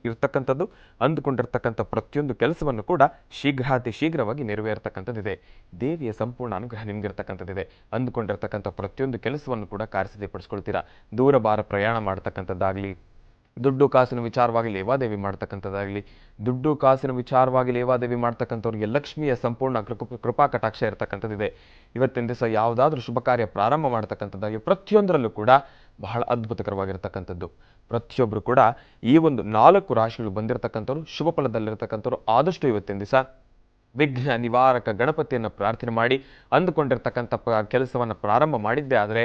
ಇರ್ತಕ್ಕಂಥದ್ದು. ಅಂದುಕೊಂಡಿರ್ತಕ್ಕಂಥ ಪ್ರತಿಯೊಂದು ಕೆಲಸವನ್ನು ಕೂಡ ಶೀಘ್ರಾತಿ ಶೀಘ್ರವಾಗಿ ನೆರವೇರ್ತಕ್ಕಂಥದ್ದಿದೆ. ದೇವಿಯ ಸಂಪೂರ್ಣ ಅನುಗ್ರಹ ನಿಮಗಿರ್ತಕ್ಕಂಥದ್ದಿದೆ. ಅಂದುಕೊಂಡಿರ್ತಕ್ಕಂಥ ಪ್ರತಿಯೊಂದು ಕೆಲಸವನ್ನು ಕೂಡ ಕಾರ್ಯಸಿದ್ಧಪಡಿಸ್ಕೊಳ್ತೀರಾ. ದೂರ ಭಾರ ಪ್ರಯಾಣ ಮಾಡ್ತಕ್ಕಂಥದ್ದಾಗಲಿ, ದುಡ್ಡು ಕಾಸಿನ ವಿಚಾರವಾಗಿ ಲೇವಾದೇವಿ ಮಾಡ್ತಕ್ಕಂಥದ್ದಾಗಲಿ, ದುಡ್ಡು ಕಾಸಿನ ವಿಚಾರವಾಗಿ ಲೇವಾದೇವಿ ಮಾಡ್ತಕ್ಕಂಥವ್ರಿಗೆ ಲಕ್ಷ್ಮಿಯ ಸಂಪೂರ್ಣ ಕೃಪಾ ಕಟಾಕ್ಷ ಇರತಕ್ಕಂಥದ್ದಿದೆ. ಇವತ್ತಿನ ದಿವಸ ಯಾವುದಾದ್ರೂ ಶುಭ ಕಾರ್ಯ ಪ್ರಾರಂಭ ಮಾಡ್ತಕ್ಕಂಥದ್ದಾಗಿ ಪ್ರತಿಯೊಂದರಲ್ಲೂ ಕೂಡ ಬಹಳ ಅದ್ಭುತಕರವಾಗಿರ್ತಕ್ಕಂಥದ್ದು. ಪ್ರತಿಯೊಬ್ಬರು ಕೂಡ ಈ ಒಂದು 4 ರಾಶಿಗಳು ಬಂದಿರತಕ್ಕಂಥವ್ರು ಶುಭ ಫಲದಲ್ಲಿರ್ತಕ್ಕಂಥವ್ರು ಆದಷ್ಟು ಇವತ್ತಿನ ದಿವಸ ವಿಘ್ನ ನಿವಾರಕ ಗಣಪತಿಯನ್ನು ಪ್ರಾರ್ಥನೆ ಮಾಡಿ ಅಂದುಕೊಂಡಿರ್ತಕ್ಕಂಥ ಕೆಲಸವನ್ನು ಪ್ರಾರಂಭ ಮಾಡಿದ್ದೇ ಆದರೆ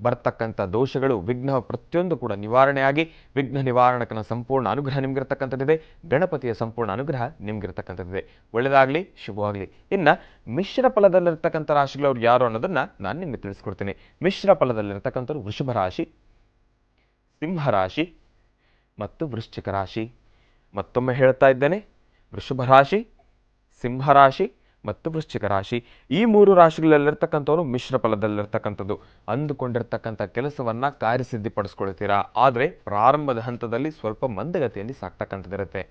ಬರ್ತಕ್ಕಂಥ ದೋಷಗಳು, ವಿಘ್ನ ಪ್ರತಿಯೊಂದು ಕೂಡ ನಿವಾರಣೆಯಾಗಿ ವಿಘ್ನ ನಿವಾರಣಕನ ಸಂಪೂರ್ಣ ಅನುಗ್ರಹ ನಿಮಗಿರ್ತಕ್ಕಂಥದ್ದಿದೆ. ಗಣಪತಿಯ ಸಂಪೂರ್ಣ ಅನುಗ್ರಹ ನಿಮಗಿರ್ತಕ್ಕಂಥದ್ದಿದೆ. ಒಳ್ಳೆಯದಾಗಲಿ, ಶುಭವಾಗಲಿ. ಇನ್ನು ಮಿಶ್ರ ಫಲದಲ್ಲಿರ್ತಕ್ಕಂಥ ರಾಶಿಗಳವ್ರು ಯಾರು ಅನ್ನೋದನ್ನು ನಾನು ನಿಮಗೆ ತಿಳಿಸ್ಕೊಡ್ತೀನಿ. ಮಿಶ್ರ ಫಲದಲ್ಲಿರ್ತಕ್ಕಂಥವ್ರು ವೃಷಭ ರಾಶಿ, ಸಿಂಹರಾಶಿ ಮತ್ತು ವೃಶ್ಚಿಕ ರಾಶಿ. ಮತ್ತೊಮ್ಮೆ ಹೇಳ್ತಾ ಇದ್ದೇನೆ, ವೃಷಭ ರಾಶಿ, ಸಿಂಹರಾಶಿ ಮತ್ತು ವೃಶ್ಚಿಕ ರಾಶಿ. ಈ 3 ರಾಶಿಗಳಲ್ಲಿರ್ತಕ್ಕಂಥವ್ರು ಮಿಶ್ರ ಫಲದಲ್ಲಿರ್ತಕ್ಕಂಥದ್ದು. ಅಂದುಕೊಂಡಿರ್ತಕ್ಕಂಥ ಕೆಲಸವನ್ನ ಕಾರ್ಯಸಿದ್ಧಿಪಡಿಸ್ಕೊಳ್ತೀರಾ, ಆದರೆ ಪ್ರಾರಂಭದ ಹಂತದಲ್ಲಿ ಸ್ವಲ್ಪ ಮಂದಗತಿಯಲ್ಲಿ ಸಾಕ್ತಕ್ಕಂಥದ್ದಿರುತ್ತೆ.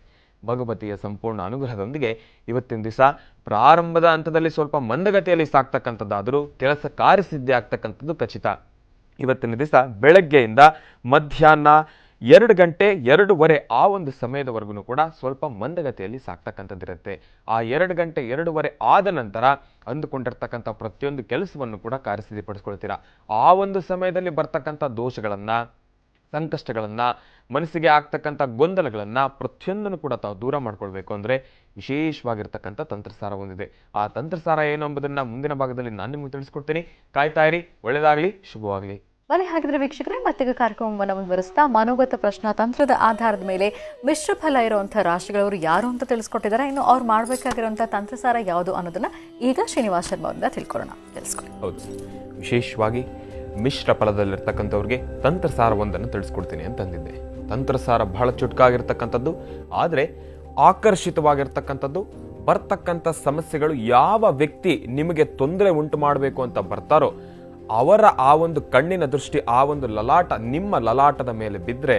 ಭಗವತಿಯ ಸಂಪೂರ್ಣ ಅನುಗ್ರಹದೊಂದಿಗೆ ಇವತ್ತಿನ ದಿವಸ ಪ್ರಾರಂಭದ ಹಂತದಲ್ಲಿ ಸ್ವಲ್ಪ ಮಂದಗತಿಯಲ್ಲಿ ಸಾಕ್ತಕ್ಕಂಥದ್ದಾದರೂ ಕೆಲಸ ಕಾರ್ಯಸಿದ್ಧಿ ಆಗ್ತಕ್ಕಂಥದ್ದು ಖಚಿತ. ಇವತ್ತಿನ ದಿವಸ ಬೆಳಗ್ಗೆಯಿಂದ ಮಧ್ಯಾಹ್ನ 2 ಗಂಟೆ 2:15 ಆ ಒಂದು ಸಮಯದವರೆಗೂ ಕೂಡ ಸ್ವಲ್ಪ ಮಂದಗತಿಯಲ್ಲಿ ಸಾಕ್ತಕ್ಕಂಥದ್ದಿರುತ್ತೆ. ಆ 2 ಗಂಟೆ 2:15 ಆದ ನಂತರ ಅಂದುಕೊಂಡಿರ್ತಕ್ಕಂಥ ಪ್ರತಿಯೊಂದು ಕೆಲಸವನ್ನು ಕೂಡ ಕಾರ್ಯಸಿದ್ಧಿಪಡಿಸ್ಕೊಳ್ತೀರಾ. ಆ ಒಂದು ಸಮಯದಲ್ಲಿ ಬರ್ತಕ್ಕಂಥ ದೋಷಗಳನ್ನು, ಸಂಕಷ್ಟಗಳನ್ನು, ಮನಸ್ಸಿಗೆ ಆಗ್ತಕ್ಕಂಥ ಗೊಂದಲಗಳನ್ನು ಪ್ರತಿಯೊಂದನ್ನು ಕೂಡ ತಾವು ದೂರ ಮಾಡ್ಕೊಳ್ಬೇಕು ಅಂದರೆ ವಿಶೇಷವಾಗಿರ್ತಕ್ಕಂಥ ತಂತ್ರಸಾರ ಹೊಂದಿದೆ. ಆ ತಂತ್ರಸಾರ ಏನು ಎಂಬುದನ್ನು ಮುಂದಿನ ಭಾಗದಲ್ಲಿ ನಾನು ನಿಮಗೆ ತಿಳಿಸ್ಕೊಡ್ತೀನಿ. ಕಾಯ್ತಾ ಇರಿ. ಒಳ್ಳೆಯದಾಗಲಿ, ಶುಭವಾಗಲಿ. ಬನ್ನಿ ಹಾಗಿದ್ರೆ ವೀಕ್ಷಕರೇ, ಮತ್ತೀಗ ಕಾರ್ಯಕ್ರಮವನ್ನು ಮುಂದುವರಿಸ್ತಾ ಮನೋಗತ ಪ್ರಶ್ನಾ ತಂತ್ರದ ಆಧಾರದ ಮೇಲೆ ಮಿಶ್ರ ಫಲ ಇರುವಂಥ ರಾಶಿಗಳವರು ಯಾರು ಅಂತ ತಿಳಿಸ್ಕೊಟ್ಟಿದ್ದಾರೆ. ಇನ್ನು ಅವ್ರು ಮಾಡಬೇಕಾಗಿರುವಂಥ ತಂತ್ರಸಾರ ಯಾವುದು ಅನ್ನೋದನ್ನ ಈಗ ಶ್ರೀನಿವಾಸ್ ಶರ್ಮ ಅವರಿಂದ ತಿಳಿಸ್ಕೊಡಿ. ಹೌದು, ವಿಶೇಷವಾಗಿ ಮಿಶ್ರ ಫಲದಲ್ಲಿರ್ತಕ್ಕಂಥವ್ರಿಗೆ ತಂತ್ರಸಾರವೊಂದನ್ನು ತಿಳಿಸ್ಕೊಡ್ತೀನಿ ಅಂತಂದಿದ್ದೆ. ತಂತ್ರಸಾರ ಬಹಳ ಚುಟ್ಕಾಗಿರ್ತಕ್ಕಂಥದ್ದು, ಆದರೆ ಆಕರ್ಷಿತವಾಗಿರ್ತಕ್ಕಂಥದ್ದು. ಬರ್ತಕ್ಕಂಥ ಸಮಸ್ಯೆಗಳು ಯಾವ ವ್ಯಕ್ತಿ ನಿಮಗೆ ತೊಂದರೆ ಉಂಟು ಮಾಡಬೇಕು ಅಂತ ಬರ್ತಾರೋ ಅವರ ಆ ಒಂದು ಕಣ್ಣಿನ ದೃಷ್ಟಿ, ಆ ಒಂದು ಲಲಾಟ ನಿಮ್ಮ ಲಲಾಟದ ಮೇಲೆ ಬಿದ್ದರೆ,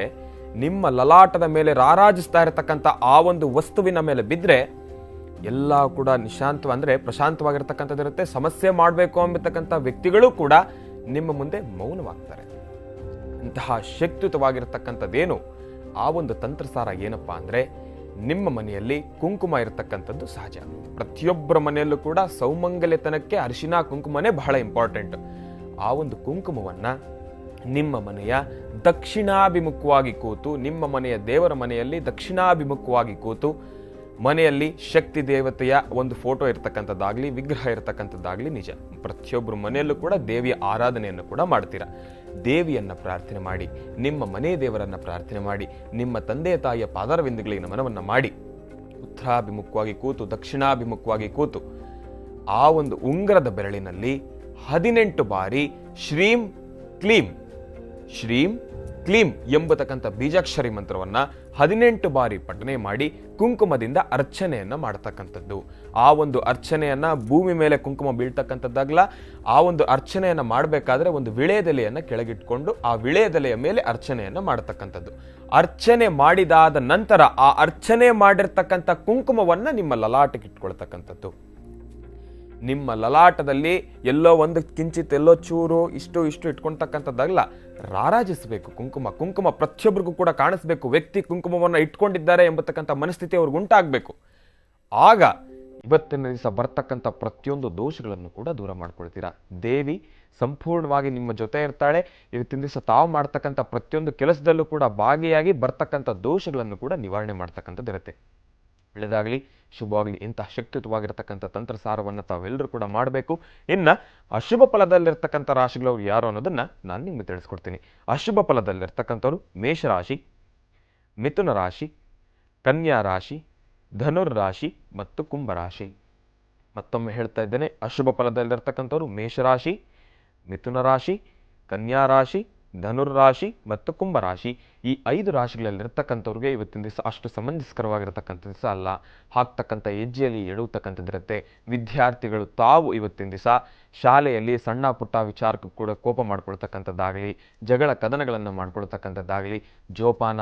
ನಿಮ್ಮ ಲಲಾಟದ ಮೇಲೆ ರಾರಾಜಿಸ್ತಾ ಇರತಕ್ಕಂಥ ಆ ಒಂದು ವಸ್ತುವಿನ ಮೇಲೆ ಬಿದ್ದರೆ ಎಲ್ಲ ಕೂಡ ನಿಶಾಂತ ಅಂದರೆ ಪ್ರಶಾಂತವಾಗಿರ್ತಕ್ಕಂಥದ್ದಿರುತ್ತೆ. ಸಮಸ್ಯೆ ಮಾಡಬೇಕು ಅಂಬಿರ್ತಕ್ಕಂಥ ವ್ಯಕ್ತಿಗಳು ಕೂಡ ನಿಮ್ಮ ಮುಂದೆ ಮೌನವಾಗ್ತಾರೆ. ಇಂತಹ ಶಕ್ತಿಯುತವಾಗಿರ್ತಕ್ಕಂಥದ್ದೇನು ಆ ಒಂದು ತಂತ್ರಸಾರ ಏನಪ್ಪಾ ಅಂದರೆ, ನಿಮ್ಮ ಮನೆಯಲ್ಲಿ ಕುಂಕುಮ ಇರತಕ್ಕಂಥದ್ದು ಸಹಜ. ಪ್ರತಿಯೊಬ್ಬರ ಮನೆಯಲ್ಲೂ ಕೂಡ ಸೌಮಂಗಲ್ಯತನಕ್ಕೆ ಅರಿಶಿನ ಕುಂಕುಮನೇ ಬಹಳ ಇಂಪಾರ್ಟೆಂಟ್. ಆ ಒಂದು ಕುಂಕುಮವನ್ನ ನಿಮ್ಮ ಮನೆಯ ದಕ್ಷಿಣಾಭಿಮುಖವಾಗಿ ಕೂತು, ನಿಮ್ಮ ಮನೆಯ ದೇವರ ಮನೆಯಲ್ಲಿ ದಕ್ಷಿಣಾಭಿಮುಖವಾಗಿ ಕೂತು, ಮನೆಯಲ್ಲಿ ಶಕ್ತಿ ದೇವತೆಯ ಒಂದು ಫೋಟೋ ಇರತಕ್ಕಂಥದ್ದಾಗಲಿ, ವಿಗ್ರಹ ಇರತಕ್ಕಂಥದ್ದಾಗಲಿ ನಿಜ. ಪ್ರತಿಯೊಬ್ಬರ ಮನೆಯಲ್ಲೂ ಕೂಡ ದೇವಿಯ ಆರಾಧನೆಯನ್ನು ಕೂಡ ಮಾಡ್ತೀರಾ. ದೇವಿಯನ್ನ ಪ್ರಾರ್ಥನೆ ಮಾಡಿ, ನಿಮ್ಮ ಮನೆ ದೇವರನ್ನ ಪ್ರಾರ್ಥನೆ ಮಾಡಿ, ನಿಮ್ಮ ತಂದೆ ತಾಯಿಯ ಪಾದಾರವಿಂದಗಳಿಗೆ ನಮನವನ್ನ ಮಾಡಿ, ಉತ್ತರಾಭಿಮುಖವಾಗಿ ಕೂತು, ದಕ್ಷಿಣಾಭಿಮುಖವಾಗಿ ಕೂತು, ಆ ಒಂದು ಉಂಗರದ ಬೆರಳಿನಲ್ಲಿ 18 ಬಾರಿ ಶ್ರೀಂ ಕ್ಲೀಂ ಶ್ರೀಂ ಕ್ಲೀಂ ಎಂಬತಕ್ಕಂಥ ಬೀಜಾಕ್ಷರಿ ಮಂತ್ರವನ್ನ 18 ಬಾರಿ ಪಠನೆ ಮಾಡಿ ಕುಂಕುಮದಿಂದ ಅರ್ಚನೆಯನ್ನ ಮಾಡತಕ್ಕಂಥದ್ದು. ಆ ಒಂದು ಅರ್ಚನೆಯನ್ನ ಭೂಮಿ ಮೇಲೆ ಕುಂಕುಮ ಬೀಳ್ತಕ್ಕಂಥದ್ದಾಗಲ್ಲ, ಆ ಒಂದು ಅರ್ಚನೆಯನ್ನ ಮಾಡಬೇಕಾದ್ರೆ ಒಂದು ವಿಳೆದೆಲೆಯನ್ನ ಕೆಳಗಿಟ್ಕೊಂಡು ಆ ವಿಳೆದೆಲೆಯ ಮೇಲೆ ಅರ್ಚನೆಯನ್ನ ಮಾಡತಕ್ಕಂಥದ್ದು. ಅರ್ಚನೆ ಮಾಡಿದಾದ ನಂತರ ಆ ಅರ್ಚನೆ ಮಾಡಿರ್ತಕ್ಕಂಥ ಕುಂಕುಮವನ್ನ ನಿಮ್ಮ ಲಲಾಟಕ್ಕೆ ಇಟ್ಕೊಳ್ತಕ್ಕಂಥದ್ದು. ನಿಮ್ಮ ಲಲಾಟದಲ್ಲಿ ಎಲ್ಲೋ ಒಂದು ಕಿಂಚಿತ್ ಎಲ್ಲೋ ಚೂರು ಇಷ್ಟು ಇಟ್ಕೊಳ್ತಕ್ಕಂಥದ್ದಾಗಲ್ಲ, ರಾರಾಜಿಸಬೇಕು ಕುಂಕುಮ. ಕುಂಕುಮ ಪ್ರತಿಯೊಬ್ಬರಿಗೂ ಕೂಡ ಕಾಣಿಸ್ಬೇಕು. ವ್ಯಕ್ತಿ ಕುಂಕುಮವನ್ನು ಇಟ್ಕೊಂಡಿದ್ದಾರೆ ಎಂಬತಕ್ಕಂಥ ಮನಸ್ಥಿತಿ ಅವ್ರಿಗೆ ಉಂಟಾಗಬೇಕು. ಆಗ ಇವತ್ತಿನ ದಿವಸ ಬರ್ತಕ್ಕಂಥ ಪ್ರತಿಯೊಂದು ದೋಷಗಳನ್ನು ಕೂಡ ದೂರ ಮಾಡ್ಕೊಳ್ತೀರಾ. ದೇವಿ ಸಂಪೂರ್ಣವಾಗಿ ನಿಮ್ಮ ಜೊತೆ ಇರ್ತಾಳೆ. ಇವತ್ತಿನ ದಿವಸ ತಾವು ಮಾಡ್ತಕ್ಕಂಥ ಪ್ರತಿಯೊಂದು ಕೆಲಸದಲ್ಲೂ ಕೂಡ ಭಾಗಿಯಾಗಿ ಬರ್ತಕ್ಕಂಥ ದೋಷಗಳನ್ನು ಕೂಡ ನಿವಾರಣೆ ಮಾಡ್ತಕ್ಕಂಥದ್ದು ಇರುತ್ತೆ. ಒಳ್ಳೆಯದಾಗಲಿ, ಶುಭವಾಗಲಿ. ಇಂತಹ ಶಕ್ತಿಯುತವಾಗಿರ್ತಕ್ಕಂಥ ತಂತ್ರಸಾರವನ್ನು ತಾವೆಲ್ಲರೂ ಕೂಡ ಮಾಡಬೇಕು. ಇನ್ನು ಅಶುಭ ಫಲದಲ್ಲಿರ್ತಕ್ಕಂಥ ರಾಶಿಗಳವ್ರು ಯಾರು ಅನ್ನೋದನ್ನ ನಾನು ನಿಮಗೆ ತಿಳಿಸ್ಕೊಡ್ತೀನಿ. ಅಶುಭ ಫಲದಲ್ಲಿರ್ತಕ್ಕಂಥವ್ರು ಮೇಷರಾಶಿ, ಮಿಥುನ ರಾಶಿ, ಕನ್ಯಾ ರಾಶಿ, ಧನುರ್ ರಾಶಿ ಮತ್ತು ಕುಂಭರಾಶಿ. ಮತ್ತೊಮ್ಮೆ ಹೇಳ್ತಾ ಇದ್ದೇನೆ, ಅಶುಭ ಫಲದಲ್ಲಿರ್ತಕ್ಕಂಥವ್ರು ಮೇಷರಾಶಿ, ಮಿಥುನ ರಾಶಿ, ಕನ್ಯಾ ರಾಶಿ, ಧನುರ್ ರಾಶಿ ಮತ್ತು ಕುಂಭರಾಶಿ. ಈ 5 ರಾಶಿಗಳಲ್ಲಿರ್ತಕ್ಕಂಥವ್ರಿಗೆ ಇವತ್ತಿನ ದಿವಸ ಅಷ್ಟು ಸಮಂಜಸ್ಕರವಾಗಿರತಕ್ಕಂಥ ದಿವಸ ಅಲ್ಲ. ಹಾಕ್ತಕ್ಕಂಥ ಹೆಜ್ಜೆಯಲ್ಲಿ ಎಡುವತಕ್ಕಂಥದ್ದಿರುತ್ತೆ. ವಿದ್ಯಾರ್ಥಿಗಳು ತಾವು ಇವತ್ತಿನ ದಿವಸ ಶಾಲೆಯಲ್ಲಿ ಸಣ್ಣ ಪುಟ್ಟ ವಿಚಾರಕ್ಕೂ ಕೂಡ ಕೋಪ ಮಾಡ್ಕೊಳ್ತಕ್ಕಂಥದ್ದಾಗಲಿ, ಜಗಳ ಕದನಗಳನ್ನು ಮಾಡ್ಕೊಳ್ತಕ್ಕಂಥದ್ದಾಗಲಿ, ಜೋಪಾನ.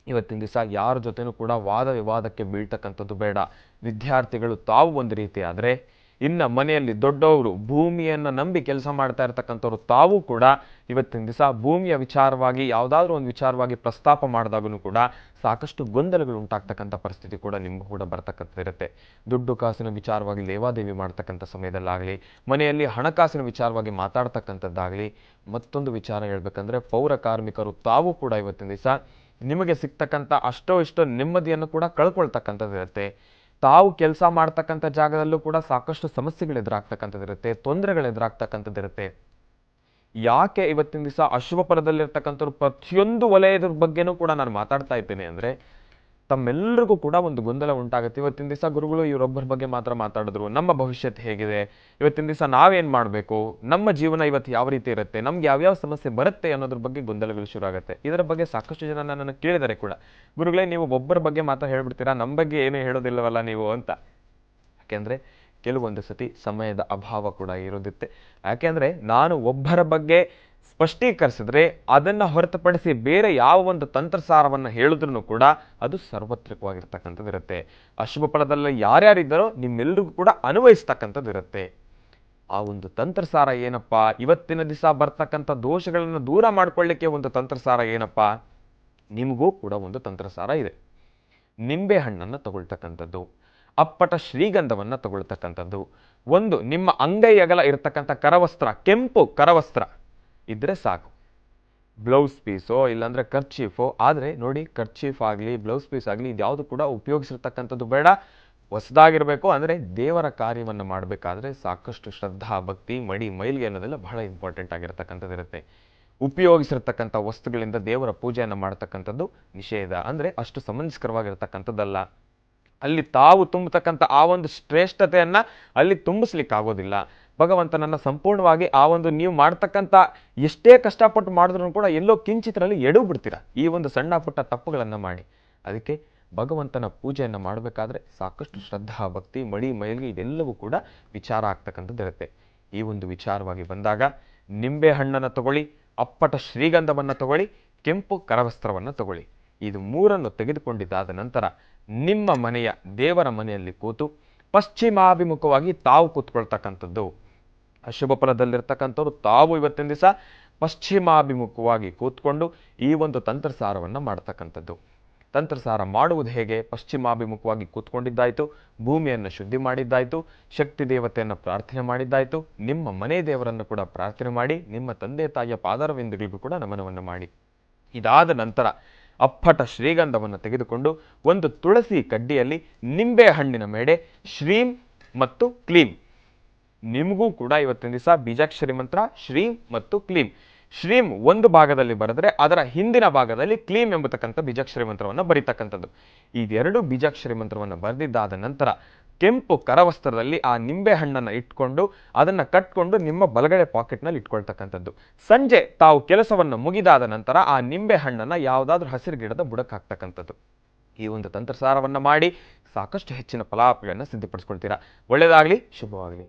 ಇವತ್ತಿನ ದಿವಸ ಯಾರ ಜೊತೆನೂ ಕೂಡ ವಾದ ವಿವಾದಕ್ಕೆ ಬೀಳ್ತಕ್ಕಂಥದ್ದು ಬೇಡ. ವಿದ್ಯಾರ್ಥಿಗಳು ತಾವು ಒಂದು ರೀತಿ ಆದರೆ, ಇನ್ನು ಮನೆಯಲ್ಲಿ ದೊಡ್ಡವರು ಭೂಮಿಯನ್ನು ನಂಬಿ ಕೆಲಸ ಮಾಡ್ತಾ ಇರ್ತಕ್ಕಂಥವ್ರು ತಾವು ಕೂಡ ಇವತ್ತಿನ ದಿವಸ ಭೂಮಿಯ ವಿಚಾರವಾಗಿ ಯಾವುದಾದ್ರೂ ಒಂದು ವಿಚಾರವಾಗಿ ಪ್ರಸ್ತಾಪ ಮಾಡಿದಾಗೂ ಕೂಡ ಸಾಕಷ್ಟು ಗೊಂದಲಗಳು ಉಂಟಾಗ್ತಕ್ಕಂಥ ಪರಿಸ್ಥಿತಿ ಕೂಡ ನಿಮಗೂ ಕೂಡ ಬರ್ತಕ್ಕಂಥದ್ದಿರುತ್ತೆ. ದುಡ್ಡು ಕಾಸಿನ ವಿಚಾರವಾಗಿ ಲೇವಾದೇವಿ ಮಾಡ್ತಕ್ಕಂಥ ಸಮಯದಲ್ಲಾಗಲಿ, ಮನೆಯಲ್ಲಿ ಹಣಕಾಸಿನ ವಿಚಾರವಾಗಿ ಮಾತಾಡ್ತಕ್ಕಂಥದ್ದಾಗಲಿ. ಮತ್ತೊಂದು ವಿಚಾರ ಹೇಳ್ಬೇಕಂದ್ರೆ, ಪೌರ ಕಾರ್ಮಿಕರು ತಾವು ಕೂಡ ಇವತ್ತಿನ ದಿವಸ ನಿಮಗೆ ಸಿಗ್ತಕ್ಕಂಥ ಅಷ್ಟೋ ಇಷ್ಟೋ ನೆಮ್ಮದಿಯನ್ನು ಕೂಡ ಕಳ್ಕೊಳ್ತಕ್ಕಂಥದ್ದಿರುತ್ತೆ. ತಾವು ಕೆಲಸ ಮಾಡ್ತಕ್ಕಂಥ ಜಾಗದಲ್ಲೂ ಕೂಡ ಸಾಕಷ್ಟು ಸಮಸ್ಯೆಗಳು ಎದುರಾಗ್ತಕ್ಕಂಥದ್ದಿರುತ್ತೆ, ತೊಂದರೆಗಳು ಎದುರಾಗ್ತಕ್ಕಂಥದ್ದಿರುತ್ತೆ. ಯಾಕೆ ಇವತ್ತಿನ ದಿವಸ ಅಶುಭ ಫಲದಲ್ಲಿರ್ತಕ್ಕಂಥವ್ರು ಪ್ರತಿಯೊಂದು ವಲಯದ ಬಗ್ಗೆನೂ ಕೂಡ ನಾನು ಮಾತಾಡ್ತಾ ಇದ್ದೇನೆ ಅಂದರೆ, ತಮ್ಮೆಲ್ಲರಿಗೂ ಕೂಡ ಒಂದು ಗೊಂದಲ ಉಂಟಾಗುತ್ತೆ. ಇವತ್ತಿನ ದಿವಸ ಗುರುಗಳು ಇವರೊಬ್ಬರ ಬಗ್ಗೆ ಮಾತ್ರ ಮಾತಾಡಿದ್ರು, ನಮ್ಮ ಭವಿಷ್ಯತ್ ಹೇಗಿದೆ, ಇವತ್ತಿನ ದಿವಸ ನಾವೇನು ಮಾಡಬೇಕು, ನಮ್ಮ ಜೀವನ ಇವತ್ತು ಯಾವ ರೀತಿ ಇರುತ್ತೆ, ನಮ್ಗೆ ಯಾವ್ಯಾವ ಸಮಸ್ಯೆ ಬರುತ್ತೆ ಅನ್ನೋದ್ರ ಬಗ್ಗೆ ಗೊಂದಲಗಳು ಶುರು ಆಗುತ್ತೆ. ಇದರ ಬಗ್ಗೆ ಸಾಕಷ್ಟು ಜನ ನನ್ನನ್ನು ಕೇಳಿದ್ದಾರೆ ಕೂಡ, ಗುರುಗಳೇ ನೀವು ಒಬ್ಬರ ಬಗ್ಗೆ ಮಾತ್ರ ಹೇಳ್ಬಿಡ್ತೀರಾ, ನಮ್ಮ ಬಗ್ಗೆ ಏನೂ ಹೇಳೋದಿಲ್ಲವಲ್ಲ ನೀವು ಅಂತ. ಯಾಕೆಂದರೆ ಕೆಲವೊಂದು ಸತಿ ಸಮಯದ ಅಭಾವ ಕೂಡ ಇರೋದಿತ್ತೆ. ಯಾಕೆಂದರೆ ನಾನು ಒಬ್ಬರ ಬಗ್ಗೆ ಸ್ಪಷ್ಟೀಕರಿಸಿದ್ರೆ ಅದನ್ನು ಹೊರತುಪಡಿಸಿ ಬೇರೆ ಯಾವ ಒಂದು ತಂತ್ರಸಾರವನ್ನು ಹೇಳಿದ್ರೂ ಕೂಡ ಅದು ಸಾರ್ವತ್ರಿಕವಾಗಿರ್ತಕ್ಕಂಥದ್ದು ಇರುತ್ತೆ. ಅಶುಭ ಫಲದಲ್ಲಿ ಯಾರ್ಯಾರಿದ್ದಾರೋ ನಿಮ್ಮೆಲ್ಲರಿಗೂ ಕೂಡ ಅನ್ವಯಿಸ್ತಕ್ಕಂಥದ್ದು ಇರುತ್ತೆ. ಆ ಒಂದು ತಂತ್ರಸಾರ ಏನಪ್ಪ, ಇವತ್ತಿನ ದಿವಸ ಬರ್ತಕ್ಕಂಥ ದೋಷಗಳನ್ನು ದೂರ ಮಾಡ್ಕೊಳ್ಳಿಕ್ಕೆ ಒಂದು ತಂತ್ರಸಾರ ಏನಪ್ಪ, ನಿಮಗೂ ಕೂಡ ಒಂದು ತಂತ್ರಸಾರ ಇದೆ. ನಿಂಬೆ ಹಣ್ಣನ್ನು ತಗೊಳ್ತಕ್ಕಂಥದ್ದು, ಅಪ್ಪಟ ಶ್ರೀಗಂಧವನ್ನು ತಗೊಳ್ತಕ್ಕಂಥದ್ದು, ಒಂದು ನಿಮ್ಮ ಅಂಗೈ ಅಗಲ ಇರತಕ್ಕಂಥ ಕರವಸ್ತ್ರ, ಕೆಂಪು ಕರವಸ್ತ್ರ ಇದ್ರೆ ಸಾಕು. ಬ್ಲೌಸ್ ಪೀಸೋ ಇಲ್ಲಾಂದರೆ ಕರ್ಚೀಫೋ, ಆದರೆ ನೋಡಿ ಕರ್ಚೀಫ್ ಆಗಲಿ ಬ್ಲೌಸ್ ಪೀಸ್ ಆಗಲಿ ಇದ್ಯಾವುದು ಕೂಡ ಉಪಯೋಗಿಸಿರ್ತಕ್ಕಂಥದ್ದು ಬೇಡ, ಹೊಸದಾಗಿರಬೇಕು. ಅಂದರೆ ದೇವರ ಕಾರ್ಯವನ್ನು ಮಾಡಬೇಕಾದ್ರೆ ಸಾಕಷ್ಟು ಶ್ರದ್ಧಾ ಭಕ್ತಿ ಮಡಿ ಮೈಲಿಗೆ ಅನ್ನೋದೆಲ್ಲ ಬಹಳ ಇಂಪಾರ್ಟೆಂಟ್ ಆಗಿರತಕ್ಕಂಥದ್ದು ಇರುತ್ತೆ. ಉಪಯೋಗಿಸಿರ್ತಕ್ಕಂಥ ವಸ್ತುಗಳಿಂದ ದೇವರ ಪೂಜೆಯನ್ನು ಮಾಡ್ತಕ್ಕಂಥದ್ದು ನಿಷೇಧ, ಅಂದರೆ ಅಷ್ಟು ಸಮಂಜಸ್ಕರವಾಗಿರ್ತಕ್ಕಂಥದ್ದಲ್ಲ. ಅಲ್ಲಿ ತಾವು ತುಂಬತಕ್ಕಂಥ ಆ ಒಂದು ಶ್ರೇಷ್ಠತೆಯನ್ನು ಅಲ್ಲಿ ತುಂಬಿಸ್ಲಿಕ್ಕಾಗೋದಿಲ್ಲ. ಭಗವಂತನನ್ನು ಸಂಪೂರ್ಣವಾಗಿ ಆ ಒಂದು ನೀವು ಮಾಡ್ತಕ್ಕಂಥ ಎಷ್ಟೇ ಕಷ್ಟಪಟ್ಟು ಮಾಡಿದ್ರೂ ಕೂಡ ಎಲ್ಲೋ ಕಿಂಚಿತರಲ್ಲಿ ಎಡು ಬಿಡ್ತೀರಾ ಈ ಒಂದು ಸಣ್ಣ ಪುಟ್ಟ ತಪ್ಪುಗಳನ್ನು ಮಾಡಿ. ಅದಕ್ಕೆ ಭಗವಂತನ ಪೂಜೆಯನ್ನು ಮಾಡಬೇಕಾದ್ರೆ ಸಾಕಷ್ಟು ಶ್ರದ್ಧಾ ಭಕ್ತಿ ಮಡಿ ಮೈಲಿಗೆ ಇದೆಲ್ಲವೂ ಕೂಡ ವಿಚಾರ ಆಗ್ತಕ್ಕಂಥದ್ದು ಇರುತ್ತೆ. ಈ ಒಂದು ವಿಚಾರವಾಗಿ ಬಂದಾಗ ನಿಂಬೆ ಹಣ್ಣನ್ನು ತಗೊಳ್ಳಿ, ಅಪ್ಪಟ ಶ್ರೀಗಂಧವನ್ನು ತಗೊಳ್ಳಿ, ಕೆಂಪು ಕರವಸ್ತ್ರವನ್ನು ತಗೊಳ್ಳಿ. ಇದು ಮೂರನ್ನು ತೆಗೆದುಕೊಂಡಿದ್ದಾದ ನಂತರ ನಿಮ್ಮ ಮನೆಯ ದೇವರ ಮನೆಯಲ್ಲಿ ಕೂತು ಪಶ್ಚಿಮಾಭಿಮುಖವಾಗಿ ತಾವು ಕೂತ್ಕೊಳ್ತಕ್ಕಂಥದ್ದು. ಅಶುಭ ಫಲದಲ್ಲಿರ್ತಕ್ಕಂಥವ್ರು ತಾವು ಇವತ್ತಿನ ದಿವಸ ಪಶ್ಚಿಮಾಭಿಮುಖವಾಗಿ ಕೂತ್ಕೊಂಡು ಈ ಒಂದು ತಂತ್ರಸಾರವನ್ನು ಮಾಡ್ತಕ್ಕಂಥದ್ದು. ತಂತ್ರಸಾರ ಮಾಡುವುದು ಹೇಗೆ? ಪಶ್ಚಿಮಾಭಿಮುಖವಾಗಿ ಕೂತ್ಕೊಂಡಿದ್ದಾಯಿತು, ಭೂಮಿಯನ್ನು ಶುದ್ಧಿ ಮಾಡಿದ್ದಾಯಿತು, ಶಕ್ತಿ ದೇವತೆಯನ್ನು ಪ್ರಾರ್ಥನೆ ಮಾಡಿದ್ದಾಯಿತು, ನಿಮ್ಮ ಮನೆ ದೇವರನ್ನು ಕೂಡ ಪ್ರಾರ್ಥನೆ ಮಾಡಿ, ನಿಮ್ಮ ತಂದೆ ತಾಯಿಯ ಪಾದಾರವಿಂದಗಳಿಗೂ ಕೂಡ ನಮನವನ್ನು ಮಾಡಿ. ಇದಾದ ನಂತರ ಅಪ್ಪಟ ಶ್ರೀಗಂಧವನ್ನು ತೆಗೆದುಕೊಂಡು ಒಂದು ತುಳಸಿ ಕಡ್ಡಿಯಲ್ಲಿ ನಿಂಬೆ ಹಣ್ಣಿನ ಮೇಲೆ ಶ್ರೀಂ ಮತ್ತು ಕ್ಲೀಂ, ನಿಮಗೂ ಕೂಡ ಇವತ್ತಿನ ದಿವಸ ಬೀಜಾಕ್ಷರಿ ಮಂತ್ರ ಶ್ರೀಂ ಮತ್ತು ಕ್ಲೀಂ. ಶ್ರೀಂ ಒಂದು ಭಾಗದಲ್ಲಿ ಬರೆದ್ರೆ ಅದರ ಹಿಂದಿನ ಭಾಗದಲ್ಲಿ ಕ್ಲೀಂ ಎಂಬತಕ್ಕಂಥ ಬೀಜಾಕ್ಷರಿ ಮಂತ್ರವನ್ನು ಬರೀತಕ್ಕಂಥದ್ದು. ಇದೆರಡು ಬೀಜಾಕ್ಷರಿ ಮಂತ್ರವನ್ನು ಬರೆದಿದ್ದಾದ ನಂತರ ಕೆಂಪು ಕರವಸ್ತ್ರದಲ್ಲಿ ಆ ನಿಂಬೆ ಹಣ್ಣನ್ನು ಇಟ್ಕೊಂಡು ಅದನ್ನು ಕಟ್ಕೊಂಡು ನಿಮ್ಮ ಬಲಗಡೆ ಪಾಕೆಟ್ನಲ್ಲಿ ಇಟ್ಕೊಳ್ತಕ್ಕಂಥದ್ದು. ಸಂಜೆ ತಾವು ಕೆಲಸವನ್ನು ಮುಗಿದಾದ ನಂತರ ಆ ನಿಂಬೆ ಹಣ್ಣನ್ನು ಯಾವುದಾದ್ರೂ ಹಸಿರು ಗಿಡದ ಬುಡಕ್ಕೆ ಹಾಕ್ತಕ್ಕಂಥದ್ದು. ಈ ಒಂದು ತಂತ್ರಸಾರವನ್ನು ಮಾಡಿ ಸಾಕಷ್ಟು ಹೆಚ್ಚಿನ ಫಲಾಫಲಗಳನ್ನು ಸಿದ್ಧಪಡಿಸ್ಕೊಳ್ತೀರಾ. ಒಳ್ಳೆಯದಾಗಲಿ, ಶುಭವಾಗಲಿ.